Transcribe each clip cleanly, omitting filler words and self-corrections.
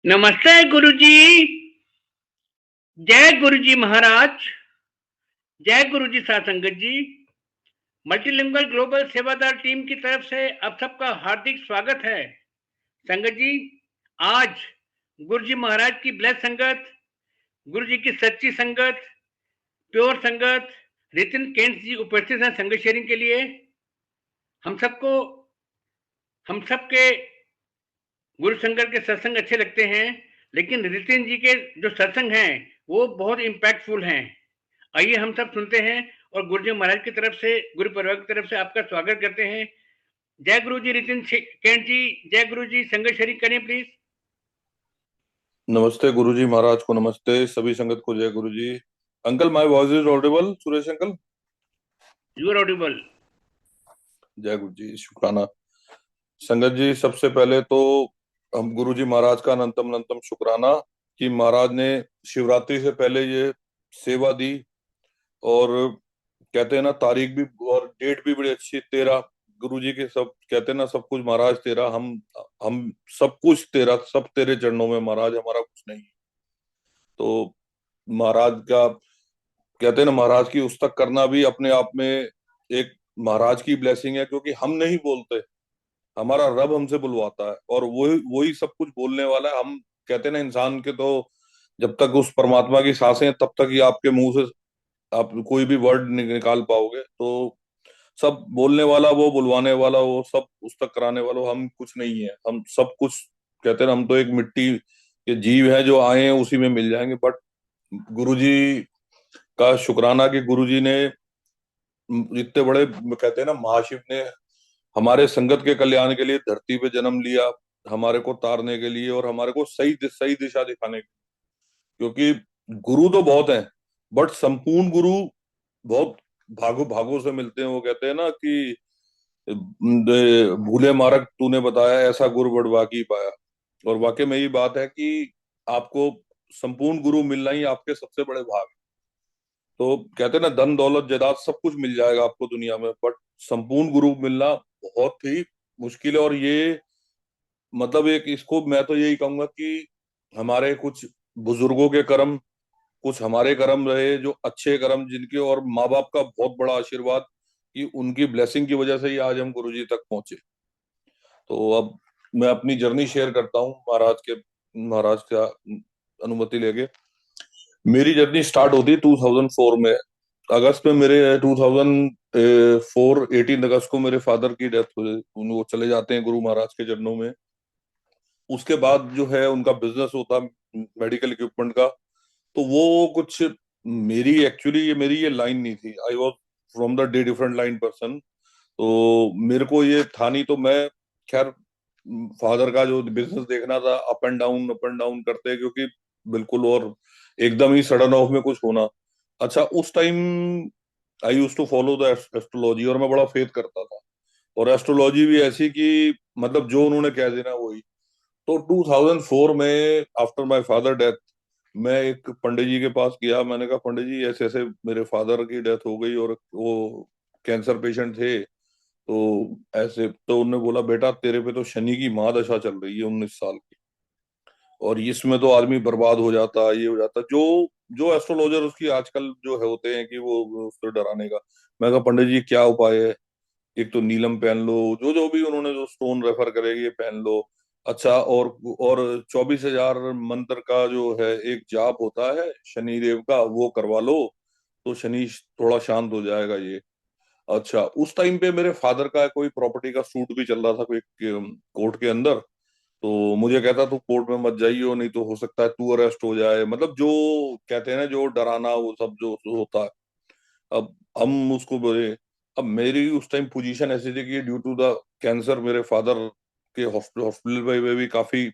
नमस्ते गुरुजी। जय गुरुजी महाराज। जय गुरुजी साथ संगत जी। मल्टीलिंगुअल ग्लोबल सेवादार टीम की तरफ से आप सबका हार्दिक स्वागत है। संगत जी, आज गुरुजी महाराज की ब्लेस संगत, गुरुजी की सच्ची संगत, प्योर संगत, रितिन केंट जी उपस्थित हैं संगत शेयरिंग के लिए। हम सबके गुरु संगत के सत्संग अच्छे लगते हैं, लेकिन रितिन जी के जो सत्संग हैं वो बहुत इम्पैक्टफुल हैं। आइए हम सब सुनते हैं और गुरुजी महाराज की तरफ से, गुरु परिवार की तरफ से आपका स्वागत करते हैं। जय गुरु जी रितिन केंट जी, जय गुरु जी। संगत शरीक करें प्लीज। नमस्ते गुरुजी महाराज को नमस्ते, सभी संगत को जय गुरुजी। Uncle, my voice is audible? Suresh uncle, you are audible. जय गुरुजी, शुक्राना। संगत जी, सबसे पहले तो हम गुरुजी महाराज का अनंतम अनंतम शुक्राना कि महाराज ने शिवरात्रि से पहले ये सेवा दी। और कहते हैं ना, तारीख भी और डेट भी बड़ी अच्छी, 13। गुरुजी के सब कहते हैं ना, सब कुछ महाराज तेरा, हम सब कुछ तेरा, सब तेरे चरणों में महाराज, हमारा कुछ नहीं। तो महाराज का कहते हैं ना, महाराज की उस्तक करना भी अपने आप में एक महाराज की ब्लेसिंग है, क्योंकि हम नहीं बोलते, हमारा रब हमसे बुलवाता है और वही वही सब कुछ बोलने वाला है। हम कहते हैं ना, इंसान के तो जब तक उस परमात्मा की सांसें हैं, तब तक ही आपके मुंह से आप कोई भी वर्ड निकाल पाओगे। तो सब बोलने वाला वो, बुलवाने वाला वो, सब उस्तक कराने वाला वो, हम कुछ नहीं है, हम सब कुछ कहते हैं ना, हम तो एक मिट्टी के जीव हैं जो आए हैं उसी में मिल जाएंगे। बट गुरुजी का शुक्राना कि गुरुजी ने इतने बड़े कहते हैं ना, महाशिव ने हमारे संगत के कल्याण के लिए धरती पे जन्म लिया, हमारे को तारने के लिए और हमारे को सही दिशा दिखाने के लिए। क्योंकि गुरु तो बहुत हैं, बट संपूर्ण गुरु बहुत भागों भागों से मिलते हैं। वो कहते हैं ना कि भूले मार्ग तूने बताया, ऐसा गुरु बड़वा की पाया। और वाकई में यही बात है कि आपको संपूर्ण गुरु मिलना ही आपके सबसे बड़े भाग है। तो कहते हैं ना, धन दौलत जायदाद सब कुछ मिल जाएगा आपको दुनिया में, बट संपूर्ण गुरु मिलना बहुत ही मुश्किल है। और ये मतलब एक, इसको मैं तो यही कहूंगा कि हमारे कुछ बुजुर्गों के कर्म, कुछ हमारे कर्म रहे जो अच्छे कर्म जिनके, और माँ बाप का बहुत बड़ा आशीर्वाद कि उनकी ब्लेसिंग की वजह से ही आज हम गुरुजी तक पहुंचे। तो अब मैं अपनी जर्नी शेयर करता हूँ महाराज का अनुमति लेके। मेरी जर्नी स्टार्ट होती 2004 में। अगस्त में मेरे 2004 18 अगस्त को मेरे फादर की डेथ हो, वो चले जाते हैं गुरु महाराज के चरणों में। उसके बाद जो है उनका बिजनेस होता मेडिकल इक्विपमेंट का। तो वो कुछ मेरी एक्चुअली ये लाइन नहीं थी। I was from the day different line person. तो मेरे को ये था नहीं, तो मैं खैर फादर का जो बिजनेस देखना था, अप एंड डाउन करते, क्योंकि बिल्कुल, और एकदम ही सडन ऑफ में कुछ होना। अच्छा, उस time I use to follow the astrology, और मैं बड़ा फेथ करता था। और एस्ट्रोलॉजी भी ऐसी कि मतलब जो उन्होंने कह देना वही। तो 2004 में आफ्टर माय फादर डेथ, मैं एक पंडित जी के पास गया। मैंने कहा, पंडित जी ऐसे ऐसे मेरे फादर की डेथ हो गई और वो कैंसर पेशेंट थे। तो ऐसे, तो उन्होंने बोला, बेटा तेरे पे तो शनि की महादशा चल रही है 19 साल की, और इसमें तो आदमी बर्बाद हो जाता, ये हो जाता। जो जो एस्ट्रोलॉजर उसकी आजकल जो है होते हैं कि वो उसको डराने का। मैं कहा, पंडित जी क्या उपाय है? एक तो नीलम पहन लो, जो जो भी उन्होंने जो स्टोन रेफर करेगी ये पहन लो। अच्छा, और 24,000 मंत्र का जो है एक जाप होता है शनि देव का, वो करवा लो, तो शनि थोड़ा शांत हो जाएगा ये। अच्छा, उस टाइम पे मेरे फादर का कोई प्रॉपर्टी का सूट भी चल रहा था कोई कोर्ट के अंदर। तो मुझे कहता, तू कोर्ट में मत जाइयो, नहीं तो हो सकता है तू अरेस्ट हो जाए। मतलब जो कहते हैं ना, जो डराना, वो सब जो होता है। अब हम उसको बोले। अब मेरी उस टाइम पोजीशन ऐसी थी कि ड्यू टू द कैंसर मेरे फादर के हॉस्पिटल पे भी काफी,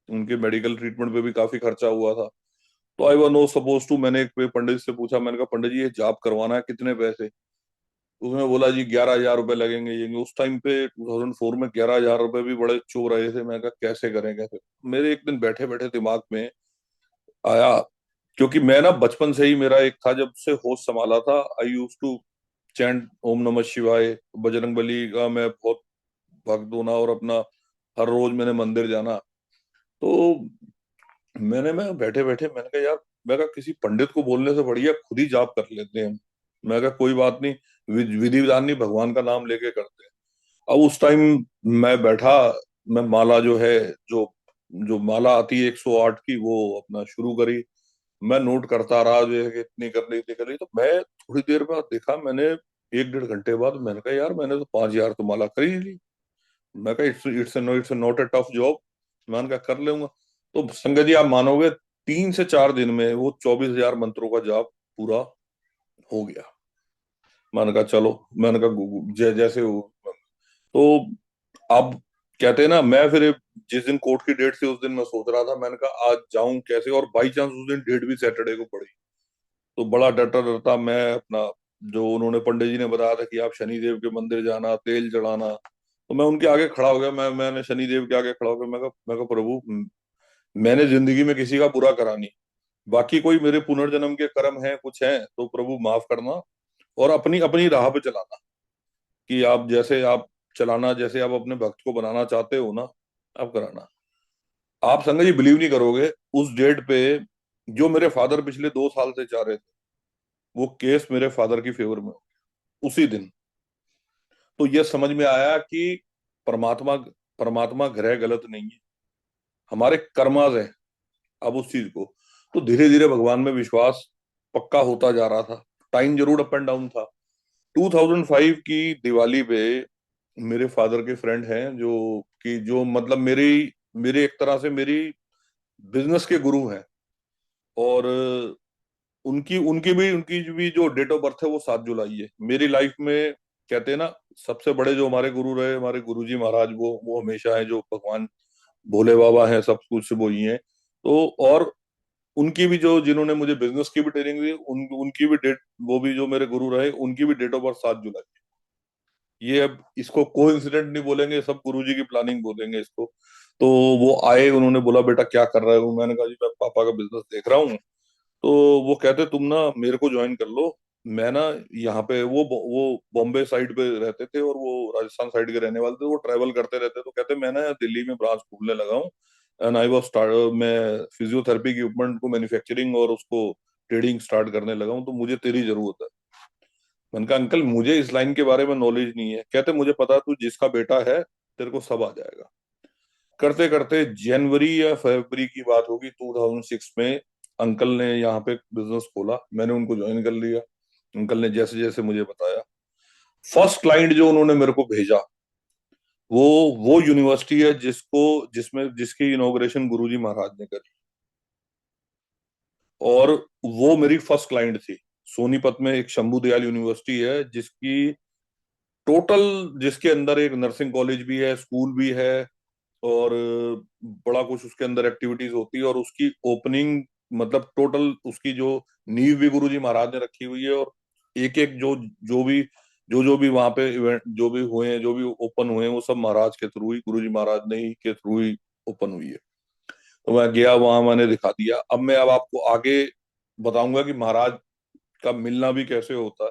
उनके मेडिकल ट्रीटमेंट पे भी काफी खर्चा हुआ था। तो आई वर नो सपोज टू, मैंने एक पंडित से पूछा। मैंने कहा, पंडित जी ये जाप करवाना है, कितने पैसे? उसने बोला, जी 11,000 रुपए लगेंगे। ये उस टाइम पे 2004 में 11,000 रुपए भी बड़े चो रहे थे। मैं कहा, कैसे करें कैसे? मेरे एक दिन बैठे बैठे दिमाग में आया, क्योंकि मैं ना बचपन से ही मेरा एक था, जब से होश संभाला था, आई यूज टू चैंट ओम नमः शिवाय, बजरंग बली का मैं बहुत भक्त हूं ना, और अपना हर रोज मैंने मंदिर जाना। तो मैं बैठे बैठे मैंने कहा यार, मैं कहा किसी पंडित को बोलने से बढ़िया खुद ही जाप कर लेते हैं। मैं कहा कोई बात नहीं, विधि विधान नहीं, भगवान का नाम लेके करते हैं। अब उस टाइम मैं बैठा, मैं माला जो है, जो जो माला आती है 108 की, वो अपना शुरू करी। मैं नोट करता रहा जो है कि इतनी कर ली, इतनी कर ली। तो मैं थोड़ी देर बाद देखा, मैंने 1 1.5 घंटे बाद मैंने कहा यार, मैंने तो 5,000 तो माला कर ही ली। मैं कहा it's not a tough job, मैंने कहा कर लूंगा। तो संगत जी आप मानोगे, 3 से 4 दिन में वो 24,000 मंत्रों का जाप पूरा हो गया। मैंने कहा चलो, मैंने कहा जैसे हो। तो अब कहते हैं ना, मैं फिर जिस दिन कोर्ट की डेट थी उस दिन मैं सोच रहा था, मैंने कहा आज जाऊं कैसे, और बाई चांस उस दिन डेट भी सैटरडे को पड़ी। तो बड़ा डरता डरता मैं अपना, जो उन्होंने पंडित जी ने बताया था कि आप शनि देव के मंदिर जाना, तेल चढ़ाना, तो मैं उनके आगे खड़ा हो गया। मैंने शनि देव के आगे खड़ा होकर मैं कहा प्रभु, मैंने जिंदगी में किसी का बुरा करा नहीं, बाकी कोई मेरे पुनर्जन्म के कर्म हैं, कुछ हैं तो प्रभु माफ करना, और अपनी अपनी राह पे चलाना, कि आप जैसे आप चलाना, जैसे आप अपने भक्त को बनाना चाहते हो ना, आप कराना। आप संगत जी बिलीव नहीं करोगे, उस डेट पे जो मेरे फादर पिछले 2 साल से चाह रहे थे, वो केस मेरे फादर की फेवर में हो गया उसी दिन। तो ये समझ में आया कि परमात्मा परमात्मा ग्रह गलत नहीं है, हमारे कर्माज है। अब उस चीज को, तो धीरे धीरे भगवान में विश्वास पक्का होता जा रहा था। टाइम जरूर अप एंड डाउन था। 2005 की दिवाली पे मेरे फादर के फ्रेंड हैं, जो मतलब मेरे एक तरह से मेरी बिजनेस के गुरु हैं। और उनकी भी जो डेट ऑफ बर्थ है वो 7 जुलाई है। मेरी लाइफ में कहते हैं ना, सबसे बड़े जो हमारे गुरु रहे, हमारे गुरुजी महाराज, वो हमेशा है, जो भगवान भोले बाबा हैं, सब कुछ वो ही है। तो और उनकी भी जो, जिन्होंने मुझे बिजनेस की भी ट्रेनिंग दी, उनकी भी डेट, वो भी जो मेरे गुरु रहे, उनकी भी डेट ऑफ बर्थ 7 जुलाई। ये अब इसको को इंसिडेंट नहीं बोलेंगे, सब गुरुजी की प्लानिंग बोलेंगे इसको। तो वो आए, उन्होंने बोला बेटा क्या कर रहे हो, मैंने कहा जी मैं पापा का बिजनेस देख रहा हूँ। तो वो कहते तुम ना मेरे को ज्वाइन कर लो। मैं ना यहाँ पे, वो बॉम्बे साइड पे रहते थे और वो राजस्थान साइड के रहने वाले थे, वो ट्रैवल करते रहते। तो कहते मैं ना यहाँ दिल्ली में ब्रांच खोलने लगा हूँ, एंड आई वाज स्टार्ट, मैं फिजियोथेरेपी की इक्विपमेंट को मैन्युफैक्चरिंग और उसको ट्रेडिंग स्टार्ट करने लगा हूँ, तो मुझे तेरी जरूरत है। मैंने कहा अंकल मुझे इस लाइन के बारे में नॉलेज नहीं है। कहते मुझे पता है, तू जिसका बेटा है तेरे को सब आ जाएगा। करते करते जनवरी या फरवरी की बात होगी 2006 में, अंकल ने यहाँ पे बिजनेस खोला, मैंने उनको ज्वाइन कर लिया। अंकल ने जैसे जैसे मुझे बताया, फर्स्ट क्लाइंट जो उन्होंने मेरे को भेजा, वो वो यूनिवर्सिटी है जिसकी इनॉग्रेशन गुरुजी महाराज ने करी। और वो मेरी फर्स्ट क्लाइंट थी। सोनीपत में एक शंभू दयाल यूनिवर्सिटी है, टोटल जिसके अंदर एक नर्सिंग कॉलेज भी है, स्कूल भी है, और बड़ा कुछ उसके अंदर एक्टिविटीज होती है। और उसकी ओपनिंग, मतलब टोटल उसकी जो नींव भी गुरुजी महाराज ने रखी हुई है। और एक एक जो भी वहां पे इवेंट जो भी हुए हैं, जो भी ओपन हुए हैं, वो सब महाराज के थ्रू ही, गुरुजी महाराज ने ही के थ्रू ही ओपन हुई है। तो मैं गया वहां, मैंने दिखा दिया। अब आपको आगे बताऊंगा कि महाराज का मिलना भी कैसे होता है।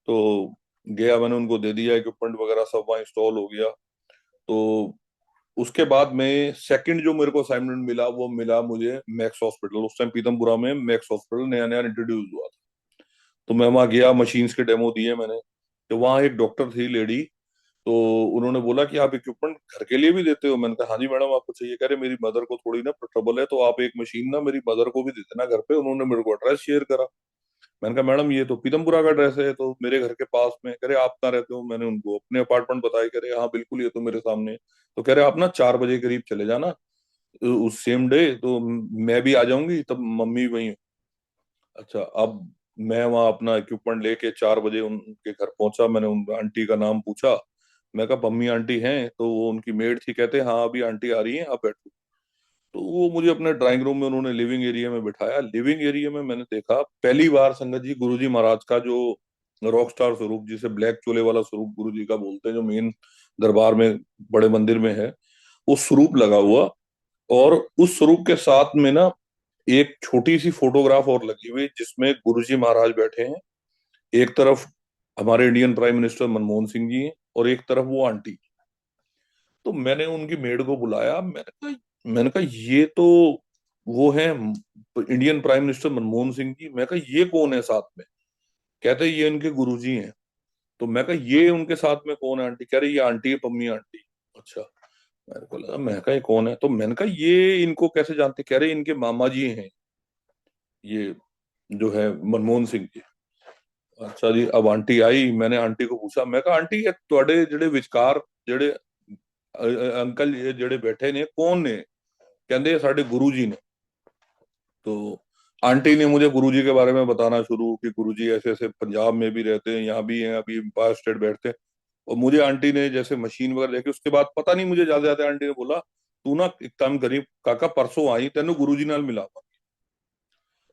तो गया, मैंने उनको दे दिया, इक्विपमेंट वगैरह सब वहाँ इंस्टॉल हो गया। तो उसके बाद में सेकंड जो मेरे को असाइनमेंट मिला, वो मिला मुझे मैक्स हॉस्पिटल। उस टाइम पीतमपुरा में मैक्स हॉस्पिटल नया नया इंट्रोड्यूस हुआ था। तो मैं वहां गया, मशीन्स के डेमो दिए मैंने। तो वहां एक डॉक्टर थी लेडी, तो उन्होंने बोला कि आप इक्विपमेंट घर के लिए भी देते हो। मैंने कहा हाँ जी मैडम, आपको चाहिए? कह रहे मेरी मदर को थोड़ी ना ट्रबल है, तो आप एक मशीन ना मेरी मदर को भी दे देना घर पे। उन्होंने मेरे को एड्रेस शेयर करा। मैंने कहा मैडम ये तो पीतमपुरा का एड्रेस है, तो मेरे घर के पास में। कह रहे आप कहाँ रहते हो? मैंने उनको अपने अपार्टमेंट बताया। कह रहे हाँ बिल्कुल, ये तो मेरे सामने है। तो कह रहे आप ना 4 बजे करीब चले जाना उस सेम डे, तो मैं भी आ जाऊंगी, तब मम्मी वहीं हो। अच्छा, अब मैं वहां अपना इक्विपमेंट लेके 4 बजे उनके घर पहुंचा। मैंने उन आंटी का नाम पूछा। मैं कहा पम्मी आंटी हैं? तो वो उनकी मेड थी। कहते हाँ अभी आंटी आ रही हैं, आप बैठो। तो वो मुझे अपने ड्राइंग रूम में उन्होंने लिविंग एरिया में बिठाया। लिविंग एरिया में मैंने देखा पहली बार संगत जी, गुरुजी महाराज का जो रॉक स्टार स्वरूप, जिसे ब्लैक चोले वाला स्वरूप गुरुजी का बोलते हैं, जो मेन दरबार में बड़े मंदिर में है, वो स्वरूप लगा हुआ। और उस स्वरूप के साथ में ना एक छोटी सी फोटोग्राफ और लगी हुई, जिसमें गुरुजी महाराज बैठे हैं। एक तरफ हमारे Indian prime minister Manmohan Singh ji हैं, और एक तरफ वो आंटी। तो मैंने उनकी मेड को बुलाया। मैंने कहा ये तो वो है Indian prime minister Manmohan Singh ji. मैं कहा ये कौन है साथ में? कहते ये इनके गुरुजी हैं। तो मैं कहा ये उनके साथ में कौन है आंटी? कह रही ये आंटी है, पम्मी आंटी। अच्छा। मेरे को लगा, मैं कहा ये कौन है? तो मैंने कहा ये इनको कैसे जानते? कह रहे इनके मामा जी हैं ये, जो है मनमोहन सिंह जी। अच्छा जी। अब आंटी आई, मैंने आंटी को पूछा, मैं कहा आंटी ये ਤੁਹਾਡੇ ਜਿਹੜੇ ਵਿਚਕਾਰ ਜਿਹੜੇ अंकल ये ਜਿਹੜੇ बैठे ने कौन ने? कहते ਸਾਡੇ गुरु जी ने। तो आंटी ने मुझे गुरुजी के बारे में बताना शुरू कि गुरुजी ऐसे ऐसे पंजाब में भी रहते हैं, यहाँ भी हैं, अभी एम्पायर स्टेट बैठते हैं। और मुझे आंटी ने जैसे मशीन वगैरह देखी, उसके बाद पता नहीं मुझे ज्यादा ज्यादा आंटी ने बोला तू ना एक काम करी काका, परसों आई तेन गुरुजी नाल मिलावा।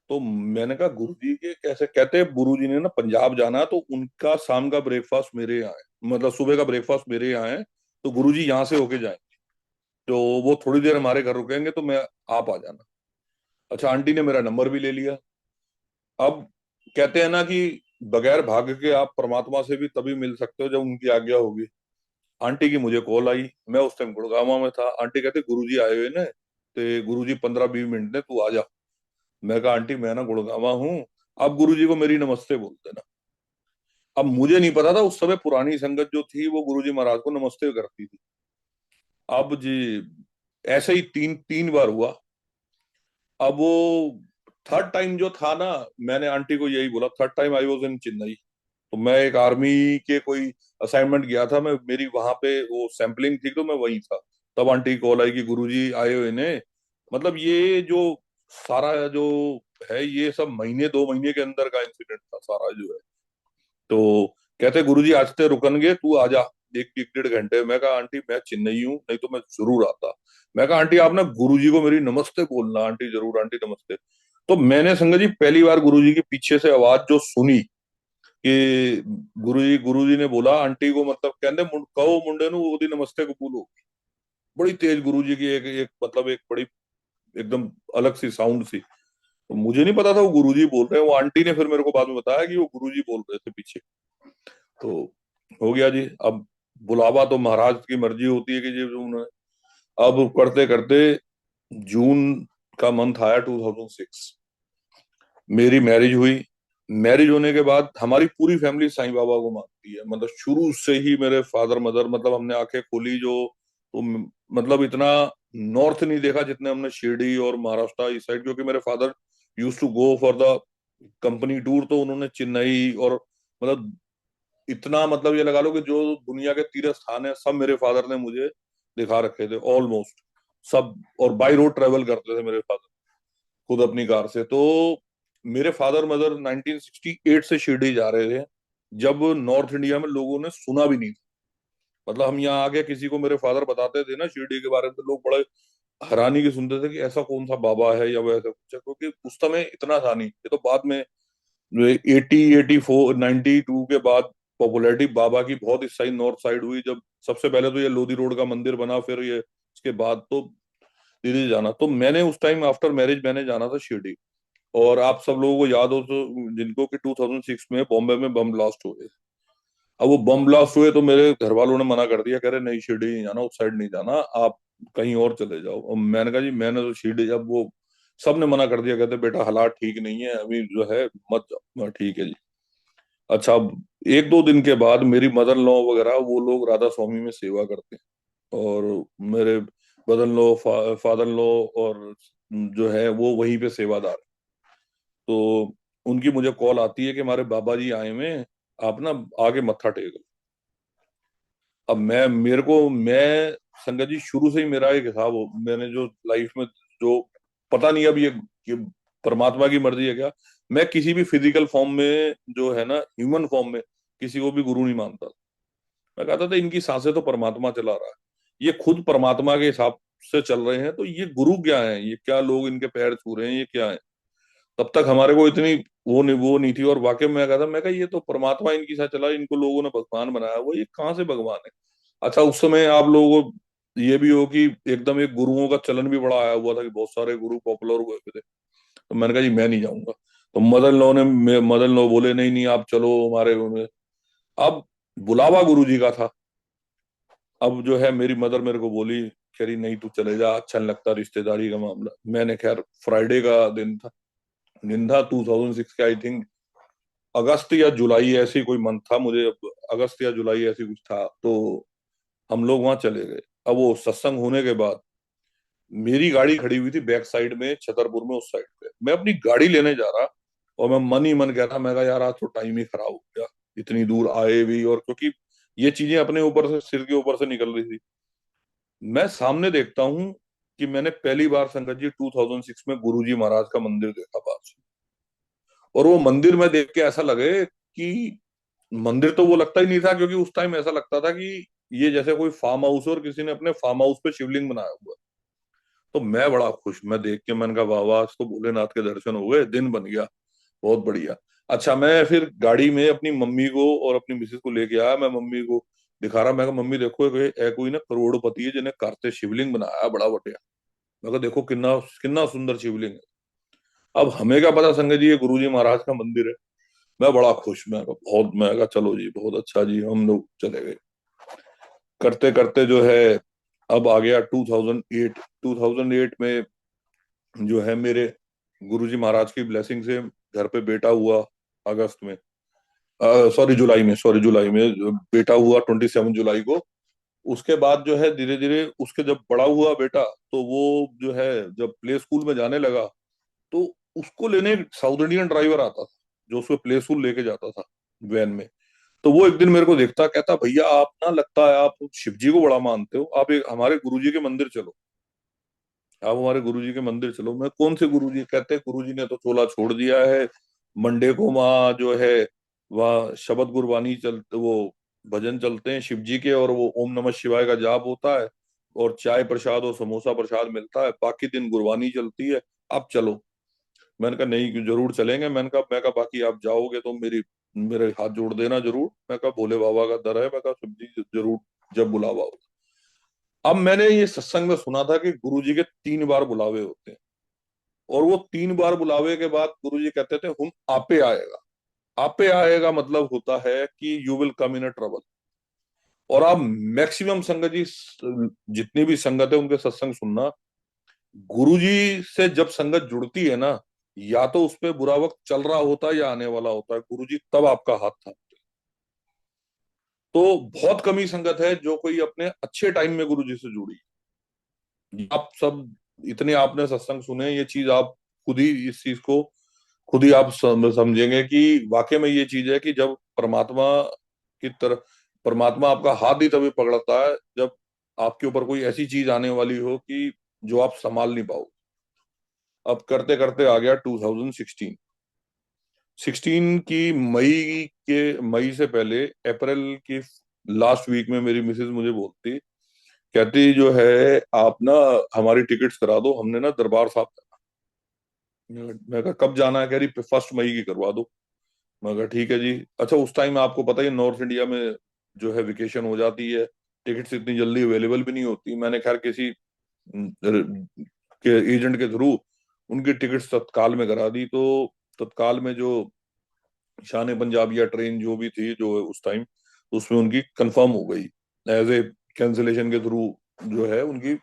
तो मैंने कहा गुरुजी के कैसे? कहते गुरुजी ने ना पंजाब जाना, तो उनका शाम का ब्रेकफास्ट मेरे यहाँ है, मतलब सुबह का ब्रेकफास्ट मेरे यहाँ है, तो गुरुजी यहाँ से होके जाएंगे, तो वो थोड़ी देर हमारे घर रुकेंगे, तो मैं आप आ जाना। अच्छा, आंटी ने मेरा नंबर भी ले लिया। अब कहते हैं ना कि बगैर भाग्य के आप परमात्मा से भी तभी मिल सकते हो जब उनकी आज्ञा होगी। आंटी की मुझे कॉल आई, मैं उस टाइम गुड़गांव में था। आंटी कहते गुरुजी आए हुए ने, ते गुरुजी 15-20 मिनट ने, तू आ जा। मैं कहा आंटी मैं ना गुड़गांव हूँ, आप गुरुजी को मेरी नमस्ते बोलते ना। अब मुझे नहीं पता था उस समय पुरानी संगत जो थी वो गुरुजी महाराज को नमस्ते करती थी। अब जी ऐसे ही तीन तीन बार हुआ। अब वो थर्ड टाइम जो था ना, मैंने आंटी को यही बोला, third time I was in Chennai. तो मैं एक आर्मी के कोई असाइनमेंट गया था, मैं मेरी वहां पे वो सैंपलिंग थी, तो मैं वहीं था। तब आंटी कॉल आई कि गुरुजी आए हुए ने। मतलब ये जो सारा जो है ये सब महीने 2 महीने के अंदर का इंसिडेंट था सारा जो है। तो कहते गुरुजी आज ते रुकनगे, तू आ जा एक एक 1.5 घंटे। मैं कहा आंटी मैं चेन्नई हूँ, नहीं तो मैं जरूर आता। मैं कहा आंटी आप ना गुरुजी को मेरी नमस्ते बोलना। आंटी जरूर आंटी नमस्ते। तो मैंने संगत जी पहली बार गुरुजी के पीछे से आवाज जो सुनी कि गुरुजी ने बोला आंटी को, मतलब कहते कहो मुंडे नु ओदी नमस्ते कबूल हो। बड़ी तेज गुरुजी की एक एक मतलब एक बड़ी एकदम अलग सी साउंड सी। तो मुझे नहीं पता था वो गुरुजी बोल रहे हैं, वो आंटी ने फिर मेरे को बाद में बताया कि वो गुरुजी बोल रहे थे पीछे। तो हो गया जी। अब बुलावा तो महाराज की मर्जी होती है कि जी उन्होंने, अब करते करते जून का मंथ आया 2006, मेरी मैरिज हुई। मैरिज होने के बाद हमारी पूरी फैमिली साईं बाबा को मानती है, मतलब शुरू से ही मेरे फादर मदर, मतलब हमने आंखें खोली जो, तो मतलब इतना नॉर्थ नहीं देखा जितने हमने शिरडी और महाराष्ट्र इस साइड, क्योंकि मेरे father use to go for the company tour, तो उन्होंने चेन्नई और मतलब इतना, मतलब ये लगा लो कि जो दुनिया के तीर्थ स्थान है सब मेरे फादर ने मुझे दिखा रखे थे ऑलमोस्ट सब। और बाई रोड ट्रेवल करते थे मेरे फादर खुद अपनी कार से। तो मेरे फादर मदर 1968 से शिरडी जा रहे थे, जब नॉर्थ इंडिया में लोगों ने सुना भी नहीं था। मतलब हम यहाँ आके किसी को मेरे फादर बताते थे ना शिरडी के बारे में, तो लोग बड़े हैरानी के सुनते थे कि ऐसा कौन सा बाबा है या वैसा कुछ है, क्योंकि उस समय इतना था नहीं। ये तो बाद में 1982 के बाद पॉपुलैरिटी बाबा की बहुत इस साइड नॉर्थ साइड हुई, जब सबसे पहले तो ये लोधी रोड का मंदिर बना, फिर ये इसके बाद तो धीरे धीरे जाना। तो मैंने उस टाइम आफ्टर मैरिज मैंने जाना था शिरडी। और आप सब लोगों को याद हो तो जिनको कि 2006 में बॉम्बे में बम ब्लास्ट हुए। अब वो बम ब्लास्ट हुए तो मेरे घर वालों ने मना कर दिया, कह रहे नहीं शिरडी नहीं जाना, उस साइड नहीं जाना, आप कहीं और चले जाओ। और मैंने कहा जी मैंने तो शिरडी, जब वो सब ने मना कर दिया, कहते बेटा हालात ठीक नहीं है अभी जो है, मत जाओ। मैं, ठीक है जी। अच्छा, अब 1-2 दिन के बाद मेरी मदर लॉ वगैरह वो लोग राधा स्वामी में सेवा करते हैं, और मेरे मदर लॉ फादर लॉ और जो है वो वहीं पे सेवादार। तो उनकी मुझे कॉल आती है कि हमारे बाबा जी आए हुए हैं, आप ना आगे मत्था टेक। अब मैं संगत जी शुरू से ही मेरा एक हिसाब हो, मैंने जो लाइफ में जो, पता नहीं अब ये परमात्मा की मर्जी है क्या, मैं किसी भी फिजिकल फॉर्म में जो है ना, ह्यूमन फॉर्म में किसी को भी गुरु नहीं मानता। मैं कहता था इनकी सांसें तो परमात्मा चला रहा है, ये खुद परमात्मा के हिसाब से चल रहे हैं, तो ये गुरु क्या है, ये क्या लोग इनके पैर छू रहे हैं, ये क्या है। तब तक हमारे को इतनी वो नहीं थी। और वाकई में मैं कहता, मैं कहा ये तो परमात्मा इनकी साथ चला, इनको लोगों ने भगवान बनाया, वो ये कहाँ से भगवान है। अच्छा, उस समय आप लोगों को ये भी हो कि एकदम एक गुरुओं का चलन भी बड़ा आया हुआ था कि बहुत सारे गुरु पॉपुलर हुए थे। तो मैंने कहा जी मैं नहीं जाऊंगा। तो मदन लॉ बोले नहीं नहीं आप चलो हमारे में। अब बुलावा गुरु जी का था। अब जो है मेरी मदर मेरे को बोली कह रही नहीं तू चले जा, अच्छा नहीं लगता रिश्तेदारी का मामला। मैंने खैर फ्राइडे का दिन था 2006 का, आई थिंक अगस्त या जुलाई ऐसी कोई मंथ था, मुझे अगस्त या जुलाई ऐसी कुछ था। तो हम लोग वहां चले गए। अब वो सत्संग होने के बाद मेरी गाड़ी खड़ी हुई थी बैक साइड में, छतरपुर में उस साइड पे, मैं अपनी गाड़ी लेने जा रहा और मैं मन ही मन कह रहा, मैं कहा यार आज तो टाइम ही खराब हो गया, इतनी दूर आए भी, और क्योंकि ये चीजें अपने ऊपर से, सिर के ऊपर से निकल रही थी। मैं सामने देखता हूँ कि मैंने पहली बार संगत जी 2006 में गुरुजी महाराज का मंदिर देखा बाहर से। और वो मंदिर में देख के ऐसा लगे कि मंदिर तो वो लगता ही नहीं था, क्योंकि उस टाइम ऐसा लगता था कि ये जैसे कोई फार्म हाउस और किसी ने अपने फार्म हाउस पे शिवलिंग बनाया हुआ है। तो मैं बड़ा खुश, मैं देख के मैंने कहा वाह वाह, आज तो भोलेनाथ के दर्शन हो गए, दिन बन गया, बहुत बढ़िया। अच्छा, मैं फिर गाड़ी में अपनी मम्मी को और अपनी मिसेस को लेके आया। मैं मम्मी को दिखा रहा, मैं कहा मम्मी देखो कोई ना करोड़पति है जिन्हें घर से शिवलिंग बनाया बड़ा बढ़िया। मैं कहा देखो कितना कितना सुंदर शिवलिंग है। अब हमें क्या पता संगत जी ये गुरुजी महाराज का मंदिर है। मैं बड़ा खुश, मैं कहा बहुत, मैं कहा चलो जी बहुत अच्छा जी, हम लोग चले गए। करते करते जो है अब आ गया 2008। 2008 में जो है मेरे गुरुजी महाराज की ब्लेसिंग से घर पे बेटा हुआ अगस्त में, सॉरी जुलाई में बेटा हुआ 27 जुलाई को। उसके बाद जो है धीरे धीरे उसके जब बड़ा हुआ बेटा, तो वो जो है जब प्ले स्कूल में जाने लगा, तो उसको लेने साउथ इंडियन ड्राइवर आता था जो उसको प्ले स्कूल लेके जाता था वैन में। तो वो एक दिन मेरे को देखता, कहता भैया आप ना, लगता है आप शिव जी को बड़ा मानते हो, आप एक हमारे गुरुजी के मंदिर चलो, आप हमारे गुरुजी के मंदिर चलो। मैं कौन से गुरुजी? कहते गुरुजी ने तो चोला छोड़ दिया है, मंडे को वहाँ जो है वहाँ शबद गुरबानी चलते, वो भजन चलते हैं शिव जी के, और वो ओम नमः शिवाय का जाप होता है, और चाय प्रसाद और समोसा प्रसाद मिलता है, बाकी दिन गुरबानी चलती है, आप चलो। मैंने कहा नहीं जरूर चलेंगे। मैं कहा बाकी आप जाओगे तो मेरे हाथ जोड़ देना जरूर। मैं कहा भोले बाबा का दर है, मैं कहा शिव जी जरूर जब बुलावा हो। अब मैंने ये सत्संग में सुना था कि गुरु जी के 3 बार बुलावे होते हैं, और वो 3 बार बुलावे के बाद गुरु जी कहते थे हम आपे आएगा। आपे आएगा मतलब होता है कि you will come in a trouble. और आप मैक्सिमम संगत जी, जितनी भी संगत है उनके सत्संग सुनना, गुरु जी से जब संगत जुड़ती है ना, या तो उस पे बुरा वक्त चल रहा होता है या आने वाला होता है, गुरु जी तब आपका हाथ था। तो बहुत कमी संगत है जो कोई अपने अच्छे टाइम में गुरु जी से जुड़ी। आप सब इतने आपने सत्संग सुने, ये चीज आप खुद ही इस चीज को खुद ही आप समझेंगे कि वाकई में ये चीज है कि जब परमात्मा की तरफ, परमात्मा आपका हाथ ही तभी पकड़ता है जब आपके ऊपर कोई ऐसी चीज आने वाली हो कि जो आप संभाल नहीं पाओ। अब करते करते आ गया 2016। 16 की मई से पहले अप्रैल की लास्ट वीक में मेरी मिसेज मुझे बोलती, कहती जो है आप ना हमारी टिकट्स करा दो, हमने ना दरबार साहब जाना। मैं कहा कब जाना है? कह रही 1 मई की करवा दो। मैं कहा ठीक है जी। अच्छा, उस टाइम आपको पता ही नॉर्थ इंडिया में जो है वेकेशन हो जाती है, टिकट्स इतनी जल्दी अवेलेबल भी नहीं होती। मैंने खैर किसी के एजेंट के थ्रू उनकी टिकट्स तत्काल में करा दी। तो तत्काल में जो शान पंजाब या ट्रेन जो भी थी जो उस टाइम, उसमें उनकी कंफर्म हो गई, एज ए कैंसिलेशन के थ्रू जो है उनकी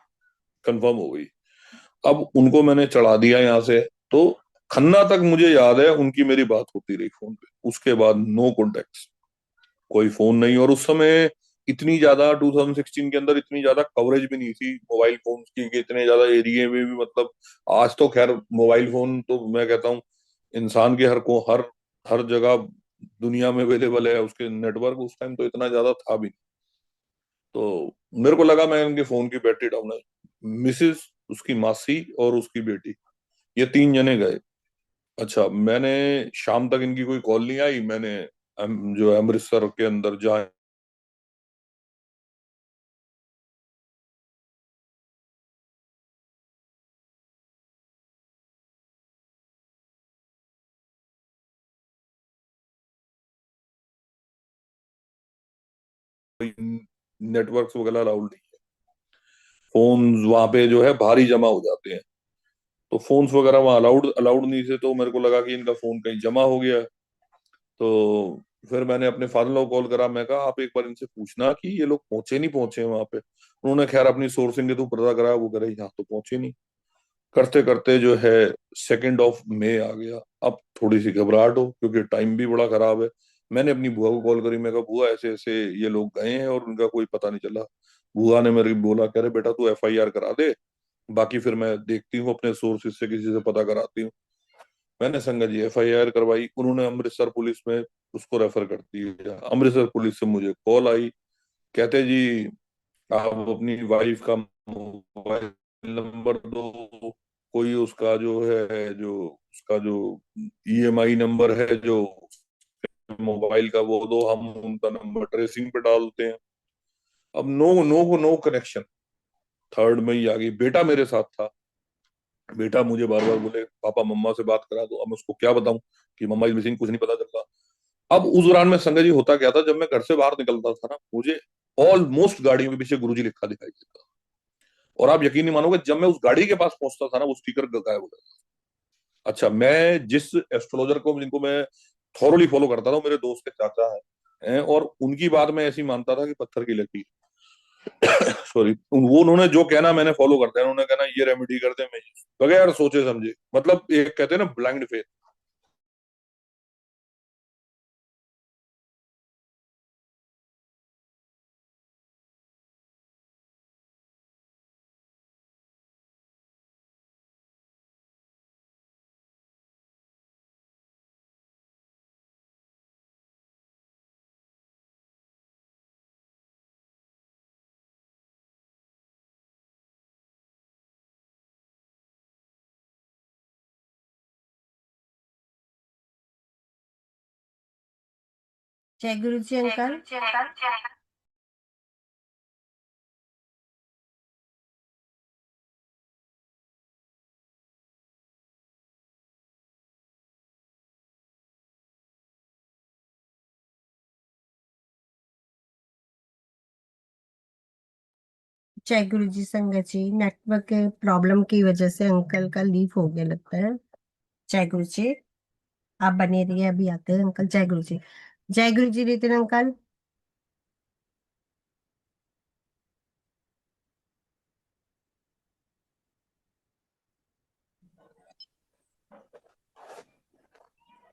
कंफर्म हो गई। अब उनको मैंने चढ़ा दिया यहाँ से। तो खन्ना तक मुझे याद है उनकी मेरी बात होती रही फोन पे, उसके बाद नो कॉन्टेक्ट, कोई फोन नहीं। और उस समय इतनी ज्यादा 2016 के अंदर इतनी ज्यादा कवरेज भी नहीं थी मोबाइल फोन की कि इतने ज्यादा एरिया में भी, मतलब आज तो खैर मोबाइल फोन तो मैं कहता हूँ इंसान के हर जगह दुनिया में अवेलेबल है उसके नेटवर्क। उस टाइम तो इतना ज्यादा था भी नहीं। तो मेरे को लगा मैं उनके फोन की बैटरी डाउन है। मिसिस, उसकी मासी और उसकी बेटी, ये 3 जने गए। अच्छा, मैंने शाम तक इनकी कोई कॉल नहीं आई। मैंने जो है अमृतसर के अंदर जहाँ नेटवर्क्स वगैरह अलाउड नहीं है, फोन वहां पे जो है भारी जमा हो जाते हैं, तो फोन्स वगैरह वहां अलाउड अलाउड नहीं थे। तो मेरे को लगा कि इनका फोन कहीं जमा हो गया है। तो फिर मैंने अपने फादर लॉ को कॉल करा, मैं कहा आप एक बार इनसे पूछना कि ये लोग पहुंचे नहीं पहुंचे वहां पे। उन्होंने खैर अपनी सोर्सिंग के थ्रू पता करा, वो करे यहाँ तो पहुंचे नहीं। करते करते जो है 2 मई आ गया। अब थोड़ी सी घबराहट हो क्योंकि टाइम भी बड़ा खराब है। मैंने अपनी बुआ को कॉल करी, मैं कहा बुआ ऐसे ऐसे ये लोग गए हैं और उनका कोई पता नहीं चला। बुआ ने मेरे बोला, कह रहे बेटा तू FIR करा दे, बाकी फिर मैं देखती हूँ अपने सोर्सेज से किसी से पता कराती हूँ। मैंने संगत जी FIR करवाई, उन्होंने अमृतसर पुलिस में उसको रेफर कर दिया। अमृतसर पुलिस से मुझे कॉल आई, कहते जी आप अपनी वाइफ का मोबाइल नंबर दो, कोई उसका जो है जो उसका जो EMI नंबर है जो मोबाइल का वो दो, हम उनका नंबर ट्रेसिंग पे डालते हैं। अब नो नो को नो कनेक्शन। 3 मई आ गई, बेटा मेरे साथ था। बेटा मुझे बार बार बोले पापा मम्मा से बात करा दो। अब मैं उसको क्या बताऊं कि मम्मा इज मिसिंग, कुछ नहीं पता चल रहा। अब उस दौरान में संगत जी होता क्या था, जब मैं घर से बाहर निकलता था ना, मुझे ऑलमोस्ट गाड़ियों के पीछे गुरुजी लिखा दिखाई देता। और आप यकीन नहीं मानोगे, जब मैं उस गाड़ी के पास पहुंचता था ना, वो स्टिकर गायब हो जाता। अच्छा, मैं जिस एस्ट्रोलॉजर को जिनको मैं थॉरली फॉलो करता था, वो मेरे दोस्त के चाचा हैं, और उनकी बात मैं ऐसी मानता था कि पत्थर की लकीर। सॉरी, वो उन्होंने जो कहना मैंने फॉलो करता है। उन्होंने कहना ये रेमेडी करते हैं, मैं बगैर सोचे समझे, मतलब एक कहते हैं ना ब्लाइंड फेथ। जय गुरु जी अंकल। जय गुरु जी संगत जी, नेटवर्क के प्रॉब्लम की वजह से अंकल का लीव हो गया लगता है। जय गुरु जी। आप बने रहिए, अभी आते हैं अंकल। जय गुरु जी। जय गुरु जी नितिन अंकल।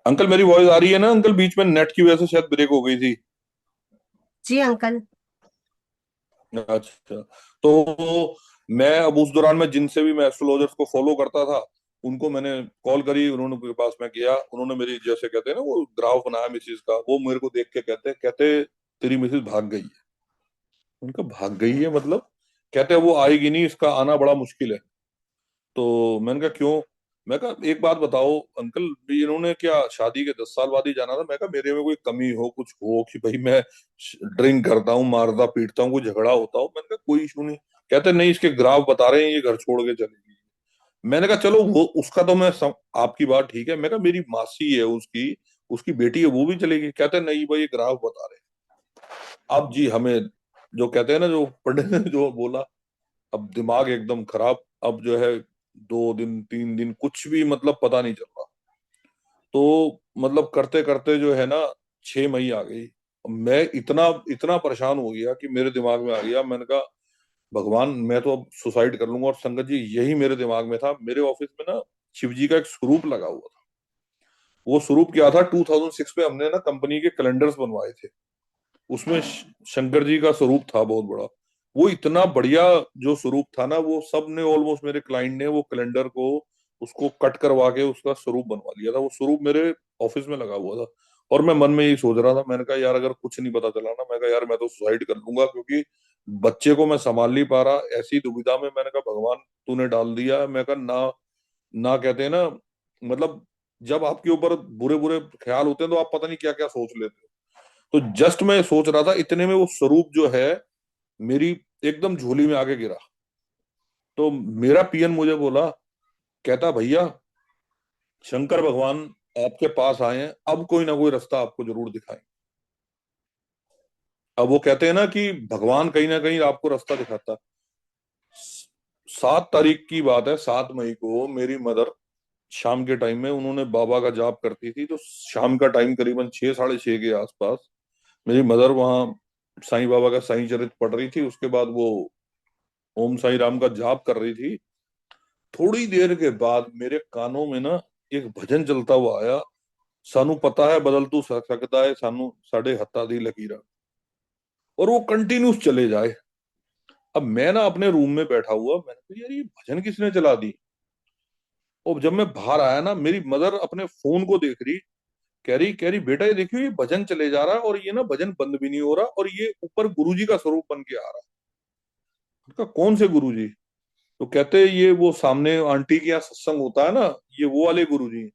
अंकल मेरी वॉइस आ रही है ना अंकल? बीच में नेट की वजह से शायद ब्रेक हो गई थी। जी अंकल। अच्छा, तो मैं अब उस दौरान में जिनसे भी मैं एस्ट्रोलॉजर्स को फॉलो करता था, उनको मैंने कॉल करी, उन्होंने के पास मैं गया। उन्होंने मेरी जैसे कहते हैं ना वो ग्राफ बनाया मिसिस का, वो मेरे को देख के कहते कहते तेरी मिसिस भाग गई है। उनका भाग गई है मतलब? कहते वो आएगी नहीं, इसका आना बड़ा मुश्किल है। तो मैंने कहा क्यों? मैं कहा एक बात बताओ अंकल, भी इन्होंने क्या शादी के 10 साल बाद ही जाना था? मैं कहा मेरे में कोई कमी हो, कुछ हो कि भाई मैं ड्रिंक करता हूँ, मारता पीटता हूँ, कोई झगड़ा होता हो? मैंने कहा कोई इशू नहीं। कहते नहीं, इसके ग्राफ बता रहे हैं ये घर छोड़ के चलेगी। मैंने कहा चलो वो उसका तो आपकी बात ठीक है। मैं कहा मेरी मासी है उसकी, उसकी बेटी है, वो भी चलेगी? कहते नहीं भाई ये ग्राफ बता रहे हैं। अब जी हमें जो कहते हैं ना, जो पंडित ने जो बोला, अब दिमाग एकदम खराब। अब जो है 2 दिन 3 दिन कुछ भी मतलब पता नहीं चल रहा। तो मतलब करते करते जो है ना 6 मई आ गई। मैं इतना इतना परेशान हो गया कि मेरे दिमाग में आ गया, मैंने कहा भगवान मैं तो अब सुसाइड कर लूंगा। और संगत जी यही मेरे दिमाग में था। मेरे ऑफिस में ना शिव जी का एक स्वरूप लगा हुआ था। वो स्वरूप क्या था, 2006 में हमने ना कंपनी के कैलेंडर्स बनवाए थे। उसमें शंकर जी का स्वरूप था बहुत बड़ा। वो इतना बढ़िया जो स्वरूप था ना, वो सब ने ऑलमोस्ट मेरे क्लाइंट ने वो कैलेंडर को उसको कट करवा के उसका स्वरूप बनवा लिया था। वो स्वरूप मेरे ऑफिस में लगा हुआ था। और मैं मन में यही सोच रहा था, मैंने कहा यार अगर कुछ नहीं पता चला ना, मैं कहा यार मैं तो सुसाइड कर लूंगा, क्योंकि बच्चे को मैं संभाल नहीं पा रहा ऐसी दुविधा में। मैंने कहा भगवान तूने डाल दिया। मैं कहा ना, ना कहते हैं ना, मतलब जब आपके ऊपर बुरे बुरे ख्याल होते हैं तो आप पता नहीं क्या क्या सोच लेते हो। तो जस्ट मैं सोच रहा था, इतने में वो स्वरूप जो है मेरी एकदम झोली में आके गिरा। तो मेरा PN मुझे बोला, कहता भैया शंकर भगवान आपके पास आए हैं, अब कोई ना कोई रास्ता आपको जरूर दिखाएंगे। अब वो कहते हैं ना कि भगवान कहीं ना कहीं आपको रास्ता दिखाता। 7 तारीख की बात है, 7 मई को मेरी मदर शाम के टाइम में उन्होंने बाबा का जाप करती थी, तो शाम का टाइम करीबन 6 साढ़े 6 के आसपास मेरी मदर वहां साईं बाबा का साईं चरित पढ़ रही थी, उसके बाद वो ओम साई राम का जाप कर रही थी। थोड़ी देर के बाद मेरे कानों में ना एक भजन चलता हुआ आया, सानू पता है बदल तू सकता है, सानू साढ़े हत्था दी लकीरा। और वो कंटिन्यूस चले जाए। अब मैं ना अपने रूम में बैठा हुआ, मैंने कहा यार ये भजन किसने चला दी। और जब मैं बाहर आया ना, मेरी मदर अपने फोन को देख रही, कह रही बेटा ये देखियो ये भजन चले जा रहा है और ये ना भजन बंद भी नहीं हो रहा, और ये ऊपर गुरुजी का स्वरूप बन के आ रहा है। उनका कौन से गुरुजी? तो कहते ये वो सामने आंटी के यहाँ सत्संग होता है ना, ये वो वाले गुरुजी हैं।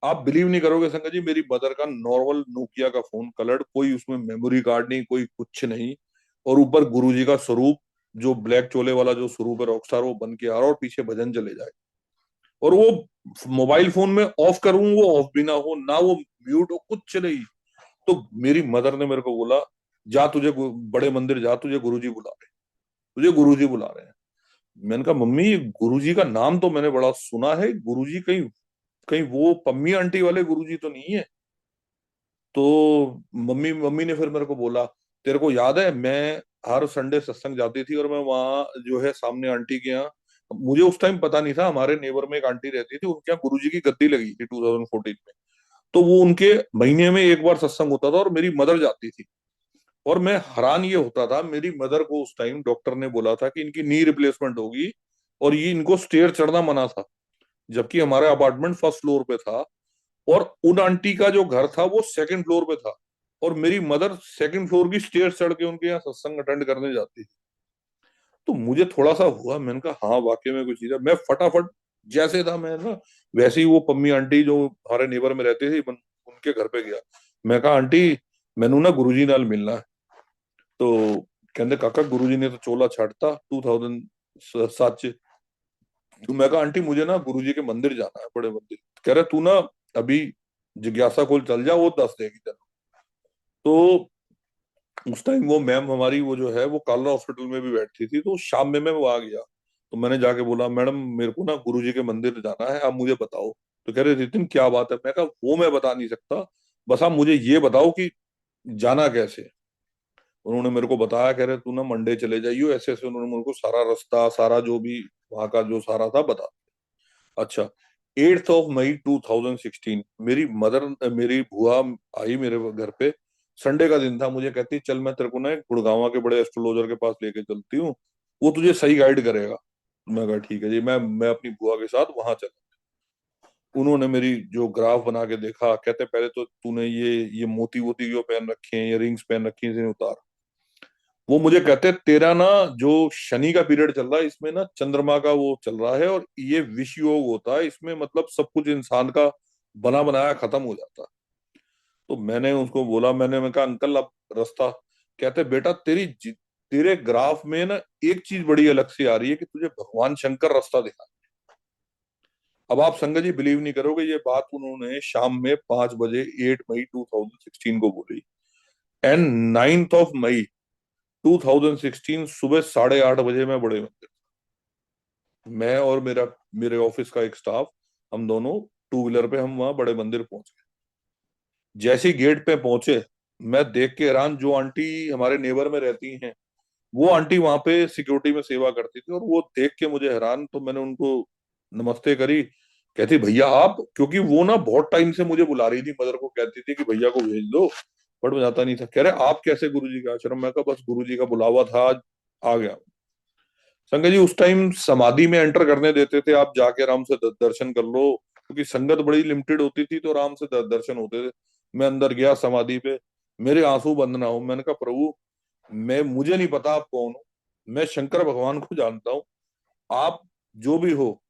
आप बिलीव नहीं करोगे संगत जी, मेरी मदर का नॉर्मल नोकिया का फोन, कलर्ड, कोई उसमें मेमोरी कार्ड नहीं, कोई कुछ नहीं, और ऊपर गुरुजी का स्वरूप, जो ब्लैक चोले वाला जो स्वरूप है रॉकस्टार, वो बन के आ रहा, और पीछे भजन चले जाए। और वो मोबाइल फोन में ऑफ करूं वो ऑफ भी ना हो, ना वो म्यूट हो, कुछ चले ही। तो मेरी मदर ने मेरे को बोला, जा तुझे बड़े मंदिर जा, तुझे गुरुजी बुला रहे, तुझे गुरुजी बुला रहे हैं। मैंने कहा मम्मी गुरुजी का नाम तो मैंने बड़ा सुना है, गुरुजी कहीं कहीं वो पम्मी आंटी वाले गुरुजी तो नहीं है। तो मम्मी मम्मी ने फिर मेरे को बोला, तेरे को याद है मैं हर संडे सत्संग जाती थी, और मैं वहां जो है सामने आंटी के यहाँ, मुझे उस टाइम पता नहीं था, हमारे नेबर में एक आंटी रहती थी, उनके यहाँ गुरुजी की गद्दी लगी थी 2014 में। तो वो उनके महीने में एक बार सत्संग होता था और मेरी मदर जाती थी। और मैं हैरान ये होता था, मेरी मदर को उस टाइम डॉक्टर ने बोला था कि इनकी नी रिप्लेसमेंट होगी, और ये इनको स्टेयर चढ़ना मना था, जबकि हमारा अपार्टमेंट फर्स्ट फ्लोर पे था, और उन आंटी का जो घर था वो सेकंड फ्लोर पे था, और मेरी मदर सेकंड फ्लोर की स्टेयर चढ़ के उनके यहाँ सत्संग अटेंड करने जाती थी। तो मुझे थोड़ा सा हुआ, मैंने कहा हाँ वाकई में कुछ चीज है। मैं फटाफट जैसे था मैं ना, वैसे ही वो पम्मी आंटी जो हमारे नेबर में रहती थी, उनके घर पे गया। मैं कहा आंटी मैनू ना गुरुजी नाल मिलना है। तो कहते काका गुरुजी ने तो चोला छाटता 2007 च। तो मैं कहा आंटी मुझे ना गुरुजी के मंदिर जाना है, बड़े मंदिर। कह रहे तू ना अभी जिज्ञासा खोल चल जा, वो दस देगी तेन। तो उस टाइम वो मैम हमारी वो जो है वो कालरा हॉस्पिटल में भी बैठती थी, तो शाम में मैं वहां गया। तो मैंने जाके बोला मैडम मेरे को ना गुरुजी के मंदिर जाना है, आप मुझे बताओ। तो कह रहे नितिन क्या बात है? मैं कहा वो मैं बता नहीं सकता, बस आप मुझे ये बताओ कि जाना कैसे। उन्होंने मेरे को बताया, कह रहे तू ना मंडे चले जाइयो, ऐसे ऐसे उन्होंने मेरे को सारा रास्ता, सारा जो भी वहां का जो सारा था बता। अच्छा, 8 मई 2016 मेरी बुआ आई मेरे घर पे। संडे का दिन था, मुझे कहती चल मैं तेरे को ना एक गुड़गांव के बड़े एस्ट्रोलॉजर के पास लेके चलती हूँ, वो तुझे सही गाइड करेगा। मैं कहा ठीक है जी, मैं अपनी बुआ के साथ वहां चला। उन्होंने मेरी जो ग्राफ बना के देखा, कहते पहले तो तूने ये मोती वोती जो पहन रखे हैं, ये रिंग्स पहन रखी हैं, इन्हें उतार। वो मुझे कहते तेरा ना जो शनि का पीरियड चल रहा है, इसमें ना चंद्रमा का वो चल रहा है, और ये विष योग होता है, इसमें मतलब सब कुछ इंसान का बना बनाया खत्म हो जाता है। तो मैंने उसको बोला, मैं कहा अंकल अब रास्ता। कहते बेटा तेरे ग्राफ में ना एक चीज बड़ी अलग सी आ रही है कि तुझे भगवान शंकर रास्ता दिखा। अब आप संगत जी बिलीव नहीं करोगे, ये बात उन्होंने शाम में 5 बजे 8 मई 2016 को बोली। एंड 9 मई 2016 सुबह 8:30 बजे मैं बड़े मंदिर, मैं और मेरे ऑफिस का एक स्टाफ, हम दोनों टू व्हीलर पे हम वहां बड़े मंदिर पहुंच गए। जैसे ही गेट पे पहुंचे, मैं देख के हैरान, जो आंटी हमारे नेबर में रहती हैं, वो आंटी वहां पे सिक्योरिटी में सेवा करती थी, और वो देख के मुझे हैरान, तो मैंने उनको नमस्ते करी। कहती भैया आप, क्योंकि वो ना बहुत टाइम से मुझे बुला रही थी, मदर को कहती थी कि भैया को भेज दो, बट मैं जाता नहीं था। कह रहे आप कैसे गुरुजी का आश्रम? मैं कहा बस गुरुजी का बुलावा था, आज आ गया। संगत जी उस टाइम समाधि में एंटर करने देते थे, आप जाके आराम से दर्शन कर लो, क्योंकि संगत बड़ी लिमिटेड होती थी, तो आराम से दर्शन होते थे। मैं अंदर गया समाधि पे, मेरे आंसू बंद ना हो। मैंने कहा प्रभु, मैं मुझे नहीं पता आप कौन हो, मैं शंकर भगवान को जानता हूँ, आप जो भी हो,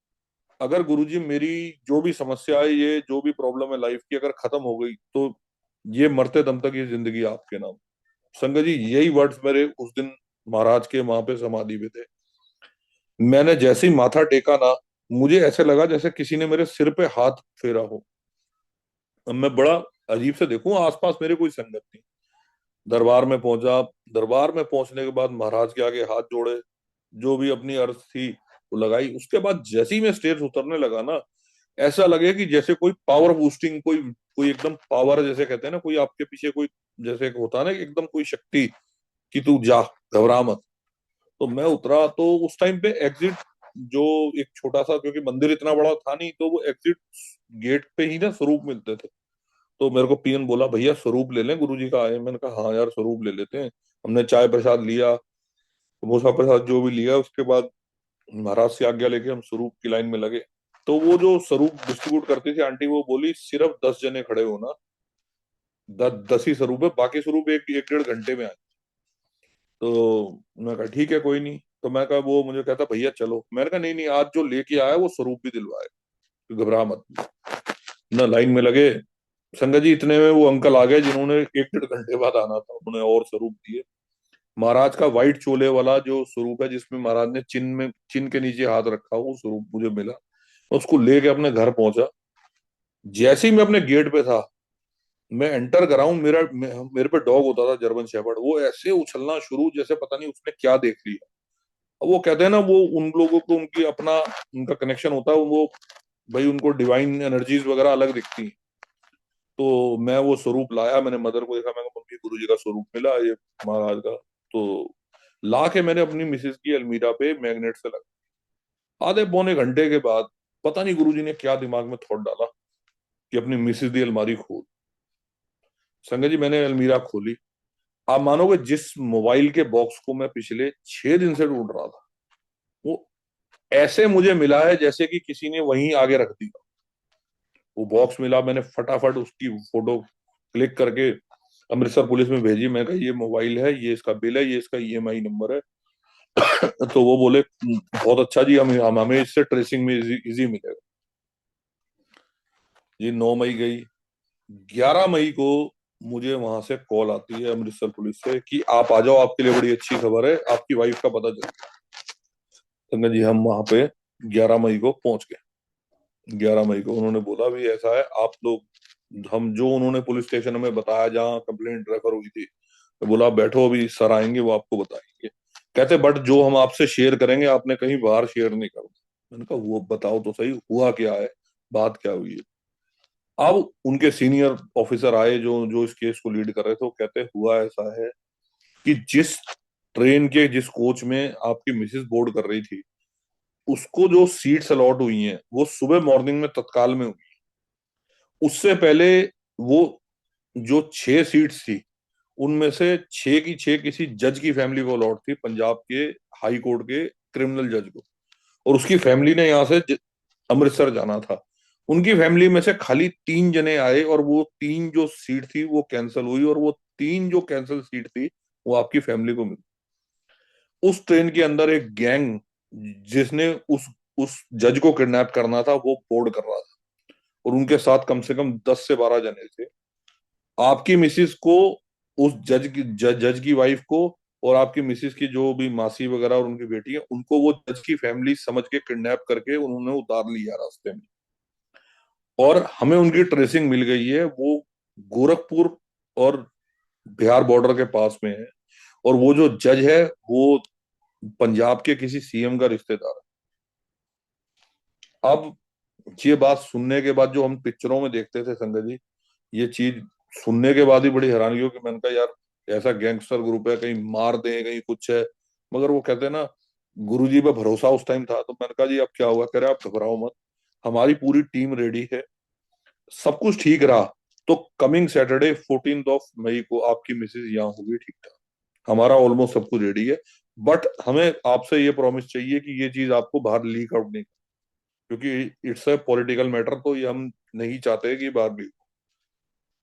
अगर गुरुजी मेरी जो भी समस्या है, ये जो भी प्रॉब्लम है लाइफ की, अगर खत्म हो गई तो ये मरते दम तक ये जिंदगी आपके नाम। संगत जी यही वर्ड्स मेरे उस दिन महाराज के वहां पे समाधि पे थे। मैंने जैसे ही माथा टेका ना, मुझे ऐसे लगा जैसे किसी ने मेरे सिर पे हाथ फेरा हो। अब मैं बड़ा अजीब से देखूं, आसपास मेरे कोई संगत नहीं। दरबार में पहुंचा। दरबार में पहुंचने के बाद महाराज के आगे हाथ जोड़े, जो भी अपनी अर्ज थी वो लगाई। उसके बाद जैसे ही मैं स्टेज उतरने लगा ना, ऐसा लगे कि जैसे कोई पावर बूस्टिंग, कोई कोई एकदम पावर, जैसे कहते हैं ना, कोई आपके पीछे कोई, जैसे एक होता है ना कि एकदम कोई शक्ति, कि तू जा, घबरा मत। तो मैं उतरा तो उस टाइम पे एग्जिट, जो एक छोटा सा, क्योंकि मंदिर इतना बड़ा था नहीं, तो वो एग्जिट गेट पे ही ना स्वरूप मिलते थे। तो मेरे को पीएन बोला, भैया स्वरूप ले लें, गुरुजी का आए। मैंने कहा हाँ यार, स्वरूप ले लेते हैं। हमने चाय प्रसाद लिया, समोसा प्रसाद जो भी लिया, उसके बाद महाराज से आज्ञा लेके हम स्वरूप की लाइन में लगे। तो वो जो स्वरूप डिस्ट्रीब्यूट करती थी आंटी, वो बोली सिर्फ 10 जने खड़े हो ना, 10 ही स्वरूप है, बाकी स्वरूप एक एक 1.5 घंटे में आ। तो मैं कहा ठीक है, कोई नहीं। तो मैं कहा, वो मुझे कहता भैया चलो। मैंने कहा नहीं नहीं, आज जो लेके आया वो स्वरूप भी दिलवाए, तो घबरा मत। ना लाइन में लगे, संगत जी इतने में वो अंकल आ गए जिन्होंने 1 1.5 घंटे बाद आना था, उन्होंने और स्वरूप दिए। महाराज का व्हाइट चोले वाला जो स्वरूप है, जिसमें महाराज ने चिन्ह के नीचे हाथ रखा, वो स्वरूप मुझे मिला। उसको लेके अपने घर पहुंचा। जैसे ही मैं अपने गेट पे था, मैं एंटर करा हूं, मेरे पे डॉग होता था, जर्मन शेफर्ड, वो ऐसे उछलना शुरू, जैसे पता नहीं उसने क्या देख लिया। अब वो कहते हैं ना, वो उन लोगों को उनकी अपना उनका कनेक्शन होता है, वो भाई उनको डिवाइन एनर्जीज वगैरह अलग दिखती हैं। तो मैं वो स्वरूप लाया, मैंने मदर को देखा, मैंने कहा मम्मी, गुरु जी का स्वरूप मिला ये, महाराज का। तो ला के मैंने अपनी मिसेज की अलमीरा पे मैग्नेट से लगा। आधे पौने घंटे के बाद पता नहीं गुरुजी ने क्या दिमाग में थॉट डाला कि अपनी मिसेज की अलमारी खोल। संगत जी मैंने अलमीरा खोली। आप मानोगे, जिस मोबाइल के बॉक्स को मैं पिछले 6 दिन से ढूंढ रहा था, वो ऐसे मुझे मिला है जैसे कि किसी ने वहीं आगे रख दिया। वो बॉक्स मिला, मैंने फटाफट उसकी फोटो क्लिक करके अमृतसर पुलिस में भेजी। मैं कहा ये मोबाइल है, ये इसका बिल है, ये इसका ईएमआई नंबर है। तो वो बोले बहुत अच्छा जी, हम हमें इससे ट्रेसिंग में इजी मिलेगा। ये 9 मई गई। 11 मई को मुझे वहां से कॉल आती है अमृतसर पुलिस से कि आप आ जाओ, आपके लिए बड़ी अच्छी खबर है, आपकी वाइफ का पता चल गया। संगत जी हम वहां पे 11 मई को पहुंच गए। 11 मई को उन्होंने बोला भी ऐसा है, आप लोग, हम जो उन्होंने पुलिस स्टेशन में बताया जहाँ कंप्लेंट रेफर हुई थी, तो बोला बैठो, अभी सर आएंगे वो आपको बताएंगे। कहते बट जो हम आपसे शेयर करेंगे आपने कहीं बाहर शेयर नहीं करना। मैंने कहा वो बताओ तो सही, हुआ क्या है, बात क्या हुई है। अब उनके सीनियर ऑफिसर आए जो जो इस केस को लीड कर रहे थे, वो कहते हुआ ऐसा है कि जिस ट्रेन के जिस कोच में आपकी मिसेस बोर्ड कर रही थी, उसको जो सीट्स अलॉट हुई हैं वो सुबह मॉर्निंग में तत्काल में हुई। उससे पहले वो जो 6 सीट्स थी, उनमें से 6 की 6 किसी जज की फैमिली को अलॉट थी, पंजाब के हाई कोर्ट के क्रिमिनल जज को। और उसकी फैमिली ने यहाँ से अमृतसर जाना था। उनकी फैमिली में से खाली 3 जने आए, और वो 3 जो सीट थी वो कैंसिल हुई, और वो 3 जो कैंसिल सीट थी वो आपकी फैमिली को मिली। उस ट्रेन के अंदर एक गैंग, जिसने उस जज को किडनैप करना था, वो बोर्ड कर रहा था। और उनके साथ कम से कम 10 से 12 जने थे। आपकी मिसिस को, उस जज की वाइफ को, और आपकी मिसिस की जो भी मासी वगैरह और उनकी बेटी है, उनको वो जज की फैमिली समझ के किडनैप करके उन्होंने उतार लिया रास्ते में। और हमें उनकी ट्रेसिंग मिल गई है, वो गोरखपुर और बिहार बॉर्डर के पास में है। और वो जो जज है, वो पंजाब के किसी सीएम का रिश्तेदार है। अब ये बात सुनने के बाद, जो हम पिक्चरों में देखते थे संगत जी, ये चीज सुनने के बाद ही बड़ी हैरानी हो कि मैंने कहा यार, ऐसा गैंगस्टर ग्रुप है, कहीं मार दे, कहीं कुछ है। मगर वो कहते हैं ना, गुरुजी पे भरोसा उस टाइम था। तो मैंने कहा जी अब क्या हुआ, कह रहे आप घबराओ मत, हमारी पूरी टीम रेडी है, सब कुछ ठीक रहा तो कमिंग सैटरडे 14 मई को आपकी मिसेज यहाँ होगी ठीक ठाक। हमारा ऑलमोस्ट सब कुछ रेडी है। बट हमें आपसे ये प्रॉमिस चाहिए कि ये चीज आपको बाहर लीक आउट नहीं, क्योंकि इट्स ए पॉलिटिकल मैटर, तो ये हम नहीं चाहते कि बाहर लीक।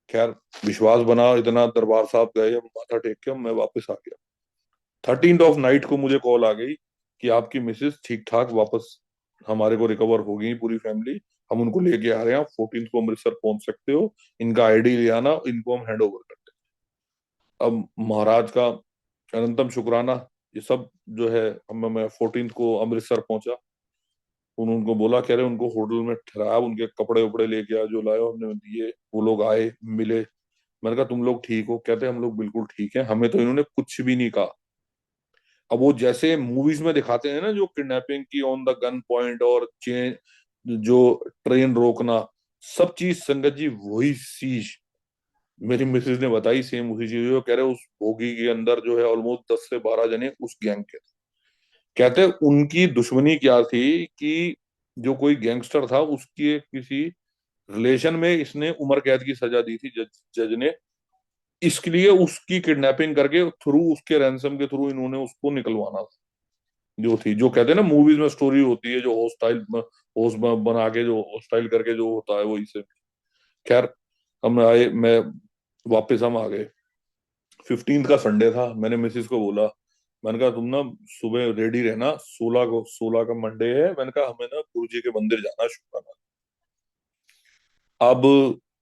खैर, विश्वास बना, इतना दरबार साहब गए, हम माथा टेक के मैं वापस आ गया। 13 नाइट को मुझे कॉल आ गई कि आपकी मिसेस ठीक ठाक वापस हमारे को रिकवर हो गई, पूरी फैमिली, हम उनको लेके आ रहे हैं, 14 को अमृतसर पहुंच सकते हो, इनका आईडी ले आना, इनको हम हैंड ओवर करते हैं। अब महाराज का अनंतम शुक्राना, ये सब जो है, हम मैं 14 को अमृतसर पहुंचा। उनको बोला, कह रहे उनको होटल में ठहराया, उनके कपड़े उपड़े लेके आ, जो लाए हमने दिए। वो लोग आए, मिले। मैंने कहा तुम लोग ठीक हो, कहते हम लोग बिल्कुल ठीक है, हमें तो इन्होंने कुछ भी नहीं कहा। अब वो जैसे मूवीज में दिखाते हैं ना, जो किडनैपिंग की ऑन द गन पॉइंट, और चेन जो ट्रेन रोकना, सब चीज संगत जी वही चीज मेरी मिसेज ने बताई, सेम उसी चीज। वो कह रहे उस बोगी के अंदर जो है ऑलमोस्ट 10 से 12 जने उस गैंग के थे। कहते उनकी दुश्मनी क्या थी कि जो कोई गैंगस्टर था उसकी किसी रिलेशन में इसने उम्र कैद की सजा दी थी जज ने, इसलिए उसकी किडनैपिंग करके थ्रू उसके रैंसम के थ्रू इन्होंने उसको निकलवाना था। जो थी, जो कहते हैं ना मूवीज में स्टोरी होती है, जो होस्ट बना के जो हॉस्टाइल करके जो होता है, वो इसे। खैर, हम आए, मैं वापस हम आ गए। 15 का संडे था। मैंने मिसिस को बोला, मैंने कहा तुम ना सुबह रेडी रहना, 16 का मंडे है। मैंने कहा हमें ना गुरु जी के मंदिर जाना है, शुक्राना। अब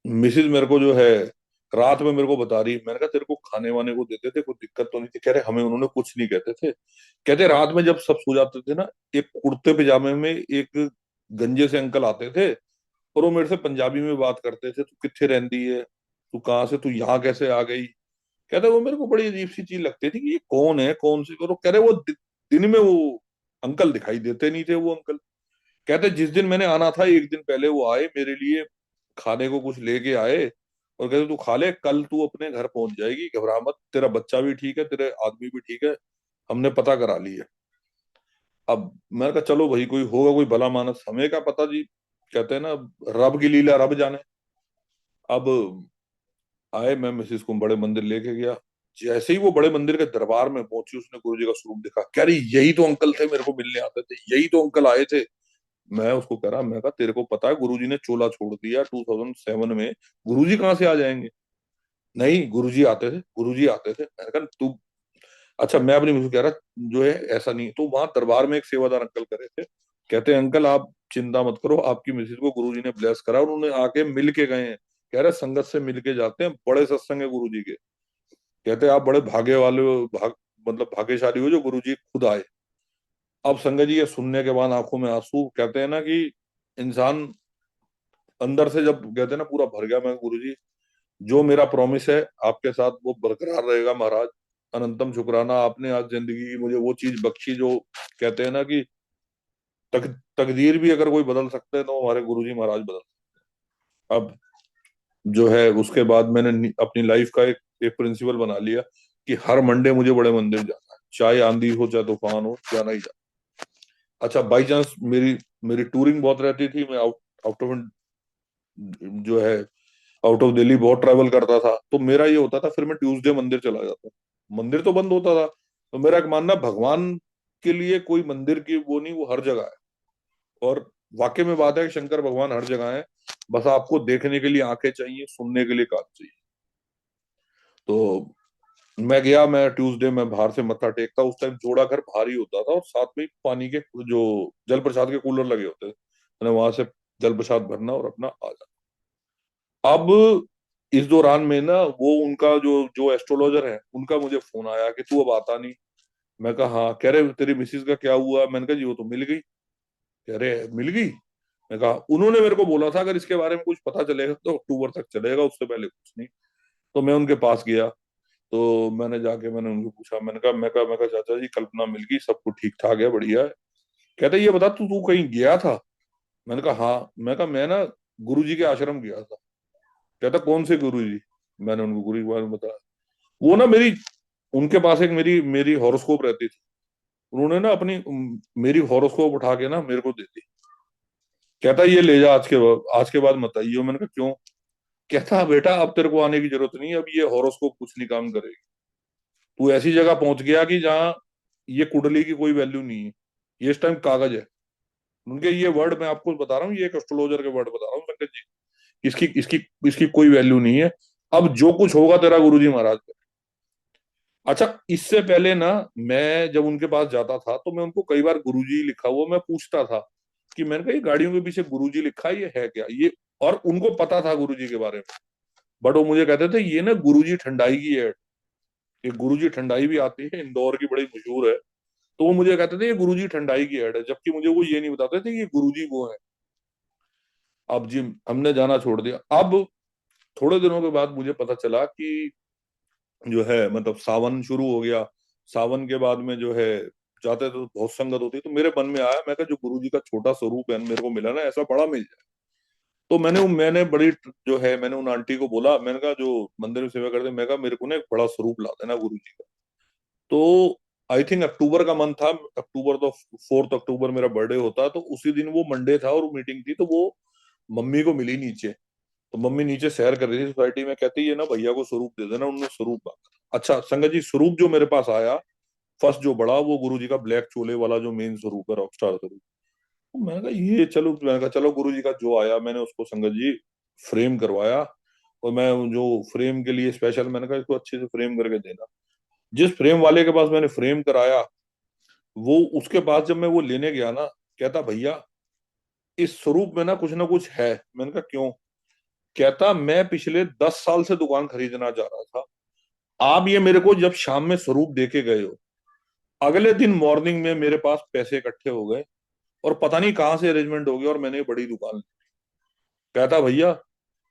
मिसिस मेरे को जो है रात में मेरे को बता रही, मैंने कहा तेरे को खाने वाने को देते थे, कोई दिक्कत तो नहीं थी? कह रहे हमें उन्होंने कुछ नहीं कहते थे। कहते रात में जब सब सो जाते थे ना, एक कुर्ते पजामे में एक गंजे से अंकल आते थे और वो मेरे से पंजाबी में बात करते थे, तू कित्थे रहंदी है, तू कहाँ से, तू यहाँ कैसे आ गई। कहते वो मेरे को बड़ी अजीब सी चीज लगती थी कि ये कौन है, कौन सी। और वो कह रहे वो दिन में वो अंकल दिखाई देते नहीं थे, वो अंकल। कहते जिस दिन मैंने आना था एक दिन पहले वो आए, मेरे लिए खाने को कुछ लेके आए और कहते तू खा ले, कल तू अपने घर पहुंच जाएगी, घबरा मत, तेरा बच्चा भी ठीक है, तेरे आदमी भी ठीक है, हमने पता करा लिया। अब मैंने कहा चलो भाई, कोई होगा, कोई भला मानस, हमें क्या पता जी। कहते हैं ना, रब की लीला रब जाने। अब आए, मैं मिसिस को बड़े मंदिर लेके गया। जैसे ही वो बड़े मंदिर के दरबार में पहुंची, उसने गुरु जी का स्वरूप दिखा। कह रही यही तो अंकल थे, मेरे को मिलने आते थे, यही तो अंकल आए थे। मैं उसको कह रहा, मैं कहा तेरे को पता है गुरुजी ने चोला छोड़ दिया 2007 में, गुरुजी कहाँ से आ जाएंगे? नहीं, गुरुजी आते थे, गुरुजी आते थे। मैंने कहा तू, अच्छा, मैं अपनी मिसेस कह रहा जो है ऐसा नहीं। तो वहां दरबार में एक सेवादार अंकल करे थे। कहते हैं अंकल आप चिंता मत करो, आपकी मिसेस को गुरुजी ने ब्लेस करा, उन्होंने आके मिल के गए हैं। कह रहे संगत से मिल के जाते हैं, बड़े सत्संग है गुरुजी के। कहते आप बड़े भाग्य वाले हो, मतलब भाग्यशाली हो जो गुरुजी खुद आए। अब संगत जी ये सुनने के बाद आंखों में आंसू। कहते हैं ना कि इंसान अंदर से जब कहते हैं ना पूरा भर गया। मैं गुरुजी, जो मेरा प्रॉमिस है आपके साथ वो बरकरार रहेगा महाराज। अनंतम शुक्राना, आपने आज जिंदगी की मुझे वो चीज बख्शी जो कहते हैं ना कि तकदीर भी अगर कोई बदल सकते हैं तो हमारे गुरुजी महाराज बदल सकते हैं। अब जो है उसके बाद मैंने अपनी लाइफ का एक प्रिंसिपल बना लिया कि हर मंडे मुझे बड़े मंदिर जाना है, चाहे आंधी हो चाहे तूफान हो, जाना ही जाना। अच्छा, बाई चांस मेरी मेरी टूरिंग बहुत रहती थी, मैं आउट ऑफ जो है आउट ऑफ दिल्ली बहुत ट्रैवल करता था। तो मेरा ये होता था, फिर मैं ट्यूसडे मंदिर चला जाता। मंदिर तो बंद होता था, तो मेरा एक मानना, भगवान के लिए कोई मंदिर की वो नहीं, वो हर जगह है। और वाकई में बात है कि शंकर भगवान हर जगह है, बस आपको देखने के लिए आंखें चाहिए, सुनने के लिए कान चाहिए। तो मैं गया, मैं ट्यूसडे में बाहर से मत्था टेकता। उस टाइम जोड़ा घर भारी होता था और साथ में ही पानी के जो जल प्रसाद के कूलर लगे होते थे, मैंने वहां से जल प्रसाद भरना और अपना आ जाना। अब इस दौरान में ना वो उनका जो जो एस्ट्रोलॉजर है उनका मुझे फोन आया कि तू अब आता नहीं। मैं कहा हाँ। कह रहे तेरी मिसिस का क्या हुआ? मैंने कहा जी वो तो मिल गई। कह रहे मिल गई? मैं कहा उन्होंने मेरे को बोला था अगर इसके बारे में कुछ पता चलेगा तो अक्टूबर तक चलेगा, उससे पहले कुछ नहीं। तो मैं उनके पास गया। तो मैंने जाके मैंने उनको पूछा, मैं कहा चाचा जी कल्पना मिल गई, सब कुछ ठीक ठाक है, बढ़िया है। कहते ये बता तू तू कहीं गया था? मैंने कहा हाँ। मैं कहा मैं ना गुरु जी के आश्रम गया था। कहता कौन से गुरु जी? मैंने उनको गुरु के बारे में बताया। वो ना मेरी, उनके पास एक मेरी मेरी हॉरोस्कोप रहती थी। उन्होंने ना अपनी मेरी हॉरोस्कोप उठा के ना मेरे को दे दी। कहता ये ले जा, आज के बाद मत आइयो। मैंने कहा क्यों? कहता बेटा अब तेरे को आने की जरूरत नहीं है, अब ये हॉरोस्कोप कुछ नहीं काम करेगी। तू ऐसी जगह पहुंच गया कि जहाँ ये कुंडली की कोई वैल्यू नहीं है, ये इस टाइम कागज है। उनके ये वर्ड मैं आपको बता रहा हूँ, ये एक एस्ट्रोलॉजर के वर्ड बता रहा हूँ संगत जी, इसकी इसकी इसकी कोई वैल्यू नहीं है। अब जो कुछ होगा तेरा गुरुजी महाराज करे। अच्छा, इससे पहले ना मैं जब उनके पास जाता था तो मैं उनको कई बार गुरुजी लिखा हुआ मैं पूछता था कि मैंने कहा ये गाड़ियों के पीछे गुरुजी लिखा है, ये है क्या ये? और उनको पता था गुरुजी के बारे में। बट वो मुझे कहते थे ये ना गुरुजी ठंडाई की है, ये गुरुजी ठंडाई भी आती है, इंदौर की बड़ी मशहूर है। तो वो मुझे कहते थे ये गुरुजी ठंडाई की ऐड है, जबकि मुझे वो ये नहीं बताते थे ये गुरुजी वो है। अब जी हमने जाना छोड़ दिया। अब थोड़े दिनों के बाद मुझे पता चला कि जो है मतलब सावन शुरू हो गया। सावन के बाद में जो है जाते तो बहुत संगत होती, तो मेरे मन में आया, मैं कहा जो गुरु जी का छोटा स्वरूप है मेरे को मिला ना, ऐसा बड़ा मिल जाए। तो मैंने बड़ी जो है, मैंने उन आंटी को बोला, मैंने कहा जो मंदिर में सेवा करते, मैं कहा मेरे को ना एक बड़ा स्वरूप ला देना गुरु जी का। तो आई थिंक अक्टूबर का मंथ था, अक्टूबर, तो 4 अक्टूबर मेरा बर्थडे होता, तो उसी दिन वो मंडे था और मीटिंग थी, तो वो मम्मी को मिली नीचे। तो मम्मी नीचे सैर कर रही थी सोसाइटी में, कहती है ना भैया को स्वरूप दे देना, उन्होंने स्वरूप मांगा। अच्छा संगत जी, स्वरूप जो मेरे पास आया फर्स्ट जो बड़ा, वो गुरु जी का ब्लैक चोले वाला जो मेन स्वरूप है, रॉकस्टार स्वरूप। तो मैंने कहा ये चलो, मैंने कहा चलो गुरु जी का जो आया, मैंने उसको संगत जी फ्रेम करवाया। और मैं जो फ्रेम के लिए स्पेशल, मैंने कहा इसको अच्छे से फ्रेम करके देना। जिस फ्रेम वाले के पास मैंने फ्रेम कराया, वो उसके पास जब मैं वो लेने गया ना, कहता भैया इस स्वरूप में ना कुछ है। मैंने कहा क्यों? कहता मैं पिछले 10 साल से दुकान खरीदना चाह रहा था, आप ये मेरे को जब शाम में स्वरूप देके गए हो, अगले दिन मॉर्निंग में मेरे पास पैसे इकट्ठे हो गए और पता नहीं कहाँ से अरेंजमेंट हो गया और मैंने ये बड़ी दुकान ली। कहता भैया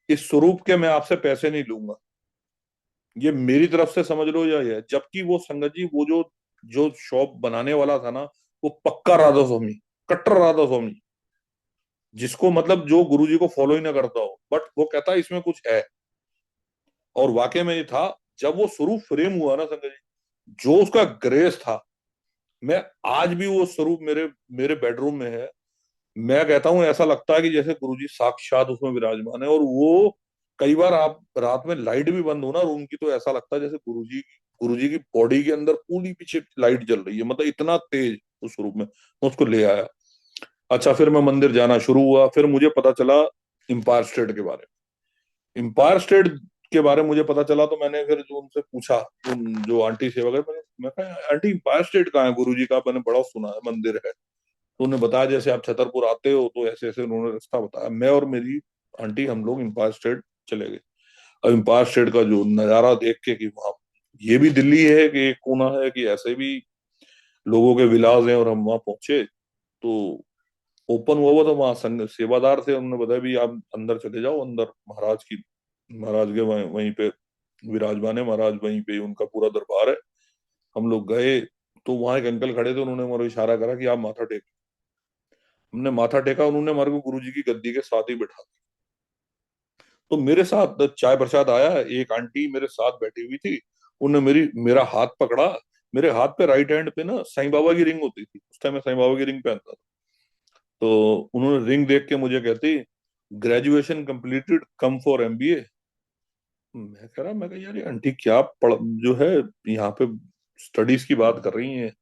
इस स्वरूप के मैं आपसे पैसे नहीं लूंगा, ये मेरी तरफ से समझ लो या ये। जबकि वो संगत जी, वो जो जो शॉप बनाने वाला था ना, वो पक्का राधा स्वामी, कट्टर राधा स्वामी, जिसको मतलब जो गुरुजी को फॉलो ही ना करता हो, बट वो कहता है इसमें कुछ है। और वाकई में ये था। जब वो स्वरूप फ्रेम हुआ ना संगत जी, जो उसका ग्रेस था, मैं आज भी वो स्वरूप मेरे मेरे बेडरूम में है। मैं कहता हूँ ऐसा लगता है कि जैसे गुरुजी साक्षात उसमें विराजमान है। और वो कई बार आप रात में लाइट भी बंद हो ना रूम की, तो ऐसा लगता है जैसे गुरुजी की बॉडी के अंदर पूरी पीछे लाइट जल रही है, मतलब इतना तेज उस रूप में। मैं उसको ले आया। अच्छा, फिर मैं मंदिर जाना शुरू हुआ, फिर मुझे पता चला एम्पायर स्टेट के बारे में। एम्पायर स्टेट के बारे में मुझे पता चला, तो मैंने फिर जो उनसे पूछा, उन जो आंटी से वगैरह, मैं कहा आंटी एम्पायर स्टेट कहाँ है? गुरुजी का मैंने बड़ा सुना है मंदिर है। तो उन्होंने बताया जैसे आप छतरपुर आते हो तो ऐसे ऐसे, उन्होंने रास्ता बताया। मैं और मेरी आंटी हम लोग एम्पायर स्टेट चले गए। अब एम्पायर स्टेट का जो नजारा देख के, कि वहां ये भी दिल्ली है कि एक कोना है, कि ऐसे भी लोगों के विलास हैं, और हम वहां पहुंचे तो ओपन हुआ हुआ था। वहां संग सेवादार थे, उन्होंने बताया भी आप अंदर चले जाओ, अंदर महाराज के वहीं पे विराजमान है महाराज, वहीं पे उनका पूरा दरबार है। हम लोग गए तो वहां एक अंकल खड़े थे, उन्होंने हमारा इशारा करा कि आप माथा टेक। हमने माथा टेका, उन्होंने हमारे को गुरुजी की गद्दी के साथ ही बैठा दिया। तो मेरे साथ चाय प्रसाद आया, एक आंटी मेरे साथ बैठी हुई थी, उन्होंने मेरा हाथ पकड़ा। मेरे हाथ पे राइट हैंड पे ना साईं बाबा की रिंग होती थी, उस टाइम मैं साईं बाबा की रिंग पहनता था। तो उन्होंने रिंग देख के मुझे कहती, graduation completed, come for MBA. मैं कहा यार ये आंटी क्या पढ़ जो है यहाँ पे स्टडीज की बात कर रही हैं।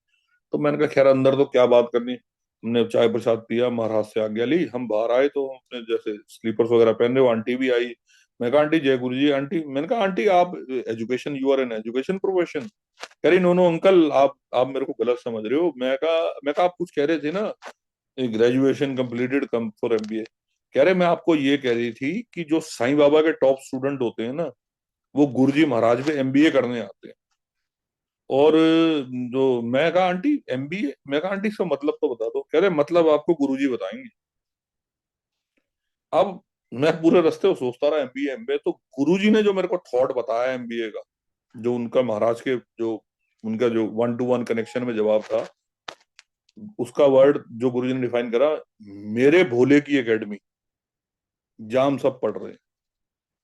तो मैंने कहा खैर अंदर तो क्या बात करनी। हमने चाय प्रसाद पिया, महाराज से आज्ञा ली, हम बाहर आए तो हमने जैसे स्लीपर्स वगैरह पहन रहे, वो आंटी भी आई। मैं कहा आंटी जय गुरु जी। आंटी, मैंने कहा आंटी आप education, you are an education profession? कह रही नो नो अंकल, आप मेरे को गलत समझ रहे हो। मैं कहा आप कुछ कह रहे थे ना, graduation completed, come for MBA. कह रहे मैं आपको ये कह रही थी कि जो साईं बाबा के टॉप स्टूडेंट होते हैं ना, वो गुरुजी महाराज पे एमबीए करने आते हैं। और जो मैं कहा आंटी एमबीए, मैं कहा आंटी इसका मतलब तो बता दो। कह रहे मतलब आपको गुरुजी बताएंगे। अब मैं पूरे रास्ते को सोचता रहा एमबीए एमबीए, तो गुरुजी ने जो मेरे को थॉट बताया एमबीए का, जो उनका महाराज के जो उनका जो 1-to-1 कनेक्शन में जवाब था, उसका वर्ड जो गुरुजी ने डिफाइन करा, मेरे भोले की एकेडमी, जहां हम सब पढ़ रहे हैं।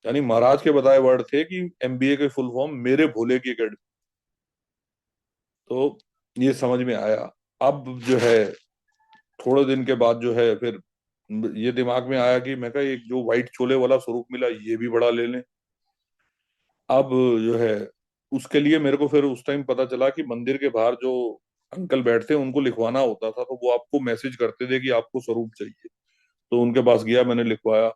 यानी महाराज के बताए वर्ड थे कि एमबीए के फुल फॉर्म मेरे भोले की एकेडमी। तो ये समझ में आया। अब जो है थोड़े दिन के बाद जो है फिर ये दिमाग में आया कि मैं कहा एक जो व्हाइट चोले वाला स्वरूप मिला, ये भी बड़ा ले लें। अब जो है उसके लिए मेरे को फिर उस टाइम पता चला कि मंदिर के बाहर जो अंकल बैठते हैं उनको लिखवाना होता था, तो वो आपको मैसेज करते थे कि आपको स्वरूप चाहिए। तो उनके पास गया, मैंने लिखवाया।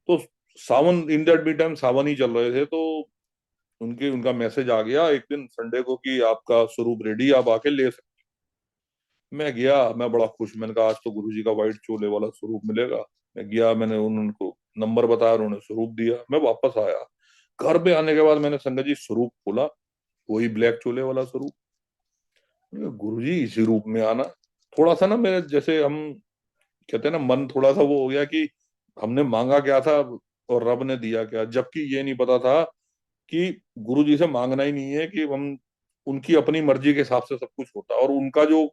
तो सावन, इन दैट बी टाइम सावन ही चल रहे थे, तो उनका मैसेज आ गया एक दिन संडे को कि आपका स्वरूप रेडी, आप आके ले सकते। मैं गया, मैं बड़ा खुश, मैंने कहा आज तो गुरुजी का व्हाइट चोले वाला स्वरूप मिलेगा। मैं गया, मैंने उनको नंबर बताया, उन्होंने स्वरूप दिया, मैं वापस आया। घर पे आने के बाद मैंने संगत जी स्वरूप खोला, वही ब्लैक चोले वाला स्वरूप। गुरुजी इसी रूप में आना। थोड़ा सा ना मेरे जैसे हम कहते हैं ना, मन थोड़ा सा वो हो गया कि हमने मांगा क्या था और रब ने दिया क्या। जबकि ये नहीं पता था कि गुरु जी से मांगना ही नहीं है, कि हम उनकी अपनी मर्जी के हिसाब से सब कुछ होता है। और उनका जो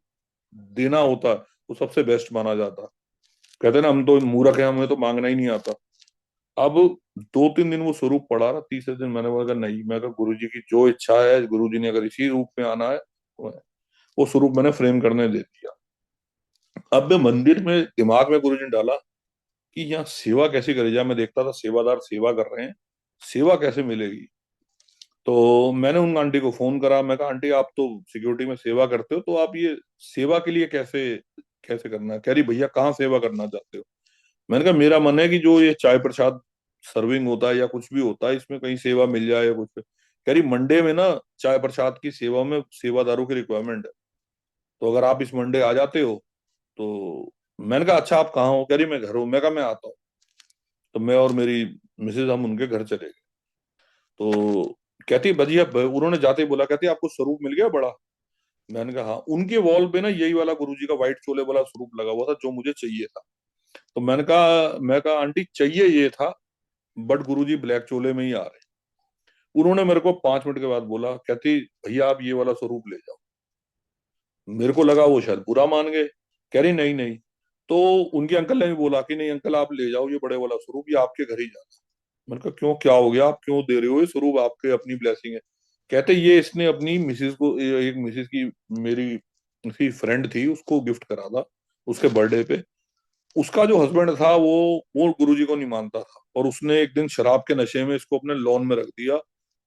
देना होता वो सबसे बेस्ट माना जाता। कहते हैं ना, हम तो मूर्ख हैं, हमें तो मांगना ही नहीं आता। अब 2-3 दिन वो स्वरूप पढ़ा रहा, तीसरे दिन मैंने बोला नहीं, मैं कहा गुरु जी की जो इच्छा है, गुरु जी ने अगर इसी रूप में आना है तो वो स्वरूप मैंने फ्रेम करने दे दिया। अब मैं मंदिर में दिमाग में गुरु जी ने डाला कि यहाँ सेवा कैसे करी जाए। मैं देखता था सेवादार सेवा कर रहे हैं, सेवा कैसे मिलेगी। तो मैंने उन आंटी को फोन करा, मैं कहा आंटी आप तो सिक्योरिटी में सेवा करते हो, तो आप ये सेवा के लिए कैसे कैसे करना है। कह रही भैया कहाँ सेवा करना चाहते हो। मैंने कहा मेरा मन है कि जो ये चाय प्रसाद सर्विंग होता है या कुछ भी होता है, इसमें कहीं सेवा मिल जाए या कुछ। कह रही मंडे में ना चाय प्रसाद की सेवा में सेवादारों की रिक्वायरमेंट है, तो अगर आप इस मंडे आ जाते हो तो। मैंने कहा अच्छा आप कहाँ हो। कह रही मैं घर हूँ। मैं कहा मैं आता हूँ। तो मैं और मेरी मिसेज हम उनके घर चले गए। तो कहती भजिया, उन्होंने जाते ही बोला, कहती आपको स्वरूप मिल गया बड़ा। मैंने कहा हाँ। उनके वॉल पे ना यही वाला गुरुजी का व्हाइट चोले वाला स्वरूप लगा हुआ था जो मुझे चाहिए था। तो मैं कहा आंटी चाहिए ये था, बट गुरुजी ब्लैक चोले में ही आ रहे। उन्होंने मेरे को 5 मिनट के बाद बोला, कहती भैया आप ये वाला स्वरूप ले जाओ। मेरे को लगा वो शायद बुरा मान गए। कह रही नहीं नहीं। तो उनके अंकल ने भी बोला कि नहीं अंकल आप ले जाओ ये बड़े वाला स्वरूप, ये आपके घर ही जाना। मैंने कहा क्यों, क्या हो गया, आप क्यों दे रहे हो ये स्वरूप, आपके अपनी ब्लेसिंग है। कहते ये इसने अपनी मिसेज को, एक मिसेज की मेरी उसकी फ्रेंड थी, उसको गिफ्ट करा था उसके बर्थडे पे। उसका जो हस्बैंड था वो गुरुजी को नहीं मानता था, और उसने एक दिन शराब के नशे में इसको अपने लॉन में रख दिया।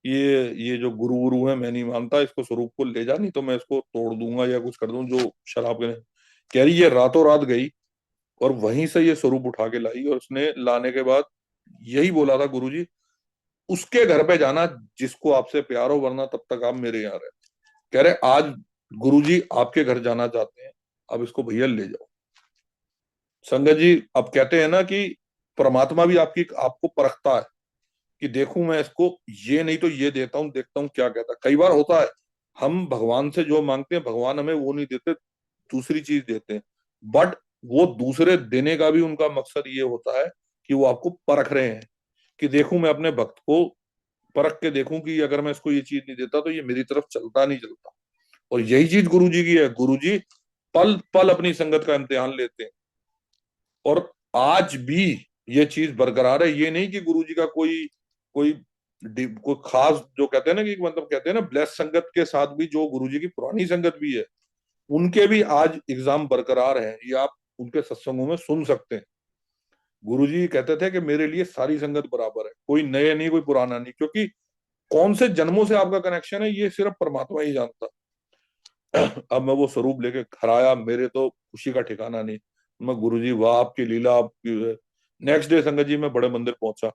ये जो गुरु गुरु है मैं नहीं मानता, इसको स्वरूप को ले जा, नहीं तो मैं इसको तोड़ दूंगा या कुछ कर दूं जो शराब के। कह रही ये रातों रात गई और वहीं से ये स्वरूप उठा के लाई, और उसने लाने के बाद यही बोला था गुरुजी उसके घर पे जाना जिसको आपसे प्यार हो, वरना तब तक आप मेरे यहाँ रहे। कह रहे आज गुरुजी आपके घर जाना चाहते हैं, अब इसको भैया ले जाओ। संगत जी अब कहते हैं ना कि परमात्मा भी आपकी आपको परखता है कि देखूं मैं इसको, ये नहीं तो ये देता हूं, देखता हूं क्या कहता है। कई बार होता है हम भगवान से जो मांगते हैं भगवान हमें वो नहीं देते, दूसरी चीज देते हैं। बट वो दूसरे देने का भी उनका मकसद ये होता है कि वो आपको परख रहे हैं कि देखूं मैं अपने भक्त को परख के देखूं कि अगर मैं इसको ये चीज नहीं देता तो ये मेरी तरफ चलता नहीं चलता। और यही चीज गुरु जी की है। गुरु जी पल पल अपनी संगत का इम्तिहान लेते हैं, और आज भी ये चीज बरकरार है। ये नहीं कि गुरु जी का कोई कोई कोई खास, जो कहते हैं ना कि मतलब कहते हैं ना ब्लेस संगत के साथ भी जो गुरु जी की पुरानी संगत भी है उनके भी आज एग्जाम बरकरार है, ये आप उनके सत्संगों में सुन सकते हैं। गुरुजी कहते थे कि मेरे लिए सारी संगत बराबर है, कोई नए नहीं कोई पुराना नहीं, क्योंकि कौन से जन्मों से आपका कनेक्शन है ये सिर्फ परमात्मा ही जानता। अब मैं वो स्वरूप लेके घर आया, मेरे तो खुशी का ठिकाना नहीं। मैं गुरुजी वाह आपकी लीला आपकी। नेक्स्ट डे संगत जी मैं बड़े मंदिर पहुंचा,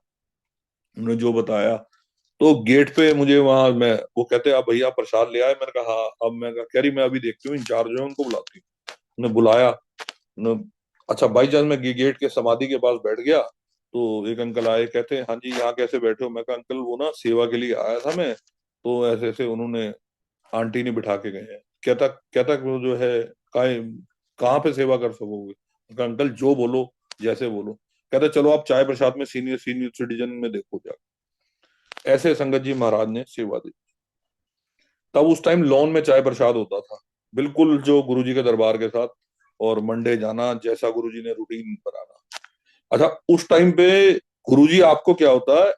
उन्होंने जो बताया। तो गेट पे मुझे वहां मैं वो कहते आप भैया प्रसाद ले आए। मैंने कहा हाँ। अब मैं कहा कह रही मैं अभी देखती हूँ इंचार्ज जो है उनको बुलाती हूँ। उन्हें बुलाया न, अच्छा बाई चांस मैं गेट के समाधि के पास बैठ गया, तो एक अंकल आए, कहते हैं हाँ जी यहाँ कैसे बैठे हो। मैं कहा अंकल वो ना सेवा के लिए आया था मैं, तो ऐसे ऐसे उन्होंने आंटी ने बिठा के गए हैं। कहता कहता कि वो जो है कहाँ कहाँ पे सेवा कर सकोगे। मैं कहा अंकल जो बोलो जैसे बोलो। कहते चलो आप चाय प्रसाद में सीनियर सीनियर सिटीजन में देखो जा। ऐसे संगत जी महाराज ने सेवा दी। तब उस टाइम लॉन में चाय प्रसाद होता था, बिल्कुल जो गुरुजी के दरबार के साथ, और मंडे जाना जैसा गुरुजी ने रूटीन बनाना। अच्छा उस टाइम पे गुरुजी आपको क्या होता है,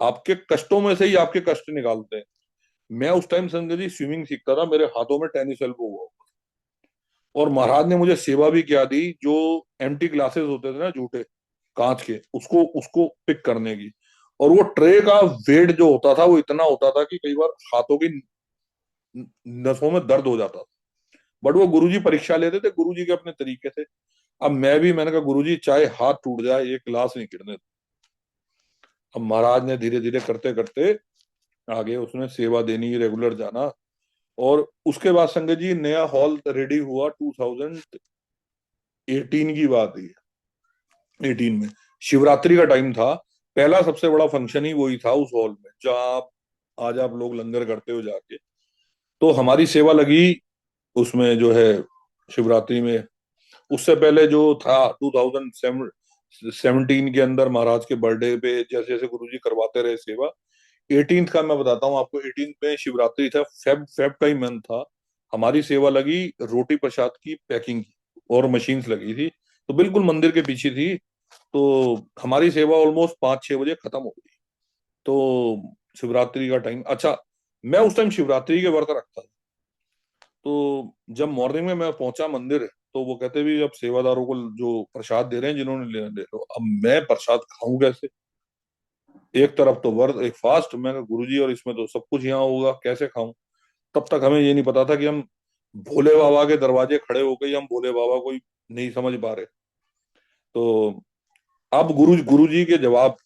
आपके कष्टों में से ही आपके कष्ट निकालते हैं। मैं उस टाइम संजय जी स्विमिंग सीखता था, मेरे हाथों में टेनिस एल्बो हुआ, और महाराज ने मुझे सेवा भी क्या दी, जो एम्प्टी ग्लासेस होते थे ना झूठे कांच के, उसको उसको पिक करने की। और वो ट्रे का वेट जो होता था वो इतना होता था कि कई बार हाथों की नसों में दर्द हो जाता था। बट वो गुरुजी परीक्षा लेते थे गुरुजी के अपने तरीके से। अब मैं भी मैंने कहा गुरुजी चाहे हाथ टूट जाए एक गिलास नहीं गिरने दो। अब महाराज ने धीरे धीरे करते करते आगे उसने सेवा देनी रेगुलर जाना। और उसके बाद संगत जी नया हॉल रेडी हुआ 2018 की बात है। 18 में शिवरात्रि का टाइम था, पहला सबसे बड़ा फंक्शन ही वही था उस हॉल में जहाँ आप आज आप लोग लंगर करते हो जाके। तो हमारी सेवा लगी उसमें जो है शिवरात्रि में। उससे पहले जो था 2017 के अंदर महाराज के बर्थडे पे जैसे जैसे गुरुजी करवाते रहे सेवा। 18th का मैं बताता हूँ आपको। 18th में शिवरात्रि था, फेब फेब का ही मंथ था। हमारी सेवा लगी रोटी प्रसाद की पैकिंग की, और मशीन्स लगी थी, तो बिल्कुल मंदिर के पीछे थी। तो हमारी सेवा ऑलमोस्ट 5-6 बजे खत्म हो गई। तो शिवरात्रि का टाइम, अच्छा, मैं उस टाइम शिवरात्रि के व्रत रखता था। तो जब मॉर्निंग में मैं पहुंचा मंदिर, तो वो कहते भी अब सेवादारों को जो प्रसाद दे रहे हैं, जिन्होंने ले लो। अब मैं प्रसाद खाऊं कैसे? एक तरफ तो व्रत, एक फास्ट, मैं गुरुजी, और इसमें तो सब कुछ यहाँ होगा, कैसे खाऊं? तब तक हमें ये नहीं पता था कि हम भोले बाबा के दरवाजे खड़े होकर ही हम भोले बाबा को ही नहीं समझ पा रहे। तो अब गुरु जी के जवाब,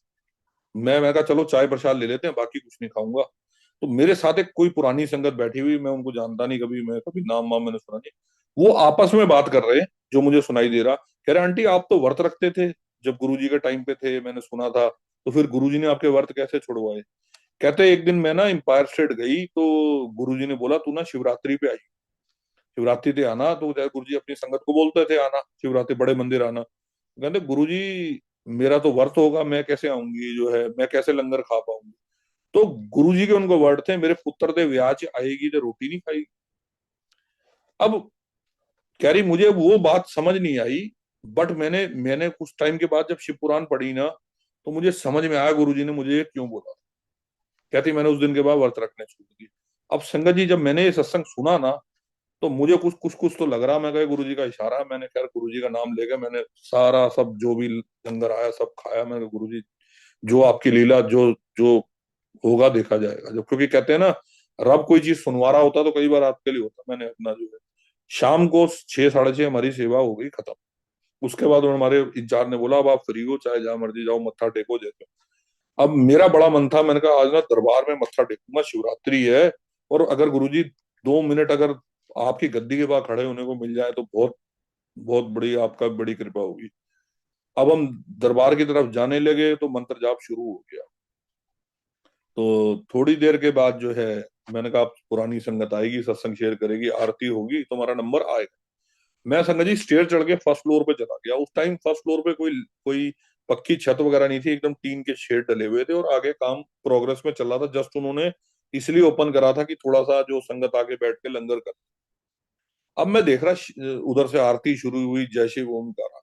मैं कहा चलो चाय प्रसाद ले लेते हैं, बाकी कुछ नहीं खाऊंगा। तो मेरे साथ एक कोई पुरानी संगत बैठी हुई, मैं उनको जानता नहीं, कभी मैं कभी नाम वाम मैंने सुना नहीं। वो आपस में बात कर रहे हैं, जो मुझे सुनाई दे रहा। कह रहे आंटी आप तो व्रत रखते थे जब गुरुजी के टाइम पे थे, मैंने सुना था, तो फिर गुरुजी ने आपके व्रत कैसे छुड़वाए? कहते एक दिन मैं ना एम्पायर स्टेट गई, तो गुरुजी ने बोला तू ना शिवरात्रि पे आई, शिवरात्रि पे आना। तो गुरुजी अपनी संगत को बोलते थे आना शिवरात्रि, बड़े मंदिर आना। कहते गुरुजी मेरा तो व्रत होगा, मैं कैसे आऊंगी, जो है मैं कैसे लंगर खा पाऊंगी? तो गुरुजी के उनको वर्ड थे, मेरे पुत्र दे व्याज आएगी तो रोटी नहीं खाएगी। अब कह रही मुझे वो बात समझ नहीं आई, बट मैंने मैंने कुछ टाइम के बाद जब शिव पुराण पढ़ी ना, तो मुझे समझ में आया गुरुजी ने मुझे ये क्यों बोला। कहती मैंने उस दिन के बाद व्रत रखने छोड़ दिए। अब संगत जी जब मैंने ये सत्संग सुना ना, तो मुझे कुछ कुछ कुछ तो लग रहा। मैं कहा गुरुजी का इशारा है। मैंने खैर गुरुजी का नाम लेकर मैंने सारा सब जो भी लंगर आया सब खाया। मैंने कहा गुरुजी जो आपकी लीला, जो जो होगा देखा जाएगा। जब क्योंकि कहते हैं ना, रब कोई चीज सुनवा रहा होता तो कई बार आपके लिए होता। मैंने अपना जो है शाम को 6-6:30 हमारी सेवा हो गई खत्म। उसके बाद हमारे इंचार्ज ने बोला अब आप फ्री हो, चाहे जहां मर्जी जाओ, मत्था टेको जैसे। अब मेरा बड़ा मन था, मैंने कहा आज ना दरबार में मत्था टेकूंगा, शिवरात्रि है, और अगर गुरुजी 2 मिनट अगर आपकी गद्दी के पास खड़े होने को मिल जाए तो बहुत बहुत बड़ी आपका बड़ी कृपा होगी। अब हम दरबार की तरफ जाने लगे तो मंत्र जाप शुरू हो गया। तो थोड़ी देर के बाद जो है मैंने कहा अब पुरानी संगत आएगी, सत्संग शेयर करेगी, आरती होगी, तुम्हारा नंबर आएगा। मैं संगत जी स्टेयर चढ़ के फर्स्ट फ्लोर पे चला गया। उस टाइम फर्स्ट फ्लोर पे कोई कोई पक्की छत वगैरह नहीं थी, एकदम टीन के शेड डले हुए थे, और आगे काम प्रोग्रेस में चल रहा था। जस्ट उन्होंने इसलिए ओपन करा था कि थोड़ा सा जो संगत आगे बैठ के लंगर कर। अब मैं देख रहा उधर से आरती शुरू हुई, जय शिव ओमकार।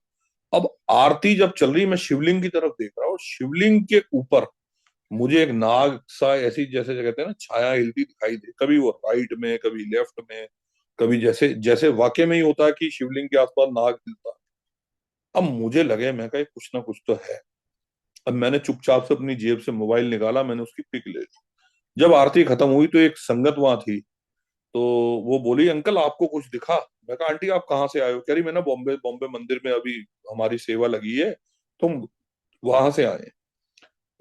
अब आरती जब चल रही, मैं शिवलिंग की तरफ देख रहा हूँ, शिवलिंग के ऊपर मुझे एक नाग सा ऐसी, जैसे कहते हैं ना, छाया हिलती दिखाई दे, कभी वो राइट में, कभी लेफ्ट में, कभी जैसे जैसे वाकई में ही होता है कि शिवलिंग के आसपास नाग हिलता है। अब मुझे लगे, मैं कहा कुछ ना कुछ तो है। अब मैंने चुपचाप से अपनी जेब से मोबाइल निकाला, मैंने उसकी पिक ले ली। जब आरती खत्म हुई तो एक संगत वहां थी, तो वो बोली अंकल आपको कुछ दिखा? मैं कहा आंटी आप कहाँ से आए हो? कह रही मैं ना बॉम्बे बॉम्बे मंदिर में अभी हमारी सेवा लगी है, तुम वहां से आए।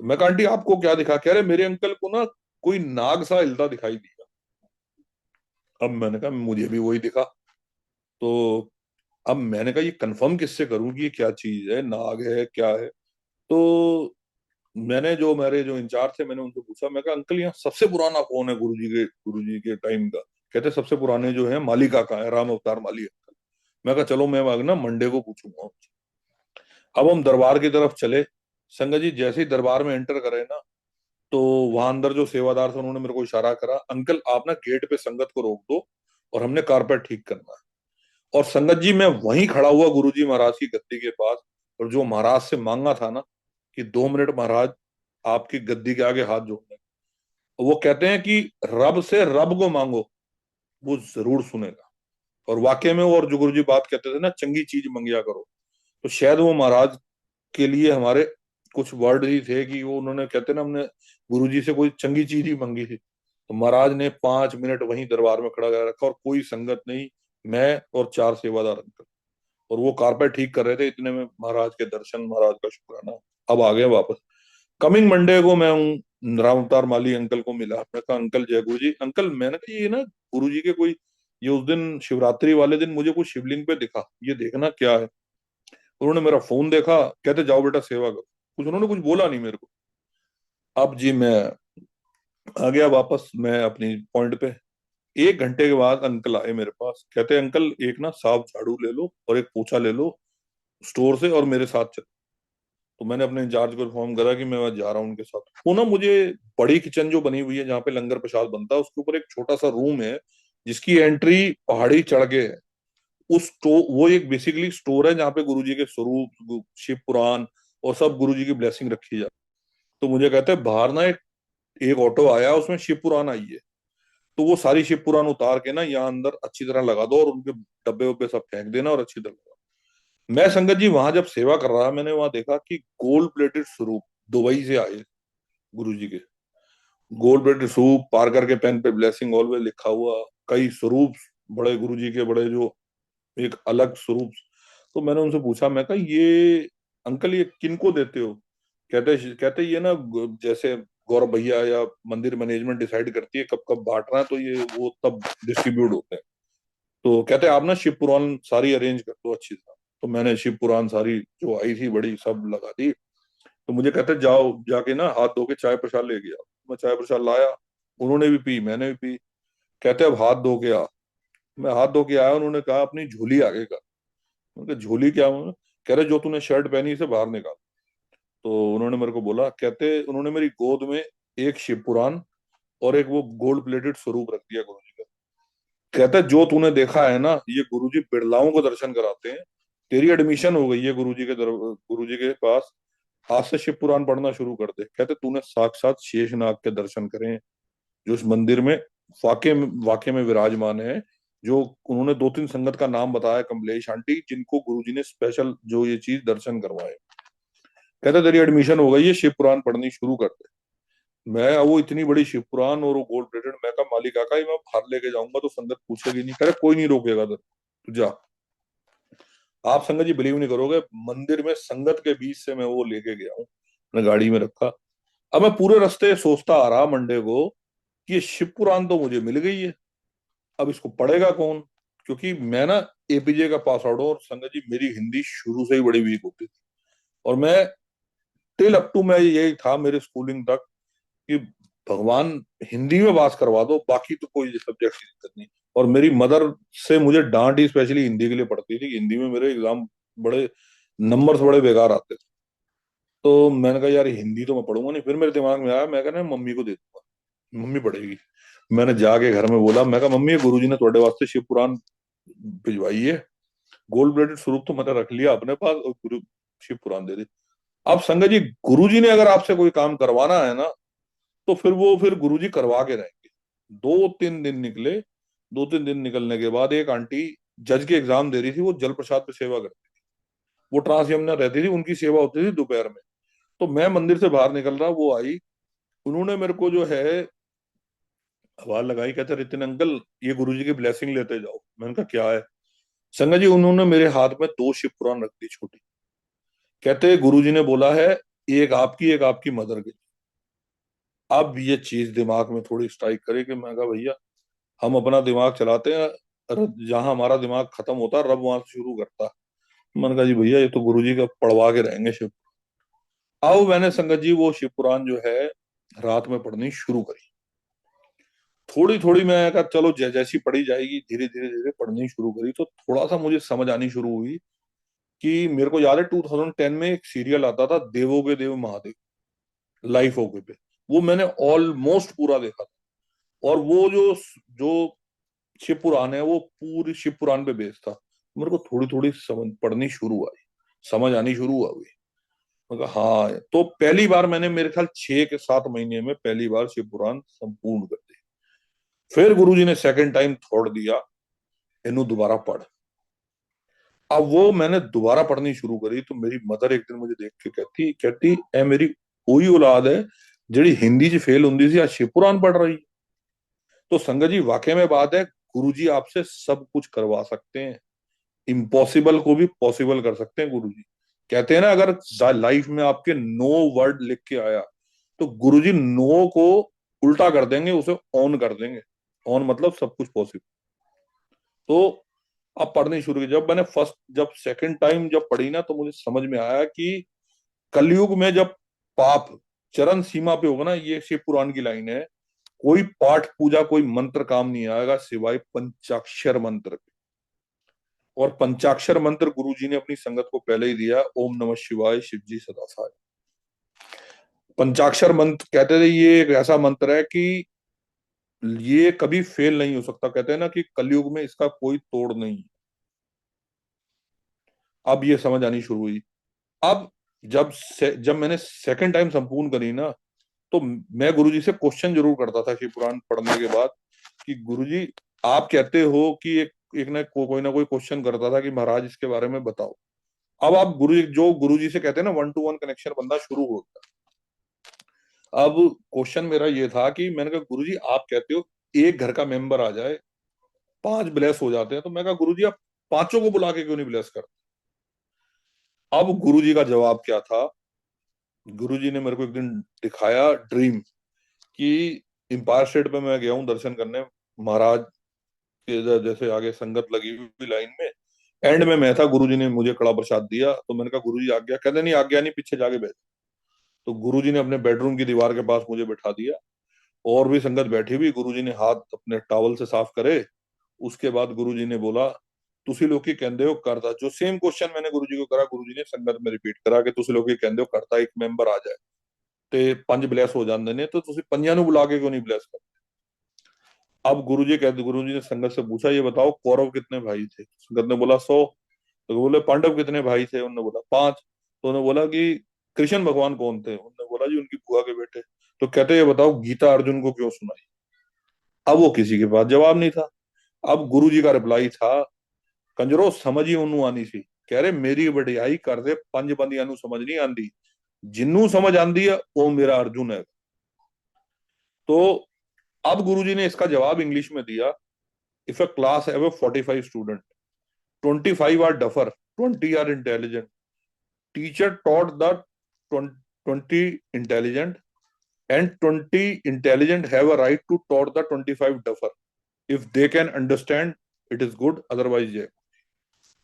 मैं कहा आंटी आपको क्या दिखा? कह रहे मेरे अंकल को ना कोई नाग सा हिलता दिखाई दिया। अब मैंने कहा मुझे भी वही दिखा। तो अब मैंने कहा ये कंफर्म किससे करूं कि ये क्या चीज है, नाग है क्या है? तो मैंने जो मेरे जो इंचार्ज थे, मैंने उनसे पूछा। मैं कहा अंकल यहाँ सबसे पुराना कौन है गुरुजी के टाइम का? कहते सबसे पुराने जो है माली काका है, राम अवतार माली अंकल। मैं कहा चलो मैं ना मंडे को पूछूंगा। अब हम दरबार की तरफ चले। संगत जी जैसे ही दरबार में एंटर करे ना, तो वहां अंदर जो सेवादार थे उन्होंने मेरे को इशारा करा, अंकल आप ना गेट पे संगत को रोक दो, और हमने कारपेट ठीक करना है। और संगत जी मैं वहीं खड़ा हुआ गुरुजी महाराज की गद्दी के पास, और जो महाराज से मांगा था ना कि 2 मिनट महाराज आपकी गद्दी के आगे हाथ जोड़ने, वो कहते हैं कि रब से रब को मांगो, वो जरूर सुनेगा। और वाकई में वो, और जो गुरुजी बात कहते थे ना, चंगी चीज मंगिया करो, तो शायद वो महाराज के लिए हमारे कुछ वर्ड ही थे कि वो, उन्होंने कहते ना, हमने गुरुजी से कोई चंगी चीज ही मांगी थी। तो महाराज ने 5 मिनट वहीं दरबार में खड़ा कर रखा, और कोई संगत नहीं, मैं और 4 सेवादार अंकल, और वो कारपेट ठीक कर रहे थे। इतने में महाराज के दर्शन, महाराज का शुक्राना। अब आ गया वापस। कमिंग मंडे को मैं हूँ राम अवतार माली अंकल को मिला। मैं कहा अंकल जय गुरु जी। अंकल मैंने कहा ये ना गुरु जी के कोई, ये उस दिन शिवरात्रि वाले दिन मुझे कुछ शिवलिंग पे दिखा, ये देखना क्या है। उन्होंने मेरा फोन देखा, कहते जाओ बेटा सेवा करो। कुछ उन्होंने कुछ बोला नहीं मेरे को। अब जी मैं आ गया वापस मैं अपनी पॉइंट पे। 1 घंटे के बाद अंकल आए मेरे पास, कहते अंकल एक ना साफ झाड़ू ले लो और एक पोछा ले लो स्टोर से, और मेरे साथ चलो। तो मैंने अपने इंचार्ज को इन्फॉर्म करा कि मैं वहां जा रहा हूँ उनके साथ। वो ना मुझे बड़ी किचन जो बनी हुई है जहाँ पे लंगर प्रसाद बनता है, उसके ऊपर एक छोटा सा रूम है, जिसकी एंट्री पहाड़ी चढ़ के है। उस स्टोर, वो एक बेसिकली स्टोर है जहाँ पे गुरुजी के स्वरूप, शिव पुराण और सब गुरुजी की ब्लेसिंग रखी जाती। तो मुझे कहते हैं बाहर ना एक एक ऑटो आया, उसमें शिव पुराण आई है, तो वो सारी शिव पुराण उतार के ना यहाँ अंदर अच्छी तरह लगा दो और उनके डब्बे वब्बे सब फेंक देना और अच्छी तरह लगा। मैं संगत जी वहां जब सेवा कर रहा, मैंने वहां देखा कि गोल्ड प्लेटेड स्वरूप दुबई से आए गुरु जी के। गोल्ड प्लेटेड स्वरूप, पारकर के पेन पे ब्लेसिंग ऑलवेज लिखा हुआ, कई स्वरूप बड़े गुरु जी के, बड़े जो एक अलग स्वरूप। तो मैंने उनसे पूछा, मैं कहा ये अंकल ये किनको देते हो? कहते ये ना जैसे गौरव भैया या मंदिर मैनेजमेंट डिसाइड करती है कब कब बांटना है, तो ये वो तब डिस्ट्रीब्यूट होते हैं। तो कहते आप ना शिव पुराण सारी अरेंज कर दो अच्छी तरह। तो मैंने शिव पुराण सारी जो आई थी बड़ी सब लगा दी। तो मुझे कहते जाओ जाके ना हाथ धो के चाय प्रसाद ले गया। मैं चाय प्रसाद लाया, उन्होंने भी पी, मैंने भी पी। कहते अब हाथ धो के आ। मैं हाथ धो के आया, उन्होंने कहा अपनी झोली आगे कर। मैंने कहा झोली क्या? कह रहे जो तूने शर्ट पहनी इसे बाहर निकाल। तो उन्होंने मेरे को बोला, कहते उन्होंने मेरी गोद में एक शिव पुराण और एक वो गोल्ड प्लेटेड स्वरूप रख दिया गुरु जी का। कहते जो तूने देखा है ना, ये गुरु जी बिरलाओं को दर्शन कराते हैं। तेरी एडमिशन हो गई है गुरु जी के पास। आज से शिव पुराण पढ़ना शुरू कर दे। कहते तूने साक्षात शेषनाग के दर्शन करे हैं, जो इस मंदिर में वाकई में विराजमान है। जो उन्होंने दो तीन संगत का नाम बताया, कमलेश आंटी, जिनको गुरुजी ने स्पेशल जो ये चीज दर्शन करवाए। कहते तेरी एडमिशन हो गई है, शिव पुराण पढ़नी शुरू कर दे। मैं वो इतनी बड़ी शिव पुराण और वो गोल्ड प्लेटेड, मैं कहा मालिक आका ये मैं बाहर लेके जाऊंगा तो संगत पूछेगी नहीं। कह रहे कोई नहीं रोकेगा तेरे को, तू जा। आप संगत जी बिलीव नहीं करोगे, मंदिर में संगत के बीच से मैं वो लेके गया हूँ, अपने गाड़ी में रखा। अब मैं पूरे रास्ते सोचता आ रहा मंडे को कि ये शिव पुराण तो मुझे मिल गई है, अब इसको पढ़ेगा कौन? क्योंकि मैं ना एपीजे का पास आउट हूँ, और संगत जी मेरी हिंदी शुरू से ही बड़ी वीक होती थी। और मैं टिल अप टू, मैं यही था मेरे स्कूलिंग तक कि भगवान हिंदी में बात करवा दो, बाकी तो कोई सब्जेक्ट की दिक्कत नहीं। और मेरी मदर से मुझे डांट ही स्पेशली हिंदी के लिए पड़ती थी। हिंदी में मेरे एग्जाम बड़े नंबर्स बड़े बेकार आते थे। तो मैंने कहा यार हिंदी तो मैं पढ़ूंगा नहीं। फिर मेरे दिमाग में आया, मैं कहना मम्मी को दे दूंगा, मम्मी पढ़ेगी। मैंने जाके घर में बोला, मैं कहा मम्मी गुरुजी ने ਤੁਹਾਡੇ वास्ते शिव पुराण भिजवाई है, गोल्ड प्लेटेड स्वरूप तो मैंने रख लिया अपने पास, और गुरु शिव पुराण दे दी। अब संगत जी गुरुजी ने अगर आपसे कोई काम करवाना है ना, तो फिर गुरुजी करवा के रहेंगे। 2-3 दिन निकले। 2-3 दिन निकलने के बाद एक आंटी जज के एग्जाम दे रही थी, वो जल प्रसाद पे सेवा करती थी, वो ट्रांस यमुना रहती थी, उनकी सेवा होती थी दोपहर में। तो मैं मंदिर से बाहर निकल रहा, वो आई, उन्होंने मेरे को जो है आवाज लगाई, कहते रितिन अंकल ये गुरुजी की ब्लेसिंग लेते जाओ। मैंने कहा क्या है? संगत जी उन्होंने मेरे हाथ में 2 शिव पुराण रख दी छोटी। कहते गुरुजी ने बोला है एक आपकी मदर की। अब ये चीज दिमाग में थोड़ी स्ट्राइक करे कि मैं कहा भैया हम अपना दिमाग चलाते हैं, जहां हमारा दिमाग खत्म होता है रब वहां से शुरू करता है। मैंने कहा जी भैया ये तो गुरुजी का पढ़वा के रहेंगे शिव। अब मैंने संगत जी वो शिव पुराण जो है रात में पढ़नी शुरू करी। थोड़ी थोड़ी मैं कहा चलो जैसी पढ़ी जाएगी, धीरे धीरे धीरे पढ़नी शुरू करी, तो थोड़ा सा मुझे समझ आनी शुरू हुई। कि मेरे को याद है 2010 में एक सीरियल आता था, देवों के देव महादेव, लाइफ ओके पे। वो मैंने ऑलमोस्ट पूरा देखा था। और वो जो जो शिव पुराण है वो पूरी शिव पुराण पे बेस्ड था। मेरे को थोड़ी थोड़ी समझ पढ़नी शुरू आई, समझ आनी शुरू हुई। मैं कहा हाँ, तो पहली बार मैंने मेरे ख्याल 6 के 7 महीने में पहली बार शिव पुराण संपूर्ण कर दी। फिर गुरुजी ने सेकंड टाइम थॉट दिया, इन्हू दोबारा पढ़। अब वो मैंने दोबारा पढ़नी शुरू करी, तो मेरी मदर एक दिन मुझे देख के कहती कहती ए मेरी कोई औलाद है जेडी हिंदी च फेल होंगी सी, आज शिव पुराण पढ़ रही। तो संगत जी वाकई में बात है, गुरुजी आपसे सब कुछ करवा सकते हैं, इम्पॉसिबल को भी पॉसिबल कर सकते हैं गुरुजी। कहते हैं ना अगर लाइफ में आपके नो वर्ड लिख के आया, तो गुरुजी नो को उल्टा कर देंगे, उसे ऑन कर देंगे। ऑन मतलब सब कुछ पॉसिबल। तो अब पढ़नी शुरू की, जब सेकंड टाइम जब पढ़ी ना, तो मुझे समझ में आया कि कलयुग में जब पाप चरम सीमा पे होगा ना, ये शिव पुराण की लाइन है, कोई पाठ पूजा कोई मंत्र काम नहीं आएगा सिवाय पंचाक्षर मंत्र के। और पंचाक्षर मंत्र गुरुजी ने अपनी संगत को पहले ही दिया, ओम नमः शिवाय शिव जी सदा सहाय। पंचाक्षर मंत्र कहते थे ये एक ऐसा मंत्र है कि ये कभी फेल नहीं हो सकता। कहते हैं ना कि कलयुग में इसका कोई तोड़ नहीं। अब ये समझ आनी शुरू हुई। अब जब मैंने सेकंड टाइम संपूर्ण करी ना, तो मैं गुरुजी से क्वेश्चन जरूर करता था शिव पुराण पढ़ने के बाद कि गुरुजी आप कहते हो कि एक कोई ना कोई क्वेश्चन करता था कि महाराज इसके बारे में बताओ। अब आप गुरुजी से कहते हैं ना, 1-to-1 कनेक्शन बनना शुरू हो गया। अब क्वेश्चन मेरा ये था कि मैंने कहा गुरुजी आप कहते हो एक घर का मेंबर आ जाए 5 ब्लेस हो जाते हैं, तो मैं कहा गुरुजी आप पांचों को बुला के क्यों नहीं ब्लेस करते। अब गुरुजी का जवाब क्या था, गुरुजी ने मेरे को एक दिन दिखाया ड्रीम कि एम्पायर स्टेट पे मैं गया हूँ दर्शन करने, महाराज के जैसे आगे संगत लगी हुई लाइन में, एंड में मैं था, गुरुजी ने मुझे कड़ा प्रसाद दिया। तो मैंने कहा गुरुजी आज्ञा, कहते नहीं आज्ञा नहीं, पीछे जाके बैठ। तो गुरुजी ने अपने बेडरूम की दीवार के पास मुझे बैठा दिया, और भी संगत बैठी हुई, गुरुजी ने हाथ अपने टॉवल से साफ करे। उसके बाद गुरुजी ने बोला तुसी लोग की कहंदे हो करता, जो सेम क्वेश्चन मैंने गुरुजी को करा, गुरुजी ने संगत में रिपीट करा कि तुसी लोग की कहंदे हो करता एक मेंबर आ जाए ते 5 ब्लेस हो जाते ने, तो तुसी पंजियां नु बुला के क्यों नहीं ब्लेस करते। अब गुरुजी ने संगत से पूछा ये बताओ कौरव कितने भाई थे। संगत ने बोला 100। तो बोले पांडव कितने भाई थे, उन्होंने बोला 5। तो उन्होंने बोला कि कृष्ण भगवान कौन थे, उन्होंने बोला जी उनकी बुआ के बेटे। तो कहते ये बताओ गीता अर्जुन को क्यों सुनाई। अब वो किसी के पास जवाब नहीं था। अब गुरुजी का रिप्लाई था, कंजरो समझ ही उन्होंने आनी सी। कह रहे मेरी वडियाई कर दे, 5 बंदियां नु समझ नहीं आंदी, जिन्नू समझ आंदी है वो मेरा अर्जुन है। तो अब गुरुजी ने इसका जवाब इंग्लिश में दिया, if a class have 45 student, 25 are duffer, 20 are intelligent, teacher taught the 20 intelligent, and 20 intelligent have a right to taught the 25 duffer, if they can understand it is good, otherwise ये।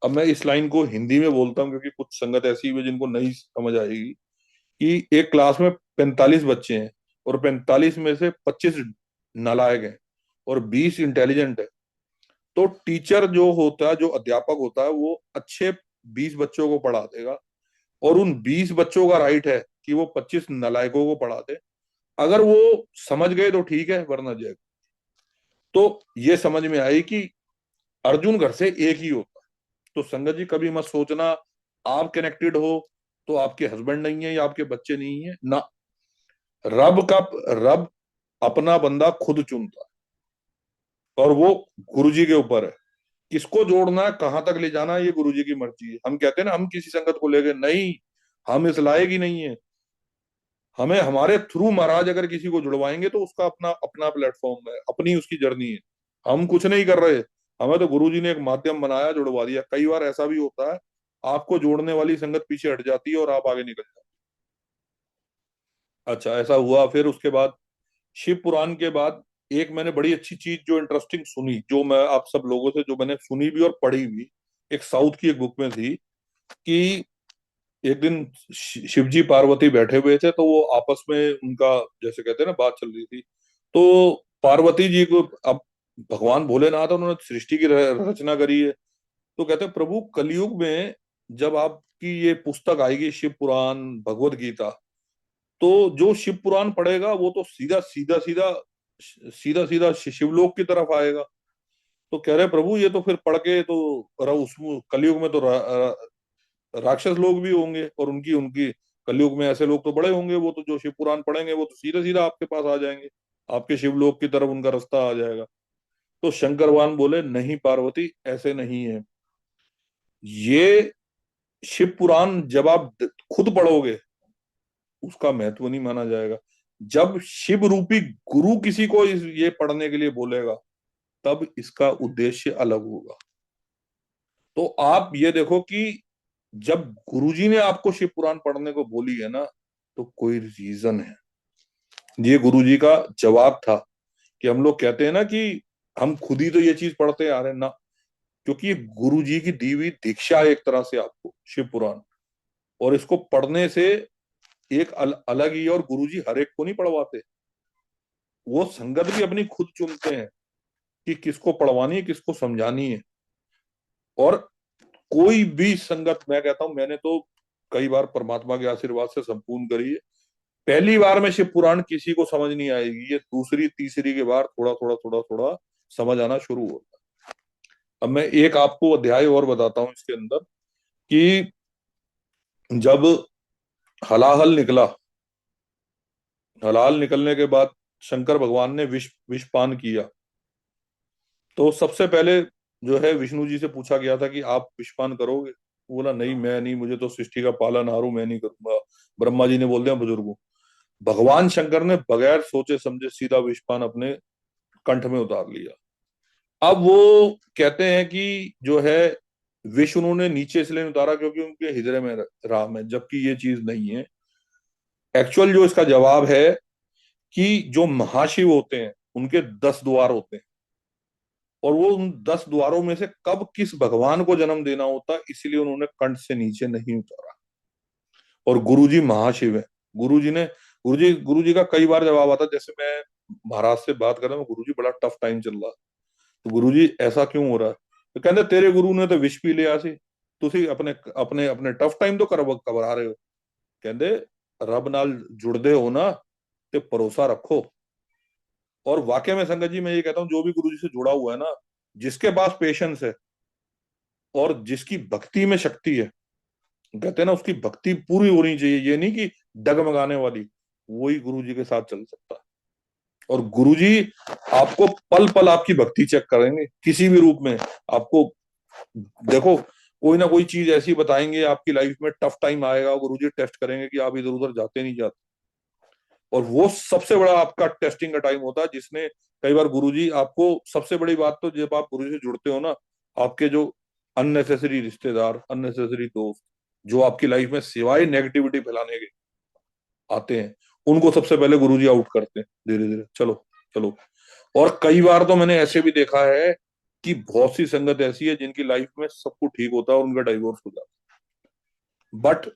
अब मैं इस line को हिंदी में बोलता हूँ क्योंकि कुछ संगत ऐसी हुई जिनको नहीं समझ आएगी कि एक क्लास में 45 बच्चे हैं और 45 में से 25 नालायक हैं और 20 इंटेलिजेंट है। तो टीचर जो होता है, जो अध्यापक होता है, वो अच्छे 20 बच्चों को पढ़ा देगा, और उन 20 बच्चों का राइट है कि वो 25 नालायकों को पढ़ा दे। अगर वो समझ गए तो ठीक है, वरना जाएगा। तो ये समझ में आई कि अर्जुन घर से एक ही होता है। तो संगत जी कभी मत सोचना आप कनेक्टेड हो तो आपके हस्बैंड नहीं है या आपके बच्चे नहीं है ना। रब अपना बंदा खुद चुनता है, और वो गुरुजी के ऊपर है किसको जोड़ना है, कहां तक ले जाना है, ये गुरुजी की मर्जी है। हम कहते हैं ना हम किसी संगत को लेके नहीं, हम इस लायक ही नहीं है। हमें हमारे थ्रू महाराज अगर किसी को जुड़वाएंगे तो उसका अपना अपना प्लेटफॉर्म है, अपनी उसकी जर्नी है। हम कुछ नहीं कर रहे, हमें तो गुरुजी ने एक माध्यम बनाया, जुड़वा दिया। कई बार ऐसा भी होता है आपको जोड़ने वाली संगत पीछे हट जाती है और आप आगे निकल जाते हैं। अच्छा ऐसा हुआ। फिर उसके बाद शिव पुराण के बाद एक मैंने बड़ी अच्छी चीज जो इंटरेस्टिंग सुनी, जो मैं आप सब लोगों से जो मैंने सुनी भी और पढ़ी भी, एक साउथ की एक बुक में थी कि एक दिन शिव जी पार्वती बैठे हुए थे, तो वो आपस में उनका जैसे कहते हैं ना बात चल रही थी। तो पार्वती जी को, अब भगवान भोलेनाथ उन्होंने सृष्टि की रचना करी है, तो कहते हैं प्रभु कलयुग में जब आपकी ये पुस्तक आएगी शिव पुराण भगवत गीता, तो जो शिव पुराण पढ़ेगा वो तो सीधा सीधा शिवलोक की तरफ आएगा। तो कह रहे प्रभु ये तो फिर पढ़ के तो उस कलयुग में तो राक्षस लोग भी होंगे, और उनकी उनकी कलयुग में ऐसे लोग तो बड़े होंगे, वो तो जो शिव पुराण पढ़ेंगे वो तो सीधा सीधा आपके पास आ जाएंगे, आपके शिवलोक की तरफ उनका रास्ता आ जाएगा। तो शंकर भगवान बोले नहीं पार्वती ऐसे नहीं है, ये शिव पुराण जब आप खुद पढ़ोगे उसका महत्व नहीं माना जाएगा। जब शिव रूपी गुरु किसी को ये पढ़ने के लिए बोलेगा तब इसका उद्देश्य अलग होगा। तो आप ये देखो कि जब गुरुजी ने आपको शिव पुराण पढ़ने को बोली है ना, तो कोई रीजन है। ये गुरुजी का जवाब था कि हम लोग कहते हैं ना कि हम खुद ही तो ये चीज पढ़ते आ रहे हैं ना, क्योंकि ये गुरुजी की दी हुई दीक्षा है एक तरह से आपको शिव पुराण, और इसको पढ़ने से एक अलग ही, और गुरुजी हर एक को नहीं पढ़वाते, वो संगत भी अपनी खुद चुनते हैं कि किसको पढ़वानी है किसको समझानी है। और कोई भी संगत, मैं कहता हूं मैंने तो कई बार परमात्मा के आशीर्वाद से संपूर्ण करी है, पहली बार में शिव पुराण किसी को समझ नहीं आएगी, ये दूसरी तीसरी के बार थोड़ा थोड़ा थोड़ा थोड़ा समझ आना शुरू होता है। अब मैं एक आपको अध्याय और बताता हूं इसके अंदर कि जब हलाहल निकला, हलाहल निकलने के बाद शंकर भगवान ने विष विष पान किया, तो सबसे पहले जो है विष्णु जी से पूछा गया था कि आप विषपान करोगे? वो बोला नहीं, मैं नहीं, मुझे तो सृष्टि का पालनहार हूं, मैं नहीं करूंगा। ब्रह्मा जी ने बोल दिया बुजुर्गों। भगवान शंकर ने बगैर सोचे समझे सीधा विषपान अपने कंठ में उतार लिया। अब वो कहते हैं कि जो है विष उन्होंने नीचे इसलिए नहीं उतारा क्योंकि उनके हृदय में राम है, जबकि ये चीज नहीं है। एक्चुअल जो इसका जवाब है कि जो महाशिव होते हैं उनके 10 द्वार होते हैं, और वो उन 10 द्वारों में से कब किस भगवान को जन्म देना होता है, इसलिए उन्होंने कंठ से नीचे नहीं उतारा। और गुरुजी महाशिव है। गुरुजी का कई बार जवाब आता है, जैसे मैं महाराज से बात कर रहा हूँ, गुरुजी बड़ा टफ टाइम चल रहा है, तो गुरुजी ऐसा क्यों हो रहा है? तो कहते तेरे गुरु ने तो विष पी लिया सी, तुसी अपने अपने अपने टफ टाइम तो घबरा रहे हो। कहते रब नाल जुड़दे हो ना, ते भरोसा रखो। और वाकई में संगत जी मैं ये कहता हूँ, जो भी गुरुजी से जुड़ा हुआ है ना, जिसके पास पेशेंस है और जिसकी भक्ति में शक्ति है, कहते हैं ना उसकी भक्ति पूरी होनी चाहिए, ये नहीं कि डगमगाने वाली, वही गुरु जी के साथ चल सकता है। और गुरु जी आपको पल पल आपकी भक्ति चेक करेंगे किसी भी रूप में। आपको देखो कोई ना कोई चीज ऐसी बताएंगे, आपकी लाइफ में टफ टाइम आएगा, गुरु जी टेस्ट करेंगे कि आप इधर उधर जाते नहीं जाते। और वो सबसे बड़ा आपका टेस्टिंग का टाइम होता है, जिसने कई बार गुरुजी आपको, सबसे बड़ी बात तो जब आप गुरु से जुड़ते हो ना, आपके जो अननेसेसरी रिश्तेदार, अननेसेसरी दोस्त जो आपकी लाइफ में सिवाय नेगेटिविटी फैलाने के आते हैं, उनको सबसे पहले गुरुजी आउट करते हैं धीरे धीरे। चलो चलो। और कई बार तो मैंने ऐसे भी देखा है कि बहुत सी संगत ऐसी है जिनकी लाइफ में सब कुछ ठीक होता है और उनका डाइवोर्स हो जाता है। बट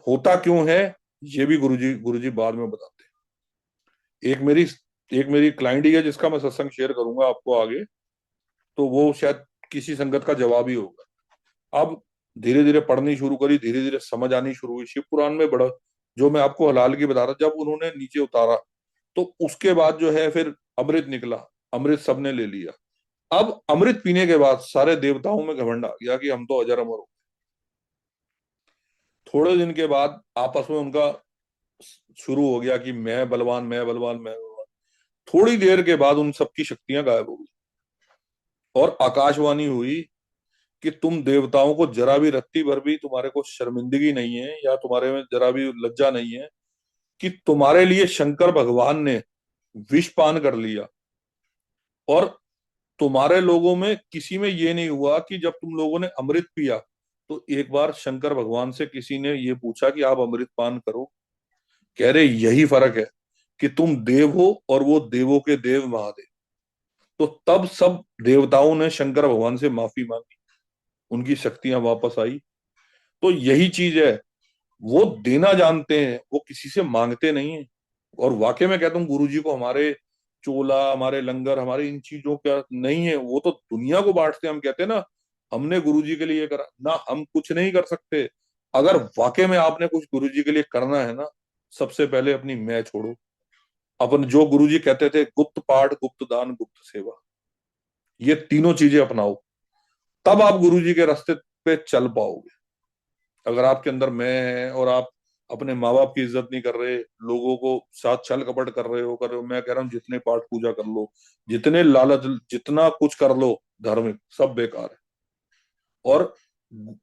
होता क्यों है, ये भी गुरुजी बाद में बताते हैं। एक मेरी क्लाइंट ही है जिसका मैं सत्संग शेयर करूंगा आपको आगे, तो वो शायद किसी संगत का जवाब ही होगा। अब धीरे धीरे पढ़नी शुरू करी, धीरे धीरे समझ आनी शुरू हुई शिव पुराण में। बड़ा जो मैं आपको हलाल की बता रहा, जब उन्होंने नीचे उतारा तो उसके बाद जो है फिर अमृत निकला, अमृत सबने ले लिया। अब अमृत पीने के बाद सारे देवताओं में घमंड आ गया कि हम तो अजर अमर हो। थोड़े दिन के बाद आपस में उनका शुरू हो गया कि मैं बलवान, मैं बलवान, मैं बलवान। थोड़ी देर के बाद उन सबकी शक्तियां गायब हो गई और आकाशवाणी हुई कि तुम देवताओं को जरा भी रत्ती भर भी तुम्हारे को शर्मिंदगी नहीं है, या तुम्हारे में जरा भी लज्जा नहीं है कि तुम्हारे लिए शंकर भगवान ने विष पान कर लिया। और तुम्हारे लोगों में किसी में ये नहीं हुआ कि जब तुम लोगों ने अमृत पिया तो एक बार शंकर भगवान से किसी ने ये पूछा कि आप अमृत पान करो? कह रहे यही फर्क है कि तुम देव हो और वो देवों के देव महादेव। तो तब सब देवताओं ने शंकर भगवान से माफी मांगी, उनकी शक्तियां वापस आई। तो यही चीज है, वो देना जानते हैं, वो किसी से मांगते नहीं है। और वाकई में कहता हूँ गुरु जी को हमारे चोला, हमारे लंगर, हमारे इन चीजों का नहीं है, वो तो दुनिया को बांटते हैं। हम कहते हैं ना हमने गुरु जी के लिए करा ना, हम कुछ नहीं कर सकते। अगर वाकई में आपने कुछ गुरु जी के लिए करना है ना, सबसे पहले अपनी मैं छोड़ो। अपन जो गुरु जी कहते थे, गुप्त पाठ, गुप्त दान, गुप्त सेवा, ये तीनों चीजें अपनाओ, तब आप गुरु जी के रास्ते पे चल पाओगे। अगर आपके अंदर मैं है और आप अपने माँ बाप की इज्जत नहीं कर रहे, लोगों को साथ छल कपट कर रहे हो, मैं कह रहा हूँ जितने पाठ पूजा कर लो, जितने लालच, जितना कुछ कर लो धार्मिक, सब बेकार है। और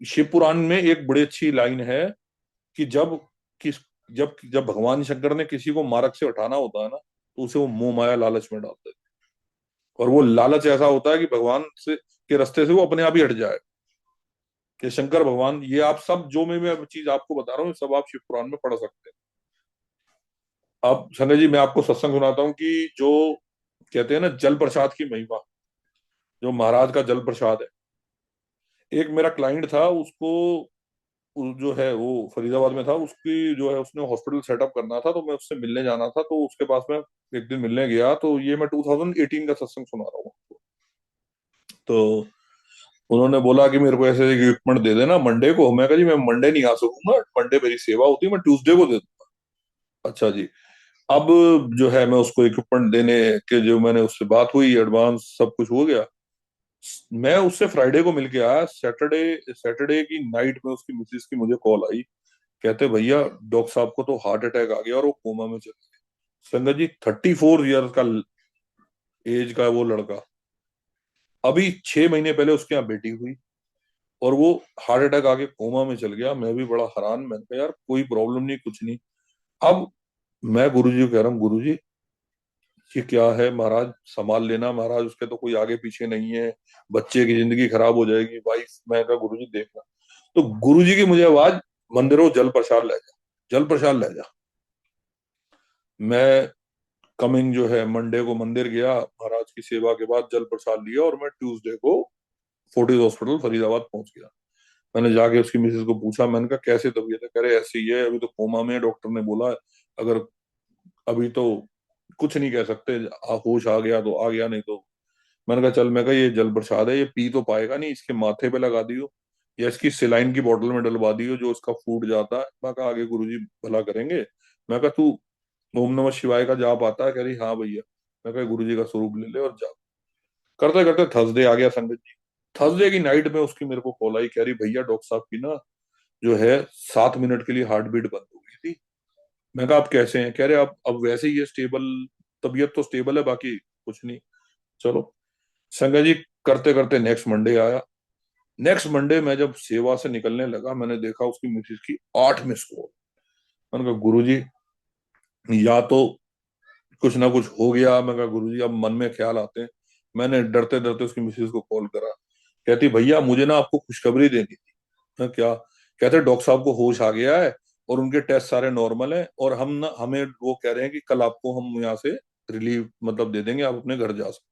शिव पुराण में एक बड़ी अच्छी लाइन है कि किस जब जब भगवान शंकर ने किसी को मार्ग से हटाना होता है ना, तो उसे वो मोह माया लालच में डालते हैं। और वो लालच ऐसा होता है कि भगवान से के रास्ते से वो अपने आप ही हट जाए। कि शंकर भगवान, ये आप सब जो मैं चीज आपको बता रहा हूँ, सब आप शिव पुराण में पढ़ सकते हैं। अब संजय जी मैं आपको सत्संग सुनाता हूँ कि जो कहते हैं ना जल प्रसाद की महिमा, जो महाराज का जल प्रसाद है। एक मेरा क्लाइंट था, उसको जो है वो फरीदाबाद में था, उसकी जो है उसने हॉस्पिटल सेटअप करना था, तो मैं उससे मिलने जाना था, तो उसके पास में एक दिन मिलने गया। तो ये मैं 2018 का सत्संग सुना रहा हूँ आपको। तो उन्होंने बोला कि मेरे को ऐसे इक्विपमेंट दे देना मंडे को। मैं कहा जी मैं मंडे नहीं आ सकूंगा, मंडे मेरी सेवा होती है, मैं ट्यूसडे को दे दूंगा। अच्छा जी। अब जो है मैं उसको इक्विपमेंट देने के, जो मैंने उससे बात हुई, एडवांस सब कुछ हो गया। मैं उससे फ्राइडे को मिलके आया। सैटरडे सैटरडे की नाइट में उसकी मिसेज की मुझे कॉल आई। कहते भैया डॉक्टर साहब को तो हार्ट अटैक आ गया और वो कोमा में चले गए। संगत जी 34 ईयर का एज का है वो लड़का। अभी 6 महीने पहले उसके यहाँ बेटी हुई और वो हार्ट अटैक आके कोमा में चल गया। मैं भी बड़ा हैरान। मैंने कहा यार कोई प्रॉब्लम नहीं, कुछ नहीं। अब मैं गुरुजी को कह रहा हूँ, गुरुजी ये क्या है महाराज, संभाल लेना महाराज, उसके तो कोई आगे पीछे नहीं है, बच्चे की जिंदगी खराब हो जाएगी वाइफ। मैं कहा गुरुजी देखना। तो गुरुजी की मुझे आवाज, मंदिरों जल प्रसाद ले जा, जल प्रसाद ले जा। मैं कमिंग जो है मंडे को मंदिर गया, महाराज की सेवा के बाद जल प्रसाद लिया और मैं ट्यूसडे को फोर्टिस हॉस्पिटल फरीदाबाद पहुंच गया। मैंने जाके उसकी मिसेज को पूछा, मैंने कहा कैसे तबीयत है? कह रहे ऐसे ही है, अभी तो कोमा में है, डॉक्टर ने बोला है अगर अभी तो कुछ नहीं कह सकते, होश आ गया तो आ गया, नहीं तो। मैंने कहा चल, मैं कहा ये जल प्रसाद है, ये पी तो पाएगा नहीं, इसके माथे पे लगा दियो या इसकी सिलाइन की बोतल में डलवा दियो जो उसका फूट जाता है। मैं कहा आगे गुरुजी भला करेंगे। मैं कहा तू ओम नमः शिवाय का जाप आता है? कह रही हाँ भैया। मैं कहा गुरुजी का स्वरूप ले ले और जाप। करते करते थर्सडे आ गया संगत जी। थर्सडे की नाइट में उसकी मेरे को कॉल आई, कह रही भैया डॉक्टर साहब की ना जो है 7 मिनट के लिए हार्ट बीट बंद हो गई थी। मैं कहा आप कैसे हैं? कह रहे अब वैसे ही है स्टेबल, तबीयत तो स्टेबल है, बाकी कुछ नहीं। चलो संगत जी, करते करते नेक्स्ट मंडे आया। नेक्स्ट मंडे मैं जब सेवा से निकलने लगा, मैंने देखा उसकी मिसेज की 8 मिस कॉल। मैंने कहा गुरुजी या तो कुछ ना कुछ हो गया। मैं कहा गुरुजी अब मन में ख्याल आते हैं। मैंने डरते डरते उसकी मिसेज को कॉल करा। कहती भैया मुझे ना आपको खुशखबरी देनी थी। मैं क्या? कहते डॉक्टर साहब को होश आ गया है और उनके टेस्ट सारे नॉर्मल हैं और हम ना, हमें वो कह रहे हैं कि कल आपको हम यहाँ से रिलीव मतलब दे देंगे, आप अपने घर जा सकते।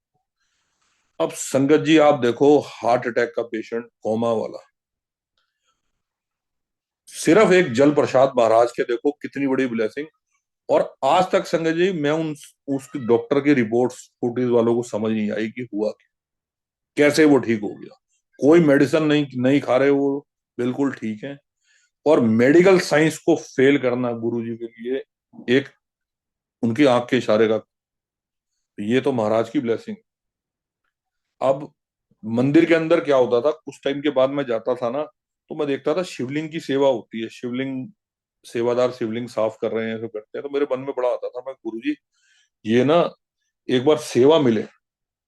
अब संगत जी आप देखो, हार्ट अटैक का पेशेंट, कोमा वाला, सिर्फ एक जल प्रसाद महाराज के देखो कितनी बड़ी ब्लेसिंग। और आज तक संगत जी मैं उन उसके डॉक्टर की रिपोर्ट्स फुटेज वालों को समझ नहीं आई कि हुआ क्या, कैसे वो ठीक हो गया। कोई मेडिसिन नहीं नहीं खा रहे वो, बिल्कुल ठीक है। और मेडिकल साइंस को फेल करना गुरु जी के लिए एक उनकी आंख के इशारे का, ये तो महाराज की ब्लेसिंग। अब मंदिर के अंदर क्या होता था, कुछ टाइम के बाद मैं जाता था ना, तो मैं देखता था शिवलिंग की सेवा होती है, शिवलिंग सेवादार शिवलिंग साफ कर रहे हैं, सब करते हैं। तो मेरे मन में बड़ा आता था, मैं गुरुजी ये ना एक बार सेवा मिले,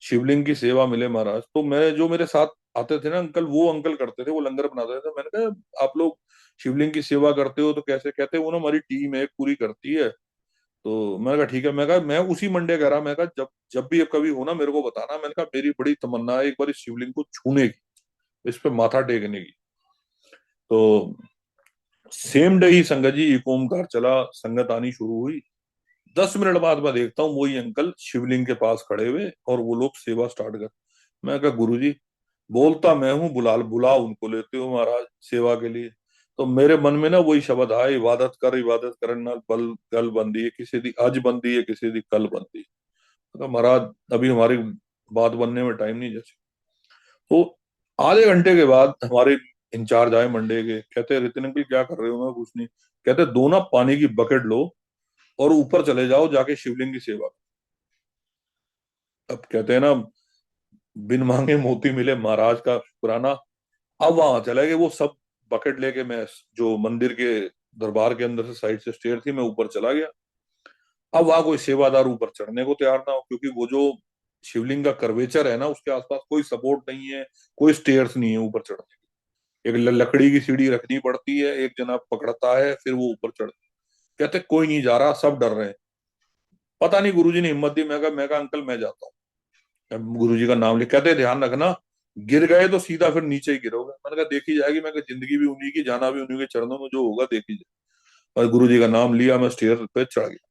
शिवलिंग की सेवा मिले महाराज। तो मैं जो मेरे साथ आते थे ना अंकल, वो अंकल करते थे, वो लंगर बनाते थे। मैंने कहा आप लोग शिवलिंग की सेवा करते हो तो कैसे? कहते वो ना हमारी टीम है, एक पूरी करती है। तो मैंने कहा ठीक है। मैं कहा मैं उसी मंडे कह रहा, मैं कहा जब जब भी कभी हो ना मेरे को बताना। मैंने कहा मेरी बड़ी तमन्ना है एक बार इस शिवलिंग को छूने की, इस पे माथा टेकने की। तो सेम डे ही संगत जी एक ओमकार चला, संगत आनी शुरू हुई। 10 मिनट बाद मैं देखता हूँ वही अंकल शिवलिंग के पास खड़े हुए और वो लोग सेवा स्टार्ट कर। मैं कहा गुरुजी बोलता मैं हूँ, बुला बुला उनको लेते हो महाराज सेवा के लिए। तो मेरे मन में ना वही शब्द आया, इबादत कर ना बल गल बंदी है, किसी दी अज बंदी है, किसी दी कल बंदी। तो महाराज अभी हमारी बात बनने में टाइम नहीं जैसे। तो आधे घंटे के बाद हमारे इंचार्ज आए मंडे के, कहते रितिन अंकल क्या कर रहे हो? मैं कुछ नहीं। कहते दो ना पानी की बकेट लो और ऊपर चले जाओ, जाके शिवलिंग की सेवा। अब कहते हैं ना बिन मांगे मोती मिले, महाराज का शुक्राना। अब वहां चले गए वो सब बकेट लेके। मैं जो मंदिर के दरबार के अंदर से साइड से स्टेयर थी, मैं ऊपर चला गया। अब वहां कोई सेवादार ऊपर चढ़ने को तैयार ना हो, क्योंकि वो जो शिवलिंग का कर्वेचर है ना, उसके आसपास कोई सपोर्ट नहीं है, कोई स्टेयर्स नहीं है ऊपर चढ़ने की। एक लकड़ी की सीढ़ी रखनी पड़ती है, एक जना पकड़ता है, फिर वो ऊपर चढ़। कहते कोई नहीं जा रहा, सब डर रहे हैं। पता नहीं गुरुजी ने हिम्मत दी। मैं कहा अंकल मैं जाता हूँ। गुरुजी का नाम लिख, कहते ध्यान रखना गिर गए तो सीधा फिर नीचे ही गिरोगे। मैंने कहा देखी जाएगी। मैं कहा जिंदगी भी उन्हीं की, जाना भी उन्हीं के चरणों में, जो होगा देखी जाए। और गुरु जी का नाम लिया, मैं स्टेयर पे चढ़ गया।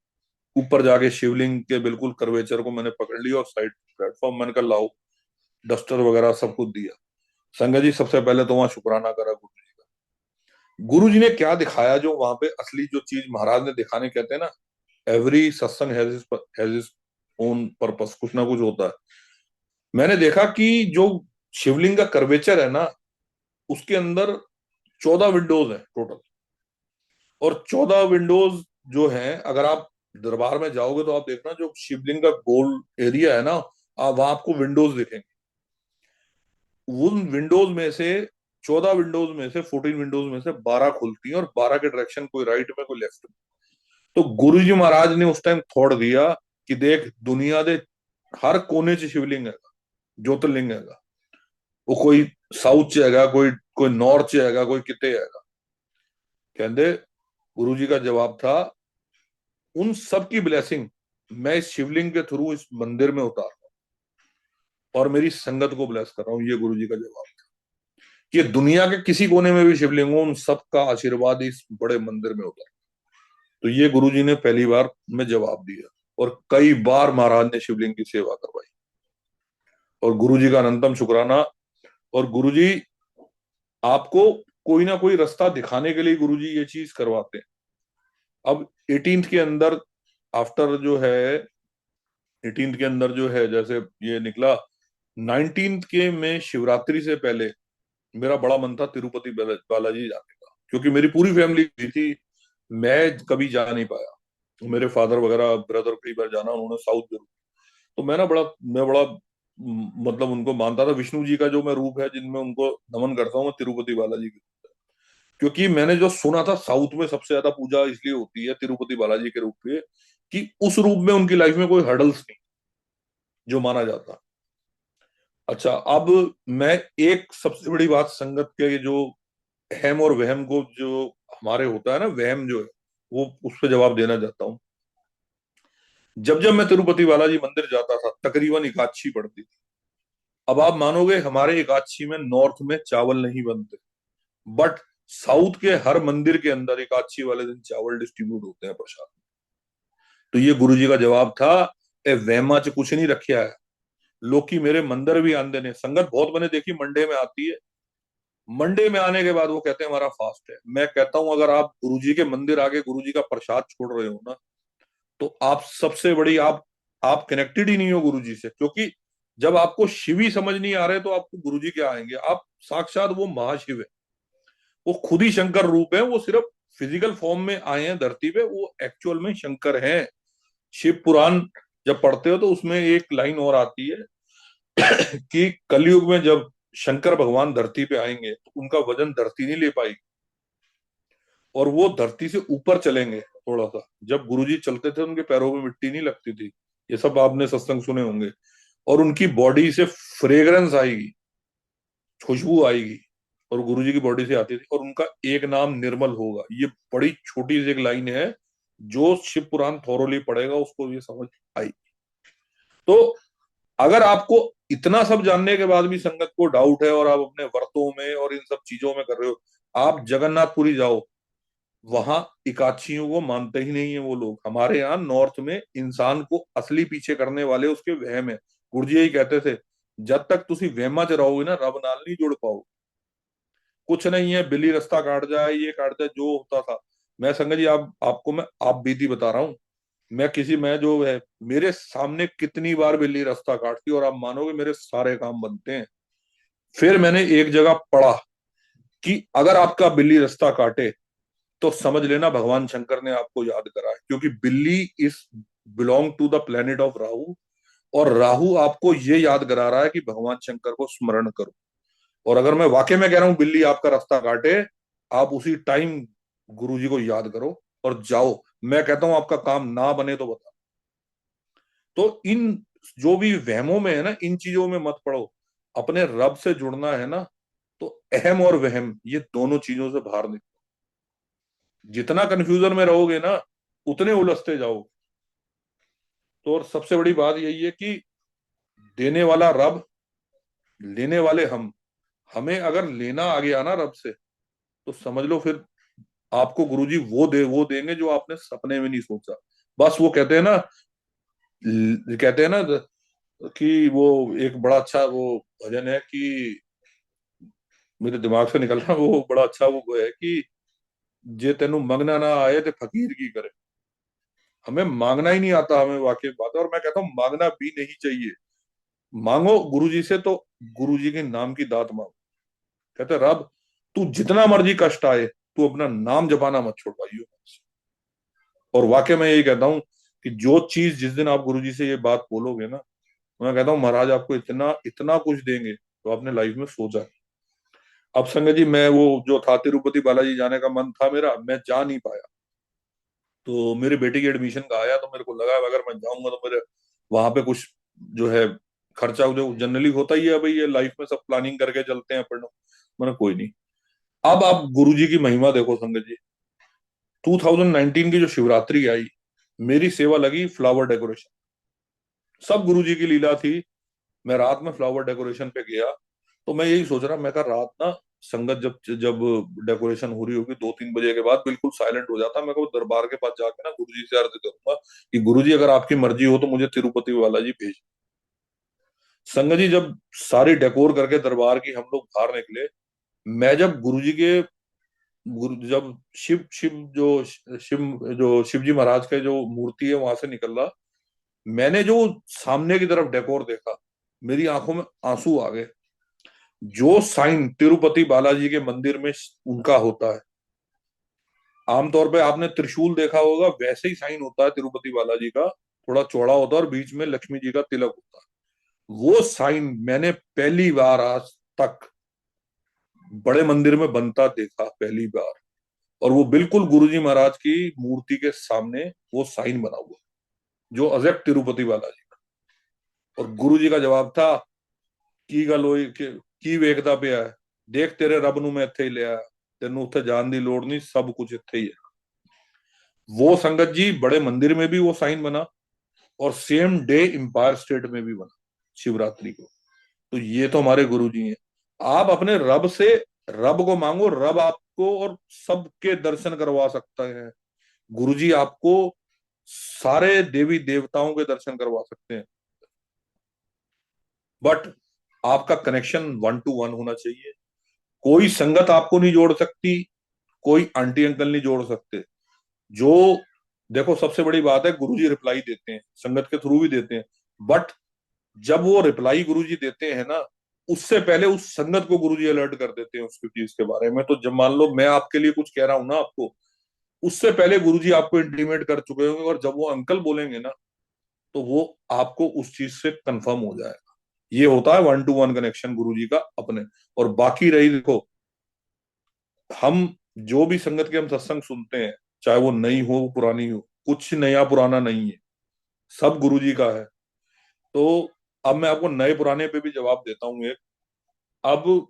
ऊपर जाके शिवलिंग के बिल्कुल कर्वेचर को मैंने पकड़ लिया और साइड प्लेटफॉर्म मैंने कहा लाओ, डस्टर वगैरह सब कुछ दिया। संगत जी सबसे पहले तो वहां शुक्राना करा गुरु जी का। गुरु जी ने क्या दिखाया, जो वहां पे असली जो चीज महाराज ने दिखाने, कहते हैं ना एवरी सत्संग हैज इज ओन पर्पस, कुछ ना कुछ होता है। मैंने देखा कि जो शिवलिंग का कर्वेचर है ना, उसके अंदर 14 विंडोज है टोटल। और 14 विंडोज जो है, अगर आप दरबार में जाओगे तो आप देखना, जो शिवलिंग का गोल एरिया है ना, आप वहां आपको विंडोज दिखेंगे। उन विंडोज में से 14 विंडोज में से 14 विंडोज में से 12 खुलती हैं, और 12 के डायरेक्शन, कोई राइट में कोई लेफ्ट में। तो गुरु जी महाराज ने उस टाइम थॉट दिया कि देख, दुनिया दे हर कोने च शिवलिंग है, ज्योतिर्लिंग है। वो कोई साउथ च हैगा, कोई कोई नॉर्थ च हैगा, कोई किते हैगा। कहते गुरु जी का जवाब था, उन सब की ब्लेसिंग मैं इस शिवलिंग के थ्रू इस मंदिर में उतार रहा हूं, और मेरी संगत को ब्लेस कर रहा हूं। ये गुरु जी का जवाब था कि दुनिया के किसी कोने में भी शिवलिंग हो, उन सबका आशीर्वाद इस बड़े मंदिर में उतार। तो ये गुरु जी ने पहली बार में जवाब दिया, और कई बार महाराज ने शिवलिंग की सेवा करवाई, और गुरु जी का अनंतम शुक्राना। और गुरु जी आपको कोई ना कोई रास्ता दिखाने के लिए गुरु जी ये चीज करवाते हैं। अब 18th के अंदर, आफ्टर जो है 18th के अंदर जो है, जैसे ये निकला 19th के में, शिवरात्रि से पहले मेरा बड़ा मन था तिरुपति बालाजी जाने का, क्योंकि मेरी पूरी फैमिली गई थी, मैं कभी जा नहीं पाया। मेरे फादर वगैरह, ब्रदर कई बार जाना, उन्होंने साउथ जरूर। तो मैं बड़ा मतलब उनको मानता था, विष्णु जी का जो मैं रूप है जिनमें उनको नमन करता हूँ, मैं तिरुपति बालाजी की। क्योंकि मैंने जो सुना था, साउथ में सबसे ज्यादा पूजा इसलिए होती है तिरुपति बालाजी के रूप में, कि उस रूप में उनकी लाइफ में कोई हर्डल्स नहीं जो माना जाता। अच्छा, अब मैं एक सबसे बड़ी बात संगत के जो अहम और वहम को जो हमारे होता है ना, वहम जो है, वो उस पर जवाब देना चाहता हूँ। जब जब मैं तिरुपति बालाजी मंदिर जाता था, तकरीबन एकादशी पड़ती थी। अब आप मानोगे, हमारे एकादशी में नॉर्थ में चावल नहीं बनते, बट साउथ के हर मंदिर के अंदर एकादशी वाले दिन चावल डिस्ट्रीब्यूट होते हैं, प्रसाद। तो ये गुरु जी का जवाब था, ए वहमा च कुछ नहीं रखा है, लोकी मेरे मंदिर भी आंदे ने। संगत बहुत मैंने देखी मंडे में आती है, मंडे में आने के बाद वो कहते हैं हमारा फास्ट है। मैं कहता हूं, अगर आप गुरुजी के मंदिर आके गुरुजी का प्रसाद छोड़ रहे हो ना, तो आप सबसे बड़ी आप कनेक्टेड ही नहीं हो गुरुजी से। क्योंकि जब आपको शिव ही समझ नहीं आ रहे, तो आपको गुरुजी क्या आएंगे। आप साक्षात वो महाशिव है, वो खुद ही शंकर रूप है। वो सिर्फ फिजिकल फॉर्म में आए हैं धरती पे, वो एक्चुअल में शंकर हैं। शिव पुराण जब पढ़ते हो तो उसमें एक लाइन और आती है कि कलयुग में जब शंकर भगवान धरती पे आएंगे, तो उनका वजन धरती नहीं ले पाएगी, और वो धरती से ऊपर चलेंगे थोड़ा सा। जब गुरुजी चलते थे, उनके पैरों में मिट्टी नहीं लगती थी, ये सब आपने सत्संग सुने होंगे। और उनकी बॉडी से फ्रेग्रेंस आएगी, खुशबू आएगी, और गुरुजी की बॉडी से आती थी। और उनका एक नाम निर्मल होगा। ये बड़ी छोटी सी एक लाइन है, जो शिव पुराण थोरोली पढ़ेगा उसको ये समझ आई। तो अगर आपको इतना सब जानने के बाद भी संगत को डाउट है, और आप अपने व्रतों में और इन सब चीजों में कर रहे हो, आप जगन्नाथपुरी जाओ, वहां एकादशियों को मानते ही नहीं है वो लोग। हमारे यहाँ नॉर्थ में इंसान को असली पीछे करने वाले उसके वहम है। गुरुजी यही कहते थे, जब तक तुसी वहमा च रहोगे ना, रब नाल नहीं जुड़ पाओ। कुछ नहीं है, बिल्ली रास्ता काट जाए, ये काट जाए, जो होता था। मैं संगत जी, आपको मैं आप बीती बता रहा हूँ। मैं जो है, मेरे सामने कितनी बार बिल्ली रास्ता काटती, और आप मानोगे मेरे सारे काम बनते हैं। फिर मैंने एक जगह पढ़ा कि अगर आपका बिल्ली रास्ता काटे, तो समझ लेना भगवान शंकर ने आपको याद करा है। क्योंकि बिल्ली is belong to the planet of Rahu, और राहु आपको ये याद करा रहा है कि भगवान शंकर को स्मरण करो। और अगर मैं वाकई में कह रहा हूं, बिल्ली आपका रास्ता काटे, आप उसी टाइम गुरु जी को याद करो और जाओ। मैं कहता हूं, आपका काम ना बने तो बता। तो इन जो भी वहमों में है ना, इन चीजों में मत पड़ो। अपने रब से जुड़ना है ना, तो अहम और वहम, ये दोनों चीजों से बाहर निकलो। जितना कंफ्यूजन में रहोगे ना, उतने उलझते जाओगे। तो और सबसे बड़ी बात यही है कि देने वाला रब, लेने वाले हम। हमें अगर लेना आ गया ना रब से, तो समझ लो फिर आपको गुरुजी वो देंगे जो आपने सपने में नहीं सोचा। बस वो कहते हैं ना कि वो एक बड़ा अच्छा वो भजन है कि मेरे दिमाग से निकल रहा, वो बड़ा अच्छा वो है कि जे तेनू मंगना ना आए तो फकीर की करे। हमें मांगना ही नहीं आता, हमें वाकई बात है। और मैं कहता हूँ, मांगना भी नहीं चाहिए। मांगो गुरुजी से, तो गुरुजी के नाम की दात मांगो। कहते रब, तू जितना मर्जी कष्ट आए, तू अपना नाम जपाना मत छोड़वाइयो। और वाकई मैं यही कहता हूँ कि जो चीज जिस दिन आप गुरुजी से ये बात बोलोगे ना, मैं कहता हूँ महाराज आपको इतना इतना कुछ देंगे तो आपने लाइफ में सोचा नहीं। अब संगत जी, मैं वो जो था तिरुपति बालाजी जाने का मन था मेरा, मैं जा नहीं पाया। तो मेरी बेटी की एडमिशन का आया, तो मेरे को लगा अगर मैं जाऊंगा तो मेरे वहां पे कुछ जो है खर्चा जो जनरली होता ही है, भाई ये लाइफ में सब प्लानिंग करके चलते हैं अपन। मैंने कोई नहीं। अब आप गुरुजी की महिमा देखो संगत जी। 2019 की जो शिवरात्रि आई, मेरी सेवा लगी फ्लावर डेकोरेशन। सब गुरुजी की लीला थी। मैं रात में फ्लावर डेकोरेशन पे गया, तो मैं यही सोच रहा, मैं कहा रात ना संगत जब जब डेकोरेशन हो रही होगी 2-3 बजे के बाद बिल्कुल साइलेंट हो जाता, मैं को दरबार के पास जाके ना गुरुजी से अर्ज करूंगा कि गुरुजी अगर आपकी मर्जी हो तो मुझे तिरुपति बालाजी भेज। संगत जी, जब सारी डेकोर करके दरबार की हम लोग बाहर निकले, मैं जब गुरुजी के गुरु जब शिव जी महाराज के जो मूर्ति है वहां से निकला, मैंने जो सामने की तरफ डेकोर देखा, मेरी आंखों में आंसू आ गए। जो साइन तिरुपति बालाजी के मंदिर में उनका होता है, आमतौर पे आपने त्रिशूल देखा होगा, वैसे ही साइन होता है तिरुपति बालाजी का। थोड़ा चौड़ा होता है और बीच में लक्ष्मी जी का तिलक होता है। वो साइन मैंने पहली बार आज तक बड़े मंदिर में बनता देखा, पहली बार। और वो बिल्कुल गुरुजी महाराज की मूर्ति के सामने वो साइन बना हुआ, जो अजेक्ट तिरुपति बालाजी का। और गुरुजी का जवाब था, की गल होई की वेखदा पिया है, देख तेरे रब नु मैं इत्थे ही लिया, तेनू उत्थे जान दी लोड़ नहीं, सब कुछ इत्थे ही है। वो संगत जी बड़े मंदिर में भी वो साइन बना, और सेम डे एम्पायर स्टेट में भी बना शिवरात्रि को। तो ये तो हमारे गुरु जी हैं। आप अपने रब से रब को मांगो, रब आपको और सबके दर्शन करवा सकता है। गुरु जी आपको सारे देवी देवताओं के दर्शन करवा सकते हैं, बट आपका कनेक्शन 1 to 1 होना चाहिए। कोई संगत आपको नहीं जोड़ सकती, कोई आंटी अंकल नहीं जोड़ सकते। जो देखो, सबसे बड़ी बात है, गुरुजी रिप्लाई देते हैं, संगत के थ्रू भी देते हैं, बट जब वो रिप्लाई गुरुजी देते हैं ना, उससे पहले उस संगत को गुरुजी अलर्ट कर देते हैं उसकी चीज के बारे में। तो जब मान लो मैं आपके लिए कुछ कह रहा हूं ना आपको, उससे पहले गुरुजी आपको इंटीमेट कर चुके होंगे, और जब वो अंकल बोलेंगे ना, तो वो आपको उस चीज से कंफर्म हो जाएगा। ये होता है 1 to 1 कनेक्शन गुरुजी का अपने। और बाकी रही देखो, हम जो भी संगत के हम सत्संग सुनते हैं, चाहे वो नई हो पुरानी हो, कुछ नया पुराना नहीं है, सब गुरुजी का है। तो अब मैं आपको नए पुराने पे भी जवाब देता हूँ एक। अब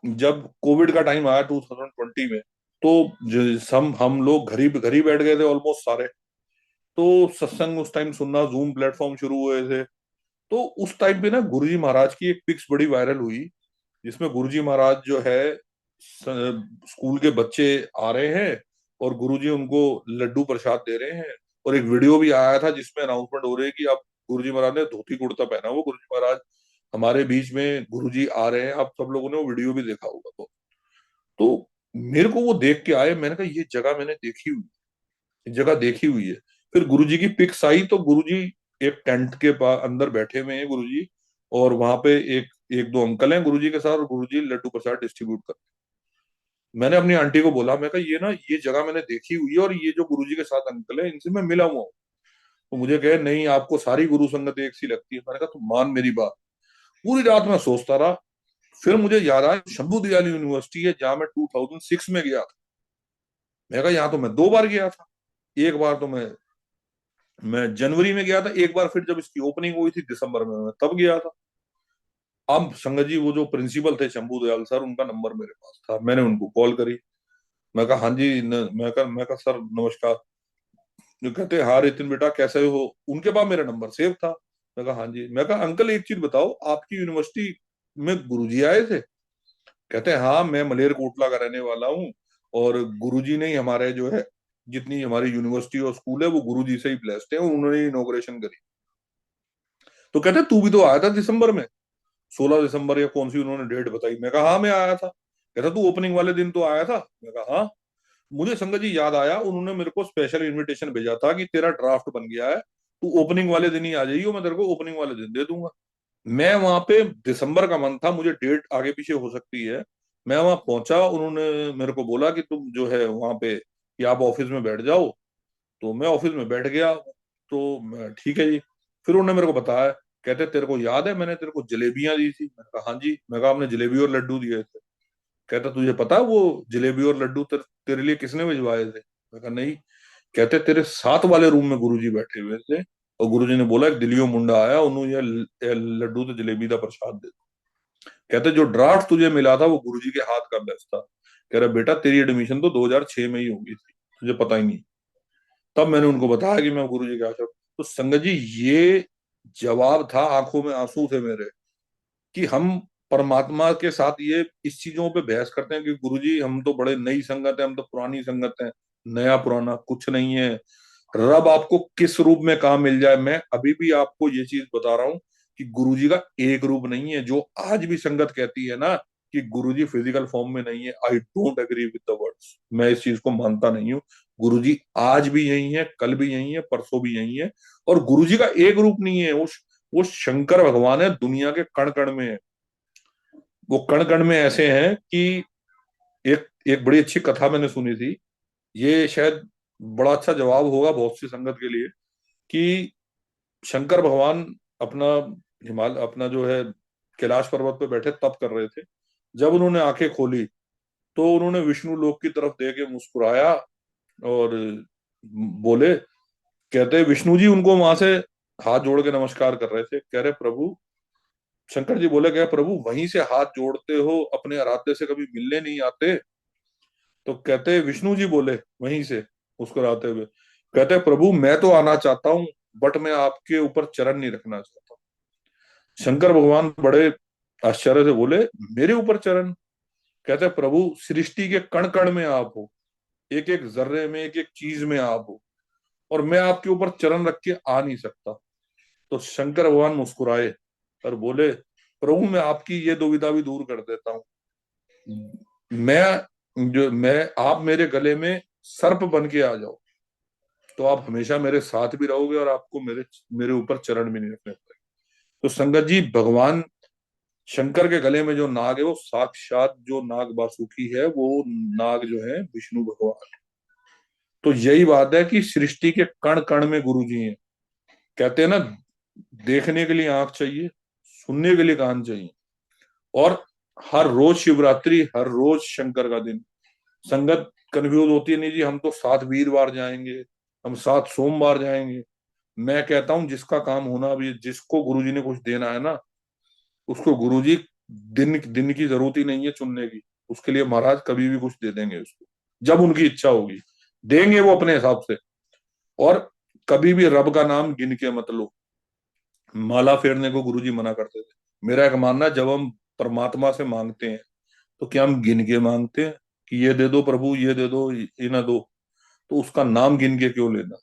जब कोविड का टाइम आया 2020 में, तो हम लोग घर ही बैठ गए थे ऑलमोस्ट सारे। तो सत्संग उस टाइम सुनना, जूम प्लेटफॉर्म शुरू हुए थे। तो उस टाइम पे ना गुरुजी महाराज की एक पिक्स बड़ी वायरल हुई, जिसमें गुरुजी महाराज जो है स्कूल के बच्चे आ रहे हैं, और गुरुजी उनको लड्डू प्रसाद दे रहे हैं। और एक वीडियो भी आया था जिसमें अनाउंसमेंट हो रही है कि अब गुरुजी महाराज ने धोती कुर्ता पहना हुआ, गुरुजी महाराज हमारे बीच में गुरुजी आ रहे हैं। आप सब लोगों ने वो वीडियो भी देखा होगा। तो मेरे को वो देख के आए, मैंने कहा ये जगह मैंने देखी हुई, ये जगह देखी हुई है। फिर गुरुजी की पिक्स आई, तो गुरुजी एक टेंट के पास अंदर बैठे हुए हैं गुरुजी, और वहां पे एक एक दो अंकल हैं गुरुजी के साथ, और गुरुजी लड्डू प्रसाद डिस्ट्रीब्यूट कर। मैंने अपनी आंटी को बोला, मैं कहा ये ना ये जगह मैंने देखी हुई है, और ये जो गुरुजी के साथ अंकल है इनसे मैं मिला हुआ हूँ। तो मुझे कहे नहीं, आपको सारी गुरु संगत एक सी लगती है। मैंने कहा तुम मान मेरी बात। पूरी रात मैं सोचता रहा। फिर मुझे याद आया, शंभू दयाल यूनिवर्सिटी है जहां मैं 2006 में गया था। मैं कहा यहाँ तो मैं 2 बार गया था। एक बार तो मैं जनवरी में गया था, एक बार फिर जब इसकी ओपनिंग हुई थी दिसंबर में, मैं तब गया था। अब संगत जी, वो जो प्रिंसिपल थे शंभू दयाल सर, उनका नंबर मेरे पास था। मैंने उनको कॉल करी। मैं कहा हाँ जी मैं कहा सर नमस्कार। जो कहते हाँ रितिन बेटा कैसे हो, उनके पास मेरा नंबर सेव था। मैं कहा हाँ जी। मैं कहा अंकल एक चीज बताओ, आपकी यूनिवर्सिटी में गुरुजी आए थे? कहते हैं हाँ, मैं मलेरकोटला का रहने वाला हूँ, और गुरुजी ने ही हमारे जो है जितनी हमारी यूनिवर्सिटी और स्कूल है वो गुरुजी से ही ब्लेस्ड है, उन्होंने इनॉग्रेशन करी। तो कहते हैं तू भी तो आया था दिसंबर में, 16 दिसंबर या कौन सी उन्होंने डेट बताई। मैं कहा हाँ मैं आया था। कहता तू ओपनिंग वाले दिन तो आया था? मैं कहा हाँ। मुझे संगत जी याद आया, उन्होंने मेरे को स्पेशल इनविटेशन भेजा था कि तेरा ड्राफ्ट बन गया है, तू ओपनिंग वाले दिन ही आ जाइयो, मैं तेरे को ओपनिंग वाले दिन दे दूंगा। मैं वहां पे, दिसंबर का मंथ था, मुझे डेट आगे पीछे हो सकती है। मैं वहां पहुंचा, उन्होंने मेरे को बोला कि तुम जो है वहां पे कि आप ऑफिस में बैठ जाओ। तो मैं ऑफिस में बैठ गया। तो ठीक है जी। फिर उन्होंने मेरे को बताया, कहते तेरे को याद है मैंने तेरे को जलेबियां दी थी? मैंने कहा हाँ जी। मैं कहा आपने जलेबी और लड्डू दिए थे। कहता तुझे पता है वो जलेबी और लड्डू तेरे लिए किसने भिजवाए थे? मैं कहा नहीं। कहते तेरे साथ वाले रूम में गुरुजी बैठे हुए थे और गुरुजी ने बोला एक दिलियो मुंडा आया, उन्होंने ये लड्डू तो जलेबी का प्रसाद दे दो। कहते जो ड्राफ्ट तुझे मिला था वो गुरुजी के हाथ का बेस्ट था। कह रहा बेटा तेरी एडमिशन तो 2006 में ही हो गई थी, तुझे पता ही नहीं। तब मैंने उनको बताया कि मैं गुरुजी के आश्रम। तो संगत जी ये जवाब था, आंखों में आंसू थे मेरे, कि हम परमात्मा के साथ ये इस चीजों पे बहस करते हैं कि गुरुजी हम तो बड़े नई संगत है, हम तो पुरानी संगत है। नया पुराना कुछ नहीं है। रब आपको किस रूप में कहा मिल जाए, मैं अभी भी आपको ये चीज बता रहा हूं कि गुरुजी का एक रूप नहीं है। जो आज भी संगत कहती है ना कि गुरुजी फिजिकल फॉर्म में नहीं है, I don't agree with the words. मैं इस चीज को मानता नहीं हूँ। गुरुजी आज भी यही है, कल भी यही है, परसों भी यही है। और गुरुजी का एक रूप नहीं है, वो शंकर भगवान है, दुनिया के कण कण में है। वो कण कण में ऐसे हैं कि एक एक बड़ी अच्छी कथा मैंने सुनी थी। ये शायद बड़ा अच्छा जवाब होगा बहुत सी संगत के लिए, कि शंकर भगवान अपना हिमालय अपना जो है कैलाश पर्वत पे बैठे तप कर रहे थे। जब उन्होंने आंखें खोली तो उन्होंने विष्णु लोक की तरफ देख के मुस्कुराया और बोले, कहते विष्णु जी उनको वहां से हाथ जोड़ के नमस्कार कर रहे थे। कह रहे प्रभु, शंकर जी बोले क्या प्रभु वहीं से हाथ जोड़ते हो, अपने आराध्य से कभी मिलने नहीं आते? तो कहते विष्णु जी बोले वहीं से मुस्कुराते हुए, कहते प्रभु मैं तो आना चाहता हूँ बट मैं आपके ऊपर चरण नहीं रखना चाहता। शंकर भगवान बड़े आश्चर्य से बोले मेरे ऊपर चरण? कहते प्रभु सृष्टि के कण कण में आप हो, एक एक जर्रे में, एक एक चीज में आप हो, और मैं आपके ऊपर चरण रख के आ नहीं सकता। तो शंकर भगवान मुस्कुराए और बोले प्रभु मैं आपकी ये दुविधा भी दूर कर देता हूँ। मैं आप मेरे गले में सर्प बन के आ जाओ तो आप हमेशा मेरे साथ भी रहोगे और आपको मेरे मेरे ऊपर चरण भी नहीं रखने पड़ेंगे। तो संगत जी भगवान शंकर के गले में जो नाग है वो साक्षात जो नाग वासुकी है, वो नाग जो है विष्णु भगवान। तो यही बात है कि सृष्टि के कण कण में गुरु जी हैं। कहते हैं ना देखने के लिए आंख चाहिए, सुनने के लिए कान चाहिए। और हर रोज शिवरात्रि, हर रोज शंकर का दिन। संगत कंफ्यूज होती है, नहीं जी हम तो 7 वीरवार जाएंगे, हम 7 सोमवार जाएंगे। मैं कहता हूं जिसका काम होना भी, जिसको गुरुजी ने कुछ देना है ना, उसको गुरुजी दिन दिन की जरूरत ही नहीं है चुनने की। उसके लिए महाराज कभी भी कुछ दे देंगे उसको, जब उनकी इच्छा होगी देंगे वो अपने हिसाब से। और कभी भी रब का नाम गिन के मत लो। माला फेरने को गुरुजी मना करते थे। मेरा एक मानना है, जब हम परमात्मा से मांगते हैं तो क्या हम गिन के मांगते हैं कि ये दे दो प्रभु, ये दे दो, ये ना दो? तो उसका नाम गिन के क्यों लेना?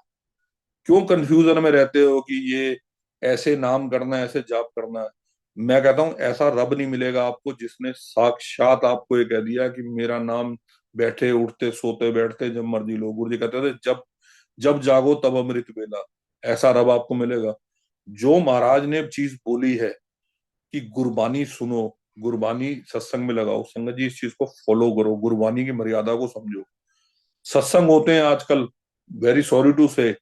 क्यों कंफ्यूजन में रहते हो कि ये ऐसे नाम करना है, ऐसे जाप करना है? मैं कहता हूं ऐसा रब नहीं मिलेगा आपको जिसने साक्षात आपको ये कह दिया कि मेरा नाम बैठे उठते सोते बैठते जब मर्जी लो। गुरु जी कहते थे जब जब जागो तब अमृत बेला। ऐसा रब आपको मिलेगा। जो महाराज ने चीज बोली है कि गुरबानी सुनो, गुरबानी सत्संग में लगाओ, संगत जी इस चीज को फॉलो करो, गुरबानी की मर्यादा को समझो। सत्संग होते हैं आजकल, वेरी सॉरी टू से,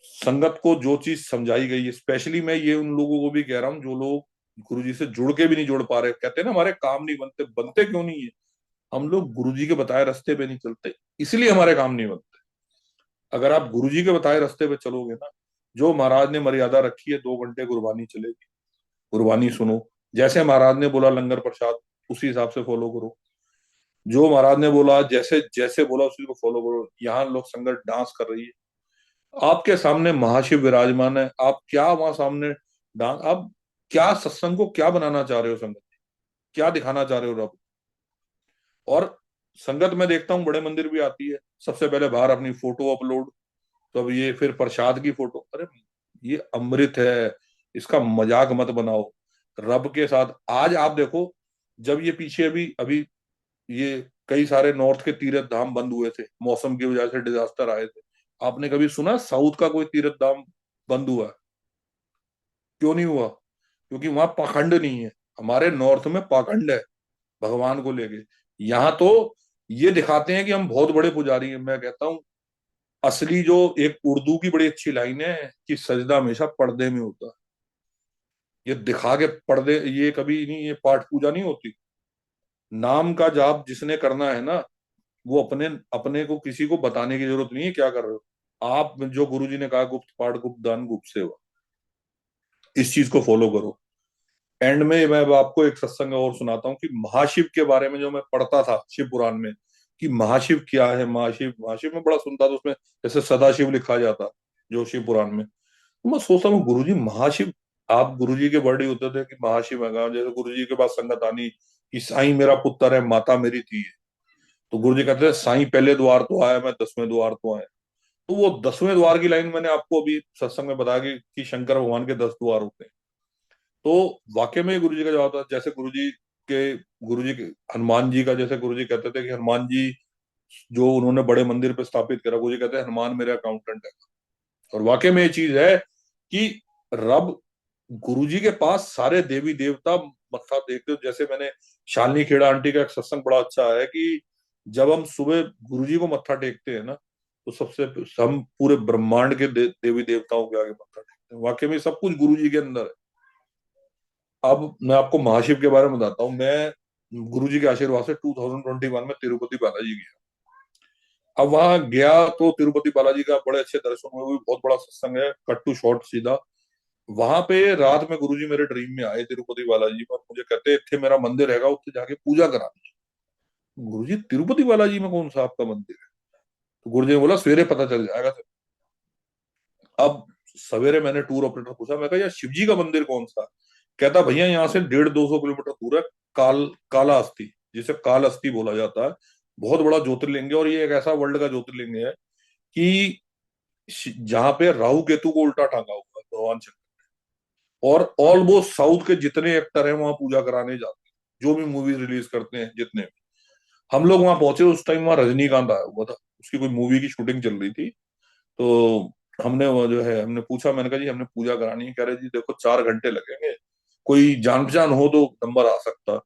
संगत को जो चीज समझाई गई है, स्पेशली मैं ये उन लोगों को भी कह रहा हूँ जो लोग गुरुजी से जुड़ के भी नहीं जुड़ पा रहे। कहते हैं ना हमारे काम नहीं बनते, बनते क्यों नहीं है? हम लोग गुरुजी के बताए रास्ते पे नहीं चलते, इसलिए हमारे काम नहीं बनते। अगर आप गुरुजी के बताए रास्ते पे चलोगे ना, जो महाराज ने मर्यादा रखी है 2 घंटे गुरबानी चलेगी, गुरबानी सुनो। जैसे महाराज ने बोला लंगर प्रसाद उसी हिसाब से फॉलो करो। जो महाराज ने बोला जैसे जैसे बोला उसी को फॉलो करो। यहाँ लोग संगत डांस कर रही है, आपके सामने महाशिव विराजमान है, आप क्या वहां सामने डांस? आप क्या सत्संग को क्या बनाना चाह रहे हो संगत? क्या दिखाना चाह रहे हो रब? और संगत में देखता हूँ बड़े मंदिर भी आती है, सबसे पहले बाहर अपनी फोटो अपलोड, तो अब ये फिर प्रसाद की फोटो। अरे ये अमृत है, इसका मजाक मत बनाओ रब के साथ। आज आप देखो, जब ये पीछे अभी अभी ये कई सारे नॉर्थ के तीर्थ धाम बंद हुए थे, मौसम की वजह से डिजास्टर आए थे, आपने कभी सुना साउथ का कोई तीर्थ धाम बंद हुआ? क्यों नहीं हुआ? क्योंकि वहां पाखंड नहीं है। हमारे नॉर्थ में पाखंड है भगवान को लेके। यहाँ तो ये दिखाते हैं कि हम बहुत बड़े पुजारी हैं। मैं कहता हूँ असली जो एक उर्दू की बड़ी अच्छी लाइन है कि सजदा हमेशा पर्दे में होता है। ये दिखा के पर्दे, ये कभी नहीं, ये पाठ पूजा नहीं होती। नाम का जाप जिसने करना है ना, वो अपने अपने को किसी को बताने की जरूरत नहीं है क्या कर रहे हो आप। जो गुरुजी ने कहा गुप्त पाठ गुप्त दान गुप्त सेवा, इस चीज को फॉलो करो। एंड में मैं अब आपको एक सत्संग और सुनाता हूँ कि महाशिव के बारे में जो मैं पढ़ता था शिव पुराण में, कि महाशिव क्या है। महाशिव, महाशिव में बड़ा सुनता था, उसमें जैसे सदाशिव लिखा जाता जो शिव पुराण में। तो मैं सोचता हूँ गुरुजी महाशिव, आप गुरुजी के वर्ड ही होते थे कि महाशिव है। जैसे गुरुजी के पास संगत आनी कि साईं मेरा पुत्र है माता मेरी थी, तो गुरुजी कहते हैं साईं पहले द्वार तो आया, मैं 10वें द्वार तो आया। तो वो 10वें द्वार की लाइन मैंने आपको अभी सत्संग में बताया कि शंकर भगवान के 10 द्वार होते हैं। तो वाकई में गुरु जी का जवाब था। जैसे गुरु जी के हनुमान जी का, जैसे गुरु जी कहते थे कि हनुमान जी जो उन्होंने बड़े मंदिर पे स्थापित करा, गुरु जी कहते हैं हनुमान मेरे अकाउंटेंट है। और वाकई में ये चीज है कि रब, गुरु जी के पास सारे देवी देवता मत्था देखते हो। जैसे मैंने शालिनी खेड़ा आंटी का एक सत्संग बड़ा अच्छा है कि जब हम सुबह गुरु जी को मत्था टेकते हैं ना, तो सबसे हम पूरे ब्रह्मांड के देवी देवताओं के आगे मत्था टेकते हैं। वाकई में सब कुछ गुरु जी के अंदर है। अब मैं आपको महाशिव के बारे में बताता हूँ। मैं गुरु जी के आशीर्वाद से 2021 में तिरुपति बालाजी गया। अब वहां गया तो तिरुपति बालाजी का बड़े अच्छे दर्शन हुए, वो भी बहुत बड़ा सत्संग है, कट टू शॉर्ट सीधा। वहां पे रात में गुरुजी मेरे ड्रीम में आए तिरुपति बालाजी में, और मुझे कहते इत्थे मेरा मंदिर हैगा, उत्थे जाके पूजा करानी है। गुरुजी तिरुपति बालाजी में कौन सा आपका मंदिर है? तो गुरुजी ने बोला सवेरे पता चल जाएगा। अब सवेरे मैंने टूर ऑपरेटर पूछा, मैं कहा यार शिव जी का मंदिर कौन सा? कहता भैया यहाँ से 150-200 किलोमीटर दूर है, काला अस्थि, जिसे काल अस्थि बोला जाता है। बहुत बड़ा ज्योतिर्लिंग है, और ये एक ऐसा वर्ल्ड का ज्योतिर्लिंग है कि जहां पे राहु केतु को उल्टा टांगा हुआ है भगवान शंकर। और ऑलमोस्ट साउथ के जितने एक्टर हैं वहां पूजा कराने जाते हैं, जो भी मूवीज रिलीज करते हैं जितने भी। हम लोग वहां पहुंचे उस टाइम, वहां रजनीकांत आया हुआ था, उसकी कोई मूवी की शूटिंग चल रही थी। तो हमने वो जो है हमने पूछा, मैंने कहा जी हमने पूजा करानी है। कह रहे जी देखो 4 घंटे लगेंगे, कोई जान पहचान हो तो नंबर आ सकता।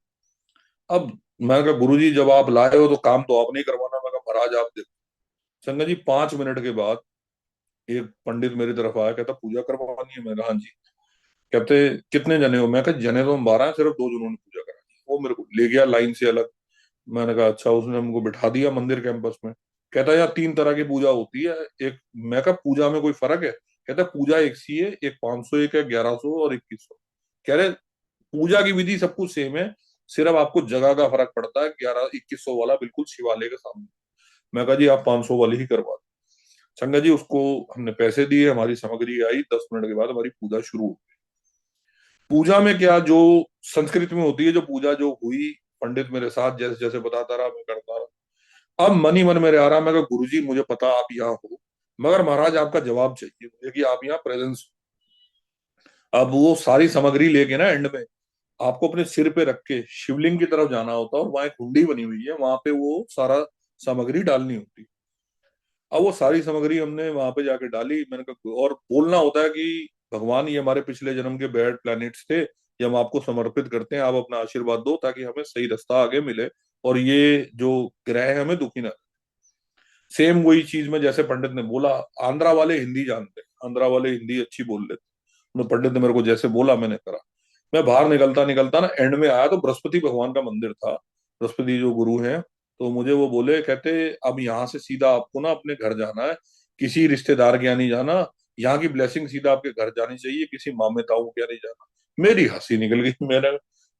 अब मैंने कहा गुरु जी जब आप लाए हो तो काम तो आप नहीं करवाना। मैं कहा महाराज आप देखो। संगत जी 5 मिनट के बाद एक पंडित मेरी तरफ आया, कहता पूजा करवानी है। मैं कहा हाँ जी। कहते कितने जने हो? मैं कहा जने तो हम 12 हैं, सिर्फ 2 जनों ने पूजा करानी है। वो मेरे को ले गया लाइन से अलग। मैंने कहा अच्छा। उसने हमको बिठा दिया मंदिर कैंपस में। कहता यार 3 तरह की पूजा होती है। एक, मैं कहा पूजा में कोई फर्क है? कहता पूजा एक सी है, एक 500, एक है 1100 और 2100। कह रहे पूजा की विधि सब कुछ सेम है, सिर्फ आपको जगह का फर्क पड़ता है। 1100-2100 वाला बिल्कुल शिवालय के सामने। मैं कहा जी आप 500 वाली ही करवा दो। संगत जी उसको हमने पैसे दिए, हमारी सामग्री आई, 10 मिनट के बाद हमारी पूजा शुरू हो गई। पूजा में क्या, जो संस्कृत में होती है जो पूजा जो हुई, पंडित मेरे साथ जैसे जैसे बताता रहा मैं करता रहा। अब मन ही मन मेरे आ रहा, मैं गुरु जी मुझे पता आप यहाँ हो, मगर महाराज आपका जवाब चाहिए मुझे कि आप यहाँ प्रेजेंस। अब वो सारी सामग्री लेके ना एंड में आपको अपने सिर पे रख के शिवलिंग की तरफ जाना होता है, और वहां एक कुंडी बनी हुई है, वहां पे वो सारा सामग्री डालनी होती है। अब वो सारी सामग्री हमने वहां पे जाके डाली। मैंने कहा, और बोलना होता है कि भगवान ये हमारे पिछले जन्म के बैड प्लैनेट्स थे, ये हम आपको समर्पित करते हैं, आप अपना आशीर्वाद दो ताकि हमें सही रास्ता आगे मिले, और ये जो ग्रह है हमें दुखी ना। सेम वही चीज में जैसे पंडित ने बोला, आंध्रा वाले हिंदी जानते हैं, आंध्रा वाले हिंदी अच्छी बोल लेते। पंडित ने मेरे को जैसे बोला मैंने करा। मैं बाहर निकलता निकलता ना एंड में आया तो बृहस्पति भगवान का मंदिर था, बृहस्पति जो गुरु हैं। तो मुझे वो बोले, कहते अब यहाँ से सीधा आपको ना अपने घर जाना है, किसी रिश्तेदार के यहाँ नहीं जाना। यहाँ की ब्लेसिंग सीधा आपके घर जानी चाहिए, किसी मामे ताऊ के यहाँ नहीं जाना। मेरी हंसी निकल गई।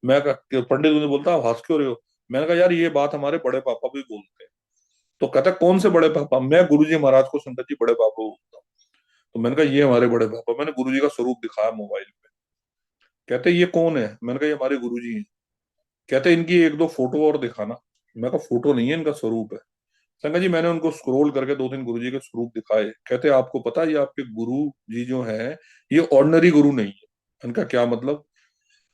मैं कहा, पंडित मुझे बोलता आप हंस क्यों रहे हो? मैंने कहा यार ये बात हमारे बड़े पापा भी बोलते हैं। तो कहता कौन से बड़े पापा? मैं गुरु जी महाराज को शंकर जी बड़े पापा बोलता हूँ। तो मैंने कहा ये हमारे बड़े पापा। मैंने गुरु जी का स्वरूप दिखाया मोबाइल पे। कहते ये कौन है? मैंने कहा ये हमारे गुरु जी हैं। कहते इनकी एक दो फोटो और दिखाना। मैं कहा फोटो नहीं है, इनका स्वरूप है। संगत जी मैंने उनको स्क्रॉल करके 2-3 गुरु जी के स्वरूप दिखाए। कहते आपको पता है ये आपके गुरु जी जो है ये ऑर्डिनरी गुरु नहीं है। इनका क्या मतलब?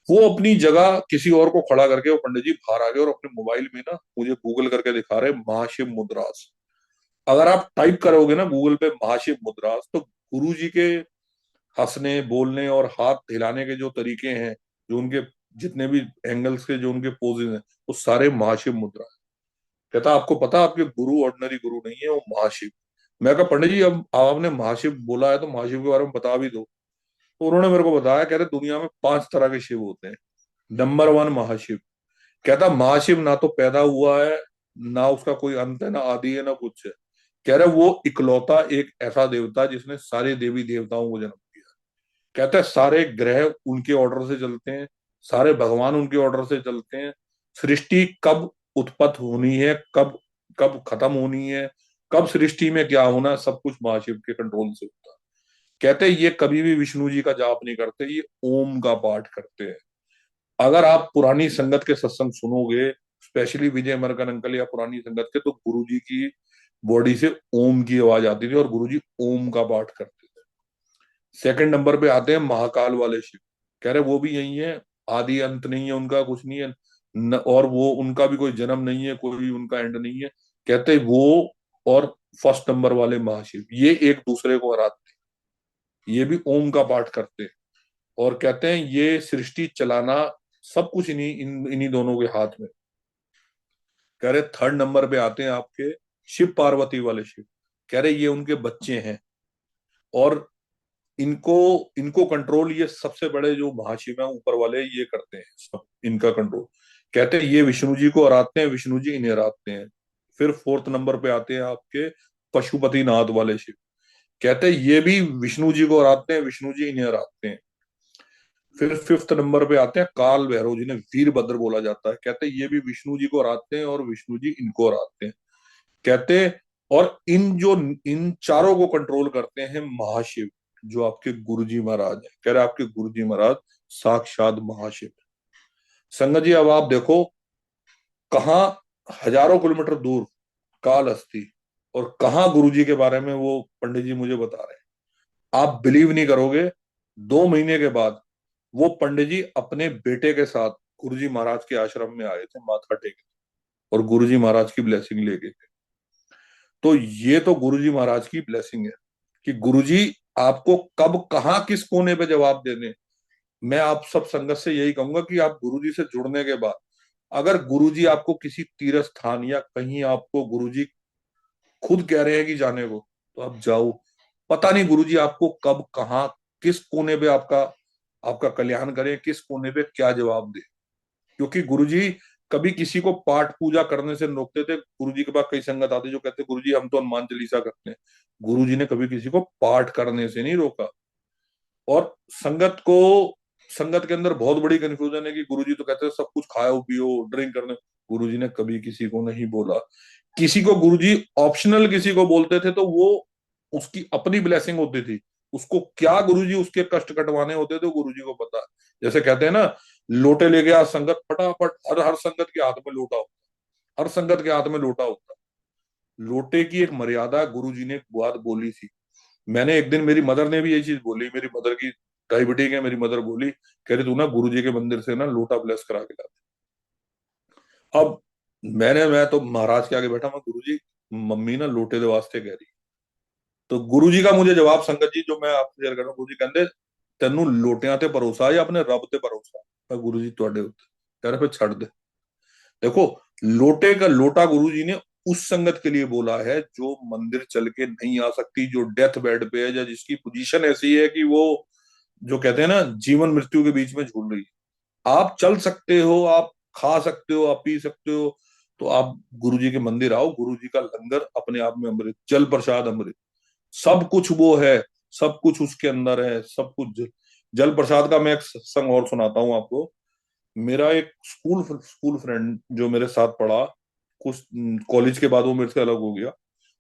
वो अपनी जगह किसी और को खड़ा करके वो पंडित जी बाहर आ गए, और अपने मोबाइल में ना मुझे गूगल करके दिखा रहे महाशिव मुद्रास। अगर आप टाइप करोगे ना गूगल पे महाशिव मुद्रास, तो गुरु जी के हंसने बोलने और हाथ हिलाने के जो तरीके हैं, जो उनके जितने भी एंगल्स के जो उनके पोजेज हैं, वो सारे महाशिव मुद्रा है। कहता आपको पता आपके गुरु ऑर्डिनरी गुरु नहीं है, वो महाशिव। मैं कहा पंडित जी अब आपने महाशिव बोला है तो महाशिव के बारे में बता भी दो। तो उन्होंने मेरे को बताया, कहते दुनिया में 5 तरह के शिव होते हैं। नंबर 1 महाशिव। कहता महाशिव ना तो पैदा हुआ है, ना उसका कोई अंत है, ना आदि है, ना कुछ है। कह रहे वो इकलौता एक ऐसा देवता जिसने सारे देवी देवताओं को जन्म दिया। कहते हैं सारे ग्रह उनके ऑर्डर से चलते हैं, सारे भगवान उनके ऑर्डर से चलते हैं। सृष्टि कब उत्पत्त होनी है, कब कब खत्म होनी है, कब सृष्टि में क्या होना है, सब कुछ महाशिव के कंट्रोल से होता है। कहते हैं ये कभी भी विष्णु जी का जाप नहीं करते, ये ओम का पाठ करते हैं। अगर आप पुरानी संगत के सत्संग सुनोगे, स्पेशली विजय मरकन अंकल या पुरानी संगत के, तो गुरु जी की बॉडी से ओम की आवाज आती थी और गुरु जी ओम का पाठ करते थे। सेकंड नंबर पे आते हैं महाकाल वाले शिव। कह रहे वो भी यही है, आदि अंत नहीं है उनका, कुछ नहीं है और वो उनका भी कोई जन्म नहीं है, कोई उनका एंड नहीं है। कहते वो और फर्स्ट नंबर वाले महाशिव ये एक दूसरे को हराते हैं, ये भी ओम का पाठ करते हैं। और कहते हैं ये सृष्टि चलाना सब कुछ इन्हीं दोनों के हाथ में। कह रहे थर्ड नंबर पे आते हैं आपके शिव पार्वती वाले शिव। कह रहे ये उनके बच्चे हैं और इनको इनको कंट्रोल ये सबसे बड़े जो महाशिव हैं ऊपर वाले ये करते हैं, सब इनका कंट्रोल। कहते हैं ये विष्णु जी को हराते हैं, विष्णु जी इन्हें हराते हैं। फिर फोर्थ नंबर पे आते हैं आपके पशुपति नाथ वाले शिव। कहते हैं ये भी विष्णु जी को हराते हैं, विष्णु जी इन्हें हराते हैं। फिर फिफ्थ नंबर पे आते हैं काल भैरव, जिन्हें वीरभद्र बोला जाता है। कहते हैं ये भी विष्णु जी को हराते हैं और विष्णु जी इनको हराते हैं। कहते हैं और इन चारों को कंट्रोल करते हैं महाशिव, जो आपके गुरुजी महाराज है। कह रहे आपके गुरुजी महाराज साक्षात महाशिव है। संगत जी अब आप देखो कहाँ हजारों किलोमीटर दूर काल हस्ती और कहाँ गुरुजी के बारे में वो पंडित जी मुझे बता रहे हैं। आप बिलीव नहीं करोगे, 2 महीने के बाद वो पंडित जी अपने बेटे के साथ गुरुजी महाराज के आश्रम में आए थे माथा टेके और गुरुजी महाराज की ब्लेसिंग लेके गए। तो ये तो गुरुजी महाराज की ब्लेसिंग है कि गुरुजी आपको कब कहाँ किस कोने पे जवाब दे दें। मैं आप सब संगत से यही कहूंगा कि आप गुरुजी से जुड़ने के बाद अगर गुरुजी आपको किसी तीर्थ स्थान या कहीं आपको गुरुजी खुद कह रहे हैं कि जाने को, तो आप जाओ। पता नहीं गुरुजी आपको कब कहाँ किस कोने पे आपका आपका कल्याण करें, किस कोने पे क्या जवाब दे। क्योंकि गुरुजी कभी किसी को पाठ पूजा करने से रोकते थे। गुरुजी के पास कई संगत आते जो कहते गुरुजी हम तो हनुमान चालीसा करते हैं। गुरुजी ने कभी किसी को पाठ करने से नहीं रोका। और संगत के अंदर बहुत बड़ी कंफ्यूजन है कि गुरुजी तो कहते हैं सब कुछ खाओ पियो ड्रिंक करने। गुरुजी ने कभी किसी को नहीं बोला। किसी को गुरुजी ऑप्शनल किसी को बोलते थे तो वो उसकी अपनी ब्लेसिंग होती थी। उसको क्या गुरुजी उसके कष्ट कटवाने होते थे गुरुजी को पता। जैसे कहते हैं ना, लोटे लेके आ संगत फटाफट, हर हर संगत के हाथ में लोटा होता, हर संगत के हाथ में लोटा होता। लोटे की एक मर्यादा गुरुजी ने एक बात बोली थी। मैंने एक दिन, मेरी मदर ने भी यही चीज बोली, मेरी मदर की डायबिटीज है, मेरी मदर बोली, कह रही तू ना गुरुजी के मंदिर से ना लोटा ब्लेस करा के ला। अब मैं तो महाराज के आगे बैठा, मैं गुरुजी मम्मी ना लोटे दे वास्ते कह रही। तो गुरुजी का मुझे जवाब संगत जी जो मैं आपसे शेयर कर रहा हूँ, गुरुजी कहते तेनू लोटियां ते भरोसा या अपने रब ते भरोसा। मैं गुरुजी ਤੁਹਾਡੇ ਉੱਤੇ कह रहे फिर छड़ दे। देखो लोटे का लोटा गुरुजी ने उस संगत के लिए बोला है जो मंदिर चल के नहीं आ सकती, जो डेथ बेड पे है या जिसकी पोजीशन ऐसी है कि वो जो कहते हैं ना जीवन मृत्यु के बीच में झूल रही है। आप चल सकते हो, आप खा सकते हो, आप पी सकते हो, तो आप गुरुजी के मंदिर आओ। गुरुजी का लंगर अपने आप में अमृत, जल प्रसाद अमृत, सब कुछ वो है, सब कुछ उसके अंदर है, सब कुछ जल प्रसाद का। मैं एक सत्संग और सुनाता हूँ आपको। मेरा एक स्कूल फ्रेंड जो मेरे साथ पढ़ा, कुछ कॉलेज के बाद वो मेरे से अलग हो गया।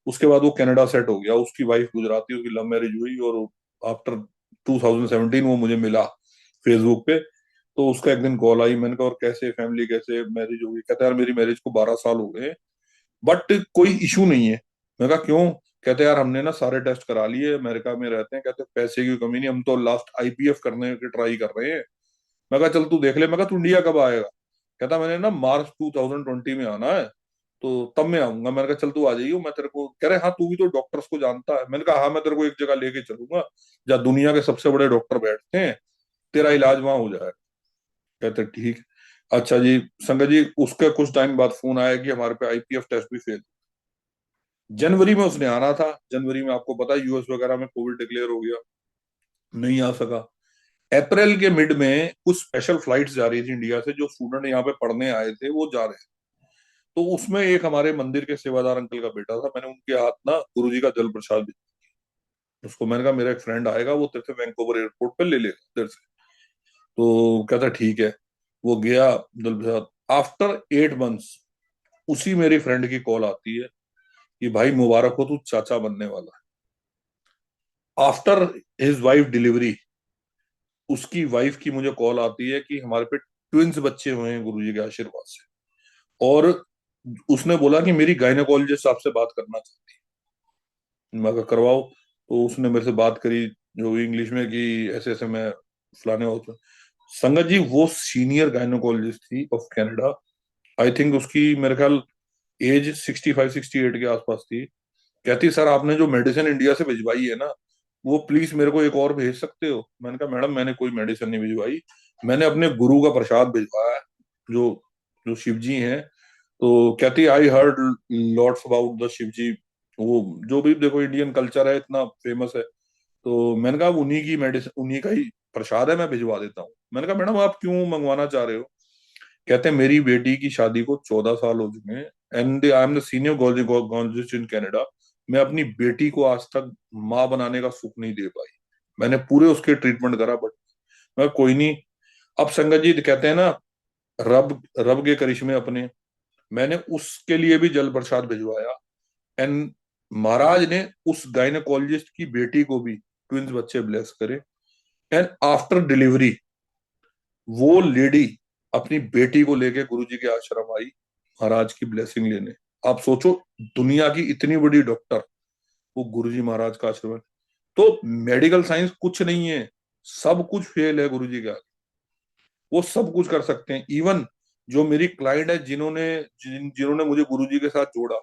उसके बाद वो कनाडा सेट हो गया, उसकी वाइफ गुजराती, उसकी लव मैरिज हुई और आफ्टर 2017 वो मुझे मिला फेसबुक पे। तो उसका एक दिन कॉल आई, मैंने कहा और कैसे फैमिली, कैसे मैरिज हो गई। कहता है यार मेरी मैरिज को 12 साल हो गए बट कोई इशू नहीं है। मैं कहा क्यों। कहते यार हमने ना सारे टेस्ट करा लिए, अमेरिका में रहते हैं, कहते पैसे की कमी नहीं, हम तो लास्ट आईपीएफ करने के ट्राई कर रहे हैं। मैं कहा चल तू देख ले। मैं कहा तू इंडिया कब आएगा। कहता मैंने ना मार्च 2020 में आना है, तो तब मैं आऊंगा। मैंने कहा चल तू आ जाइयो, मैं तेरे को। कह रहे हाँ तू भी तो डॉक्टर्स को जानता है। मैंने कहा हाँ मैं तेरे को एक जगह लेके चलूंगा जहाँ दुनिया के सबसे बड़े डॉक्टर बैठते हैं, तेरा इलाज वहां हो जाएगा। कहते ठीक। अच्छा जी संगत जी, उसके कुछ टाइम बाद फोन आया कि हमारे पे आईपीएफ टेस्ट भी फेल। जनवरी में उसने आना था, जनवरी में आपको पता है यूएस वगैरह में कोविड डिक्लेयर हो गया, नहीं आ सका। अप्रैल के मिड में कुछ स्पेशल फ्लाइट्स जा रही थी इंडिया से, जो स्टूडेंट यहाँ पे पढ़ने आए थे वो जा रहे थे। तो उसमें एक हमारे मंदिर के सेवादार अंकल का बेटा था, मैंने उनके हाथ ना गुरुजी का जल प्रसाद दिया। उसको मैंने कहा मेरा एक फ्रेंड आएगा, वो तेरे से वैंकूवर एयरपोर्ट पे ले लेगा तेरे से। तो कहता ठीक है। वो गया जल प्रसाद। आफ्टर 8 मंथ्स उसी मेरी फ्रेंड की कॉल आती है कि भाई मुबारक हो, तू चाचा बनने वाला है। आफ्टर हिज वाइफ डिलीवरी, उसकी वाइफ की मुझे कॉल आती है कि हमारे पे ट्विंस बच्चे हुए हैं गुरुजी के आशीर्वाद से। और उसने बोला कि मेरी गायनेकोलॉजिस्ट आपसे बात करना चाहती है। मैं कहा करवाओ। तो उसने मेरे से बात करी, जो इंग्लिश में, कि ऐसे ऐसे मैं फलाने होते। संगत जी वो सीनियर गायनेकोलॉजिस्ट थी ऑफ कनाडा। आई थिंक उसकी मेरे ख्याल एज 65-68 के आसपास थी। कहती सर आपने जो मेडिसिन इंडिया से भिजवाई है ना, वो प्लीज मेरे को एक और भेज सकते हो। मैंने कहा मैडम मैंने कोई मेडिसिन नहीं भिजवाई, मैंने अपने गुरु का प्रसाद भिजवाया है, जो जो शिव जी हैं। तो कहती I heard lots about the Shiv ji, वो जो भी देखो इंडियन कल्चर है इतना फेमस है। तो मैंने कहा उन्हीं की मेडिसिन, उन्हीं का ही प्रसाद है, मैं भिजवा देता हूँ। मैंने कहा मैडम आप क्यों मंगवाना चाह रहे हो। कहते हैं मेरी बेटी की शादी को 14 साल हो चुके हैं, and I am the senior geologist in Canada. मैं अपनी बेटी को आज तक माँ बनाने का सुख नहीं दे पाई। मैंने पूरे उसके ट्रीटमेंट करा, बट मैं कोई नहीं। अब संगत जी कहते हैं ना, रब रब के करिश्मे अपने, मैंने उसके लिए भी जल प्रसाद भिजवाया। एंड महाराज ने उस गायनेकोलॉजिस्ट की बेटी को भी ट्विंस बच्चे ब्लेस करे। एंड आफ्टर डिलीवरी वो लेडी अपनी बेटी को लेके गुरुजी के आश्रम आई महाराज की ब्लेसिंग लेने। आप सोचो, दुनिया की इतनी बड़ी डॉक्टर, वो गुरुजी महाराज का आश्रम है। तो मेडिकल साइंस कुछ नहीं है, सब कुछ फेल है गुरुजी के आगे। वो सब कुछ कर सकते हैं। इवन जो मेरी क्लाइंट है, जिन्होंने मुझे गुरुजी के साथ जोड़ा,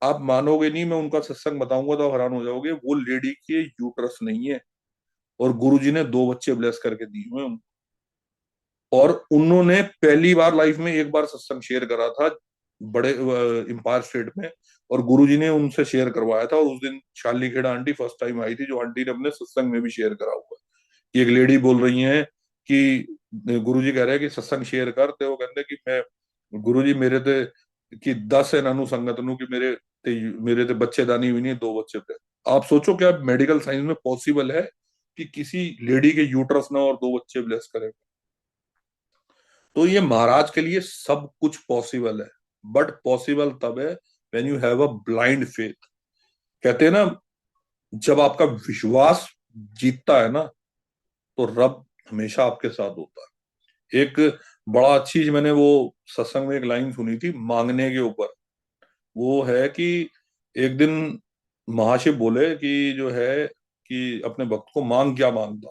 आप मानोगे नहीं, मैं उनका सत्संग बताऊंगा तो आप हैरान हो जाओगे। वो लेडी के यूट्रस नहीं है, और गुरुजी ने 2 बच्चे ब्लेस करके दिए हुए हैं। और उन्होंने पहली बार लाइफ में एक बार सत्संग शेयर करा था बड़े एम्पायर स्टेट में, और गुरुजी ने उनसे शेयर करवाया था। और उस दिन Shali Kheda aunty first time आई थी, जो आंटी ने अपने सत्संग में भी शेयर करा हुआ है। एक लेडी बोल रही है कि गुरुजी कह रहे हैं कि सत्संग शेयर कर, तो वो कहते कि मैं गुरुजी मेरे ते कि 10 है नानू संगत नु कि मेरे ते बच्चेदानी भी नहीं, 2 बच्चे थे। आप सोचो क्या मेडिकल साइंस में पॉसिबल है कि किसी लेडी के यूट्रस ना और 2 बच्चे ब्लेस करे। तो ये महाराज के लिए सब कुछ पॉसिबल है, बट पॉसिबल तब है when you have a blind faith. कहते हैं ना, जब आपका विश्वास जीतता है ना, तो रब हमेशा आपके साथ होता है। एक बड़ा अच्छी मैंने वो सत्संग में एक लाइन सुनी थी मांगने के ऊपर। वो है कि एक दिन महाशिव बोले कि जो है कि अपने भक्त को मांग क्या मांगता।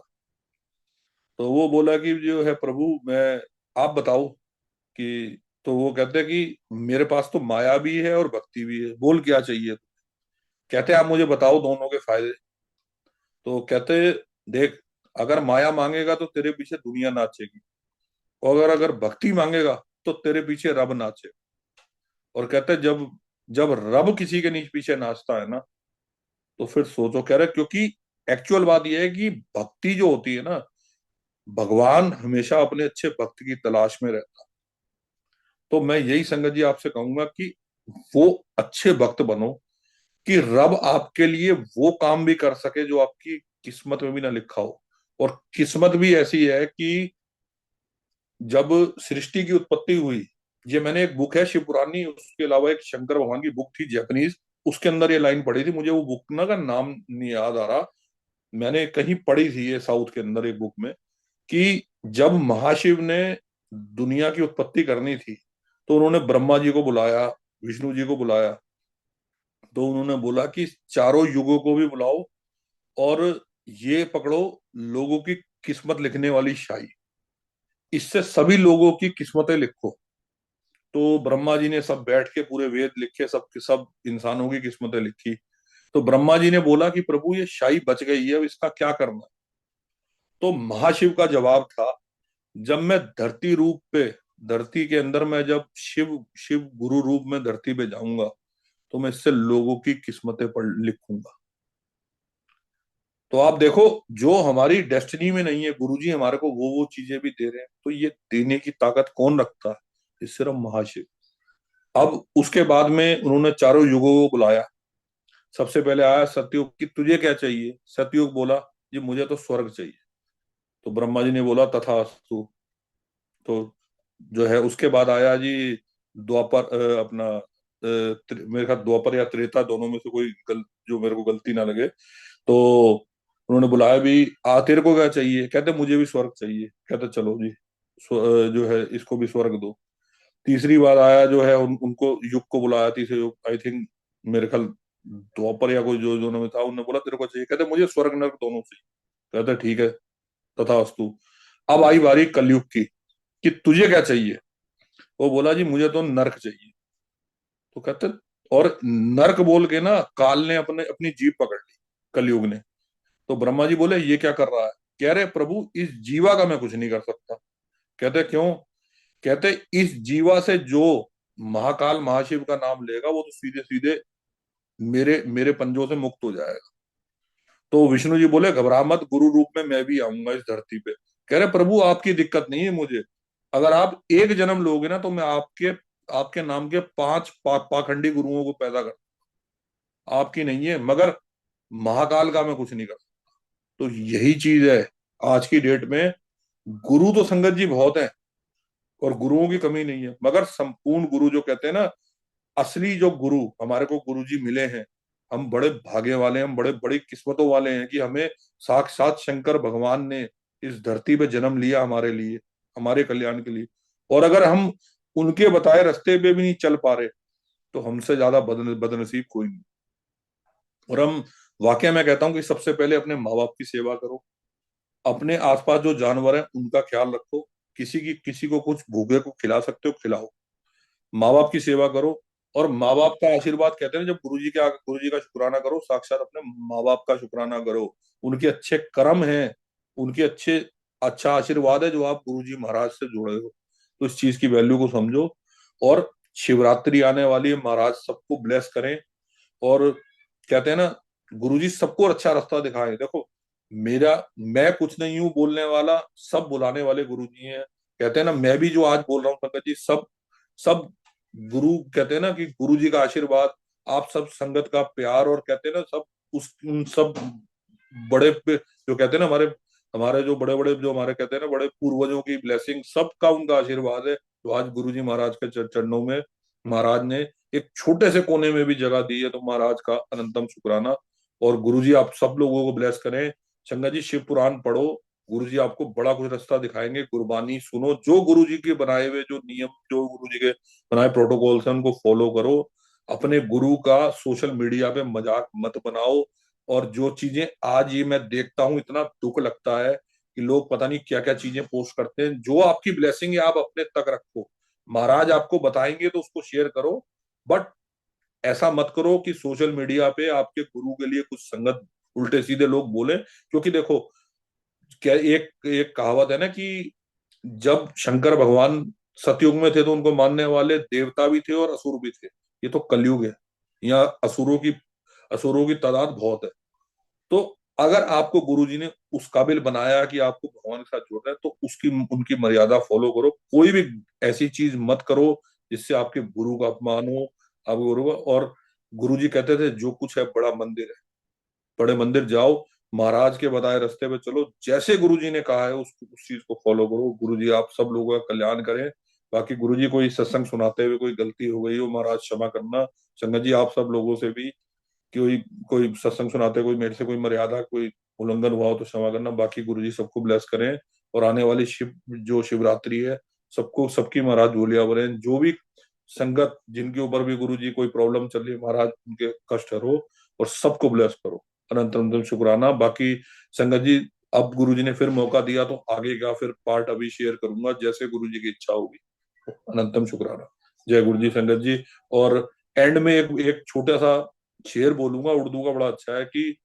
तो वो बोला कि जो है प्रभु मैं, आप बताओ कि। तो वो कहते हैं कि मेरे पास तो माया भी है और भक्ति भी है, बोल क्या चाहिए। कहते हैं आप मुझे बताओ दोनों के फायदे। तो कहते देख, अगर माया मांगेगा तो तेरे पीछे दुनिया नाचेगी, और अगर अगर भक्ति मांगेगा तो तेरे पीछे रब नाचे। और कहते हैं जब जब रब किसी के नीचे पीछे नाचता है ना, तो फिर सोचो। कह रहे क्योंकि एक्चुअल बात यह है कि भक्ति जो होती है ना, भगवान हमेशा अपने अच्छे भक्त की तलाश में रहता है। तो मैं यही संगत जी आपसे कहूंगा कि वो अच्छे भक्त बनो, कि रब आपके लिए वो काम भी कर सके जो आपकी किस्मत में भी ना लिखा हो। और किस्मत भी ऐसी है कि जब सृष्टि की उत्पत्ति हुई, ये मैंने एक बुक है शिव पुरानी, उसके अलावा एक शंकर भगवान की बुक थी जापानीज, उसके अंदर ये लाइन पढ़ी थी। मुझे वो बुक ना का नाम नहीं याद आ रहा, मैंने कहीं पढ़ी थी ये साउथ के अंदर एक बुक में, कि जब महाशिव ने दुनिया की उत्पत्ति करनी थी, तो उन्होंने ब्रह्मा जी को बुलाया, विष्णु जी को बुलाया। तो उन्होंने बोला कि चारों युगों को भी बुलाओ, और ये पकड़ो लोगों की किस्मत लिखने वाली शाही, इससे सभी लोगों की किस्मतें लिखो। तो ब्रह्मा जी ने सब बैठ के पूरे वेद लिखे, सब सब इंसानों की किस्मतें लिखी। तो ब्रह्मा जी ने बोला कि प्रभु ये शाही बच गई है, अब इसका क्या करना। तो महाशिव का जवाब था, जब मैं धरती रूप पे, धरती के अंदर मैं जब शिव शिव गुरु रूप में धरती पे जाऊंगा, तो मैं इससे लोगों की किस्मतें पढ़ लिखूंगा। तो आप देखो, जो हमारी डेस्टिनी में नहीं है, गुरुजी हमारे को वो चीजें भी दे रहे हैं, तो ये देने की ताकत कौन रखता है? ये सिर्फ महाशिव। अब उसके बाद में उन्होंने चारों युगों को बुलाया। सबसे पहले आया सतयुग कि तुझे क्या चाहिए? सतयुग बोला जी मुझे तो स्वर्ग चाहिए। तो ब्रह्मा जी ने बोला तथास्तु। तो जो है उसके बाद आया जी द्वापर, अपना मेरे ख्याल द्वापर या त्रेता, दोनों में से कोई जो मेरे को गलती ना लगे। तो उन्होंने बुलाया भी, आ तेरे को क्या चाहिए? कहते मुझे भी स्वर्ग चाहिए। कहते चलो जी, जो है इसको भी स्वर्ग दो। तीसरी बार आया जो है उनको युग को बुलाया, तीसरे युग, आई थिंक मेरे ख्याल द्वापर या कोई जो दोनों में था, उन्होंने बोला तेरे को चाहिए? कहते मुझे स्वर्ग नरक दोनों चाहिए। कहते ठीक है, तथास्तु। अब आई बारी कलयुग की कि तुझे क्या चाहिए? वो बोला जी मुझे तो नरक चाहिए। तो कहते, और नरक बोल के ना काल ने अपने अपनी जीभ पकड़ ली, कलयुग ने। तो ब्रह्मा जी बोले ये क्या कर रहा है? कह रहे प्रभु इस जीवा का मैं कुछ नहीं कर सकता। कहते क्यों? कहते इस जीवा से जो महाकाल महाशिव का नाम लेगा वो तो सीधे सीधे मेरे मेरे पंजों से मुक्त हो जाएगा। तो विष्णु जी बोले घबरा मत, गुरु रूप में मैं भी आऊंगा इस धरती पे। कह रहे प्रभु आपकी दिक्कत नहीं है मुझे, अगर आप एक जन्म लोगे ना तो मैं आपके आपके नाम के 5 पाखंडी गुरुओं को पैदा कर, आपकी नहीं है, मगर महाकाल का मैं कुछ नहीं कर। तो यही चीज है आज की डेट में। गुरु तो संगत जी बहुत है और गुरुओं की कमी नहीं है, मगर संपूर्ण गुरु जो कहते हैं ना, असली जो गुरु हमारे को गुरु जी मिले हैं, हम बड़े भाग्य वाले हैं, हम बड़े बड़ी किस्मतों वाले हैं कि हमें साक्षात शंकर भगवान ने इस धरती पे जन्म लिया हमारे लिए, हमारे कल्याण के लिए। और अगर हम उनके बताए रास्ते पे भी नहीं चल पा रहे तो हमसे ज्यादा बदनसीब कोई नहीं। और हम वाकई मैं कहता हूँ कि सबसे पहले अपने माँ बाप की सेवा करो, अपने आसपास जो जानवर हैं उनका ख्याल रखो, किसी को कुछ भूखे को खिला सकते हो खिलाओ, माँ बाप की सेवा करो। और माँ बाप का आशीर्वाद कहते हैं, जब गुरु जी का शुक्राना करो, साक्षात अपने माँ बाप का शुक्राना करो। उनके अच्छे कर्म हैं, उनके अच्छा आशीर्वाद है जो आप गुरु जी महाराज से जुड़े हो। तो इस चीज की वैल्यू को समझो। और शिवरात्रि आने वाली है, महाराज सबको ब्लेस करें। और कहते हैं ना, गुरुजी सबको अच्छा रास्ता दिखाएं। देखो, मेरा मैं कुछ नहीं हूं बोलने वाला, सब बुलाने वाले गुरुजी हैं। कहते हैं ना, मैं भी जो आज बोल रहा हूँ पंकज जी, सब सब गुरु, कहते हैं ना कि गुरु जी का आशीर्वाद, आप सब संगत का प्यार, और कहते हैं ना सब उस उन सब जो कहते हैं ना, हमारे हमारे जो बड़े बड़े जो हमारे कहते हैं ना बड़े पूर्वजों की ब्लेसिंग, सबका उनका आशीर्वाद है। तो आज गुरु जी महाराज के चरणों में महाराज ने एक छोटे से कोने में भी जगह दी है, तो महाराज का अनंतम शुक्राना। और गुरुजी आप सब लोगों को ब्लेस करें। संगत जी शिव पुराण पढ़ो, गुरुजी आपको बड़ा कुछ रास्ता दिखाएंगे। गुरबानी सुनो, जो गुरुजी के बनाए हुए जो नियम, जो गुरुजी के बनाए प्रोटोकॉल्स हैं उनको फॉलो करो। अपने गुरु का सोशल मीडिया पे मजाक मत बनाओ। और जो चीजें आज ये मैं देखता हूँ, इतना दुख लगता है कि लोग पता नहीं क्या क्या चीजें पोस्ट करते हैं। जो आपकी ब्लेसिंग है आप अपने तक रखो, महाराज आपको बताएंगे तो उसको शेयर करो। बट ऐसा मत करो कि सोशल मीडिया पे आपके गुरु के लिए कुछ संगत उल्टे सीधे लोग बोले। क्योंकि देखो, क्या एक एक कहावत है ना कि जब शंकर भगवान सतयुग में थे तो उनको मानने वाले देवता भी थे और असुर भी थे। ये तो कलयुग है, यहाँ असुरों की तादाद बहुत है। तो अगर आपको गुरुजी ने उस काबिल बनाया कि आपको भगवान के साथ जोड़ना है, तो उसकी उनकी मर्यादा फॉलो करो। कोई भी ऐसी चीज मत करो जिससे आपके गुरु का अपमान हो, आपके गुरु का। और गुरुजी कहते थे जो कुछ है बड़ा मंदिर है, बड़े मंदिर जाओ, महाराज के बताए रास्ते पे चलो, जैसे गुरुजी ने कहा है उस चीज को फॉलो करो। गुरुजी आप सब लोगों का कल्याण करें। बाकी गुरुजी कोई सत्संग सुनाते हुए कोई गलती हो गई हो, महाराज क्षमा करना। संगत जी आप सब लोगों से भी कोई कोई सत्संग सुनाते कोई मेरे से कोई मर्यादा कोई उल्लंघन हुआ हो तो क्षमा करना। बाकी गुरुजी सबको ब्लेस करें। और आने वाली शिवरात्रि है, सबको सबकी महाराज झोलियां भरें। जो भी संगत जिनके ऊपर भी गुरुजी कोई प्रॉब्लम चल रही है, महाराज उनके कष्ट हरो और सबको ब्लेस करो। अनंत अनंत शुक्राना। बाकी संगत जी, अब गुरुजी ने फिर मौका दिया तो आगे का फिर पार्ट अभी शेयर करूंगा, जैसे गुरुजी की इच्छा होगी। अनंतम शुक्राना। जय गुरु जी संगत जी। और एंड में एक एक छोटा सा शेर बोलूंगा, उर्दू का बड़ा अच्छा है कि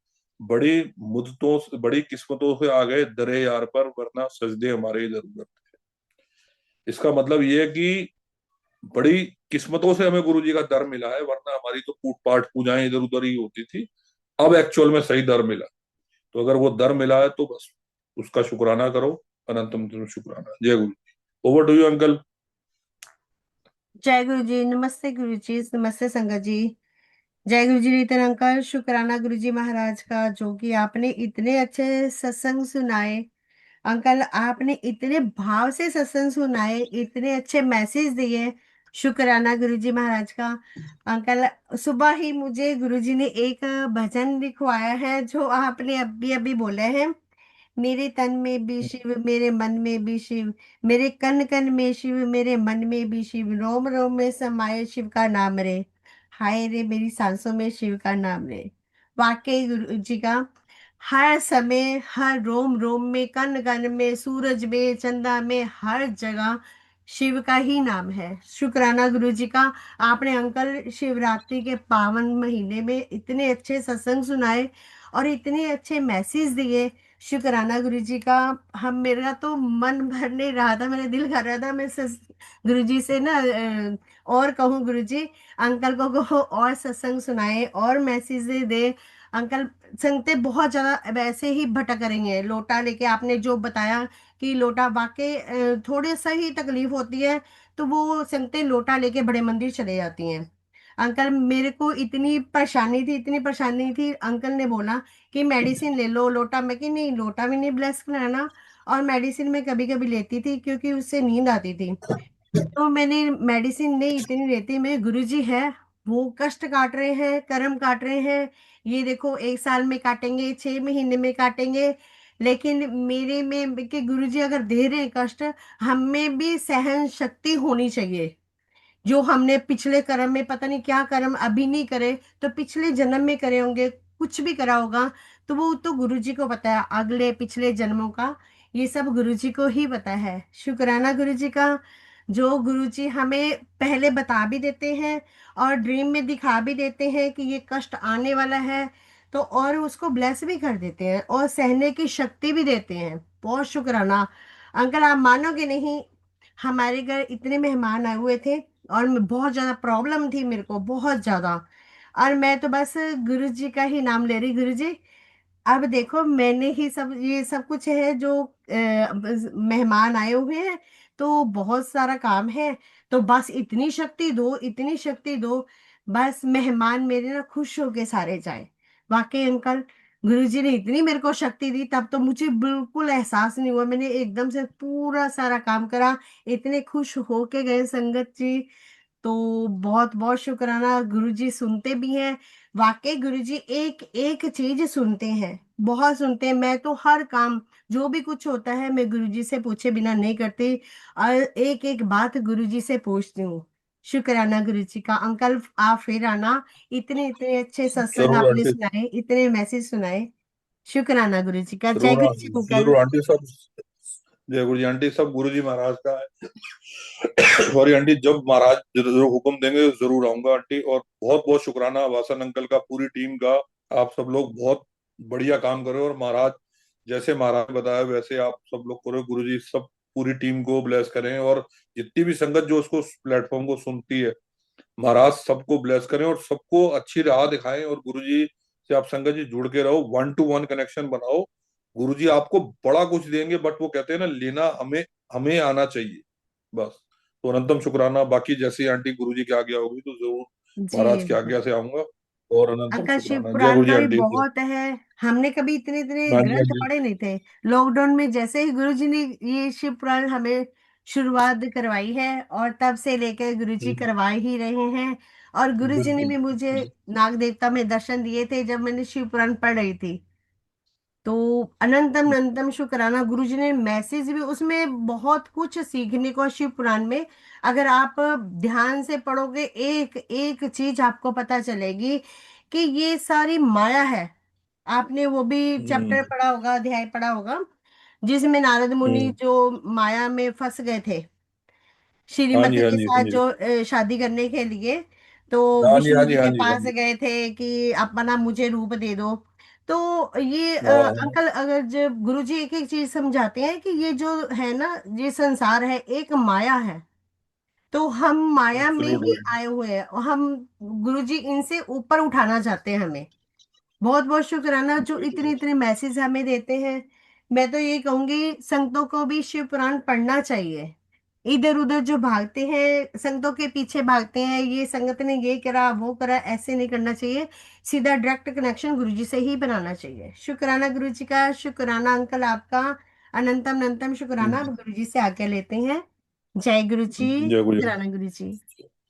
बड़ी मुद्दतों से बड़ी किस्मतों से आ गए दरे यार पर, वरना सजदे हमारे ही जरूरत है। इसका मतलब ये है कि बड़ी किस्मतों से हमें गुरु जी का दर मिला है, वरना हमारी तो पूट पाठ पूजाएं इधर उधर ही होती थी। अब एक्चुअल में सही दर मिला। तो अगर वो दर मिला है तो बस उसका शुक्राना करो। अनंतम शुक्राना। जय गुरु। Over to you uncle. जय गुरु जी। नमस्ते गुरु जी, नमस्ते संगत जी। जय गुरु जी नितिन अंकल। शुक्राना गुरु जी महाराज का, जो कि आपने इतने अच्छे सत्संग सुनाए। अंकल आपने इतने भाव से सत्संग सुनाए, इतने अच्छे मैसेज दिए। शुक्राना गुरु जी महाराज का। अंकल सुबह ही मुझे गुरु जी ने एक भजन लिखवाया है, जो आपने अभी अभी बोले हैं। मेरे तन में भी शिव, मेरे मन में भी शिव, मेरे कन कन में शिव, मेरे मन में भी शिव, रोम रोम में समाये शिव का नाम रे। हाय रे मेरी सांसों में शिव का नाम रे। वाकई गुरु जी का हर समय, हर रोम रोम में, कन कन में, सूरज में, चंदा में, हर जगह शिव का ही नाम है। शुक्राना गुरु जी का। आपने अंकल शिवरात्रि के पावन महीने में इतने अच्छे सत्संग सुनाए और इतने अच्छे मैसेज दिए। शुक्राना गुरु जी का। हम, मेरा तो मन भर नहीं रहा था, मेरा दिल कर रहा था मैं गुरु जी से ना और कहूँ गुरु जी, अंकल को कहो और सत्संग सुनाए और मैसेज दे। अंकल संगते बहुत ज्यादा वैसे ही भटक रही हैं लोटा लेके। आपने जो बताया कि लोटा वाकई थोड़े सा ही तकलीफ होती है तो वो संगते लोटा लेके बड़े मंदिर चले जाती हैं। अंकल मेरे को इतनी परेशानी थी, इतनी परेशानी थी, अंकल ने बोला कि मेडिसिन ले लो। लोटा में कि नहीं, लोटा भी नहीं ब्लेस कराना। और मेडिसिन में कभी कभी लेती थी क्योंकि उससे नींद आती थी। तो मैंने मेडिसिन नहीं इतनी लेती। मेरे गुरुजी है, वो कष्ट काट रहे हैं, कर्म काट रहे हैं। ये देखो 1 साल में काटेंगे, 6 महीने में काटेंगे, लेकिन मेरे में के गुरुजी अगर दे रहे हैं कष्ट, हमें भी सहन शक्ति होनी चाहिए। जो हमने पिछले कर्म में पता नहीं क्या कर्म अभी नहीं करे, तो पिछले जन्म में करे होंगे, कुछ भी करा होगा, तो वो तो गुरु जी को पता है अगले पिछले जन्मों का। ये सब गुरु जी को ही पता है। शुक्राना गुरु जी का। जो गुरु जी हमें पहले बता भी देते हैं और ड्रीम में दिखा भी देते हैं कि ये कष्ट आने वाला है, तो और उसको ब्लेस भी कर देते हैं और सहने की शक्ति भी देते हैं। बहुत शुक्राना। अंकल आप मानोगे नहीं, हमारे घर इतने मेहमान आए हुए थे और बहुत ज्यादा प्रॉब्लम थी मेरे को, बहुत ज्यादा। और मैं तो बस गुरु जी का ही नाम ले रही, गुरु जी अब देखो मैंने ही सब ये सब कुछ है जो मेहमान आए हुए हैं, तो बहुत सारा काम है। तो बस इतनी शक्ति दो, इतनी शक्ति दो, बस मेहमान मेरे ना खुश होके सारे जाए। वाकई अंकल गुरुजी ने इतनी मेरे को शक्ति दी, तब तो मुझे बिल्कुल एहसास नहीं हुआ, मैंने एकदम से पूरा सारा काम करा। इतने खुश होके गए संगत जी। तो बहुत बहुत शुक्राना। गुरुजी सुनते भी हैं। वाकई गुरुजी एक एक चीज सुनते हैं, बहुत सुनते हैं। मैं तो हर काम जो भी कुछ होता है मैं गुरुजी से पूछे बिना नहीं करती, और एक एक बात गुरुजी से पूछती हूँ। शुक्राना गुरुजी का। अंकल आप फिर आना। इतने इतने अच्छे सत्संग जरूर आपने आंटी। सुनाए, इतने मैसेज सुनाए। शुक्राना गुरुजी का। जय जरूर गुरु जी अंकल। जरूर आंटी सब। जय गुरु जी आंटी, सब गुरु जी महाराज का है। सॉरी आंटी, जब महाराज जो हुक्म देंगे जरूर आऊंगा आंटी। और बहुत बहुत शुक्राना वासन अंकल का, पूरी टीम का। आप सब लोग बहुत बढ़िया काम कर रहे हो, और महाराज जैसे महाराज ने बताया वैसे आप सब लोग करो। गुरु जी सब पूरी टीम को ब्लेस करें, और जितनी भी संगत जो उसको प्लेटफॉर्म को सुनती है, महाराज सबको ब्लेस करें और सबको अच्छी राह दिखाएं। और गुरुजी से आप संगत जी जुड़ के रहो, 1-to-1 कनेक्शन बनाओ। गुरुजी आपको बड़ा कुछ देंगे, बट वो कहते हैं ना, लेना हमें हमें आना चाहिए बस। तो अनंतम शुक्राना। बाकी जैसे आंटी गुरुजी की आज्ञा होगी तो जरूर जी महाराज की अंकल। आज्ञा से आऊंगा। और अनंतम अंकल शिव शुक्राना। जय पुराण गुरु जी का भी आंटी। बहुत है। हमने कभी इतने इतने हाँ जी, हाँ ग्रंथ जी। पढ़े नहीं थे। लॉकडाउन में जैसे ही गुरु जी ने ये शिव पुराण हमें शुरुआत करवाई है, और तब से लेकर गुरु जी करवा ही रहे हैं। और गुरु जी ने बिल्कुल। भी मुझे नाग देवता में दर्शन दिए थे जब मैंने शिव पुराण पढ़ रही थी। तो अनंतम अनंतम शुक्राना। गुरु जी ने मैसेज भी उसमें बहुत कुछ सीखने को है शिव पुराण में। अगर आप ध्यान से पढ़ोगे, एक एक चीज आपको पता चलेगी कि ये सारी माया है। आपने वो भी चैप्टर हम्म। पढ़ा होगा, अध्याय पढ़ा होगा, जिसमें नारद मुनि हम्म। जो माया में फंस गए थे हाँ जी, श्रीमती हाँ के जी, साथ, हाँ जी, जो शादी करने के लिए, तो हाँ जी, विष्णु हाँ जी, जी हाँ के जी, हाँ पास जी। गए थे कि अपना मुझे रूप दे दो। तो ये हाँ। अंकल अगर जब गुरु जी एक एक चीज समझाते हैं कि ये जो है ना, ये संसार है एक माया है। तो हम माया में ही एब्सोल्युटली। आए हुए हैं और हम गुरुजी इनसे ऊपर उठाना चाहते हैं हमें। बहुत बहुत शुक्राना जो इतने इतने मैसेज हमें देते हैं। मैं तो ये कहूंगी संतों को भी शिव पुराण पढ़ना चाहिए। इधर उधर जो भागते हैं, संतों के पीछे भागते हैं, ये संगत ने ये करा वो करा, ऐसे नहीं करना चाहिए। सीधा डायरेक्ट कनेक्शन गुरुजी से ही बनाना चाहिए। शुक्राना गुरुजी का, शुक्राना अंकल आपका, अनंतम अनंतम शुक्राना। अब गुरुजी से आज्ञा लेते हैं। जय गुरु जी। जय गुरु। शुक्राना गुरु जी।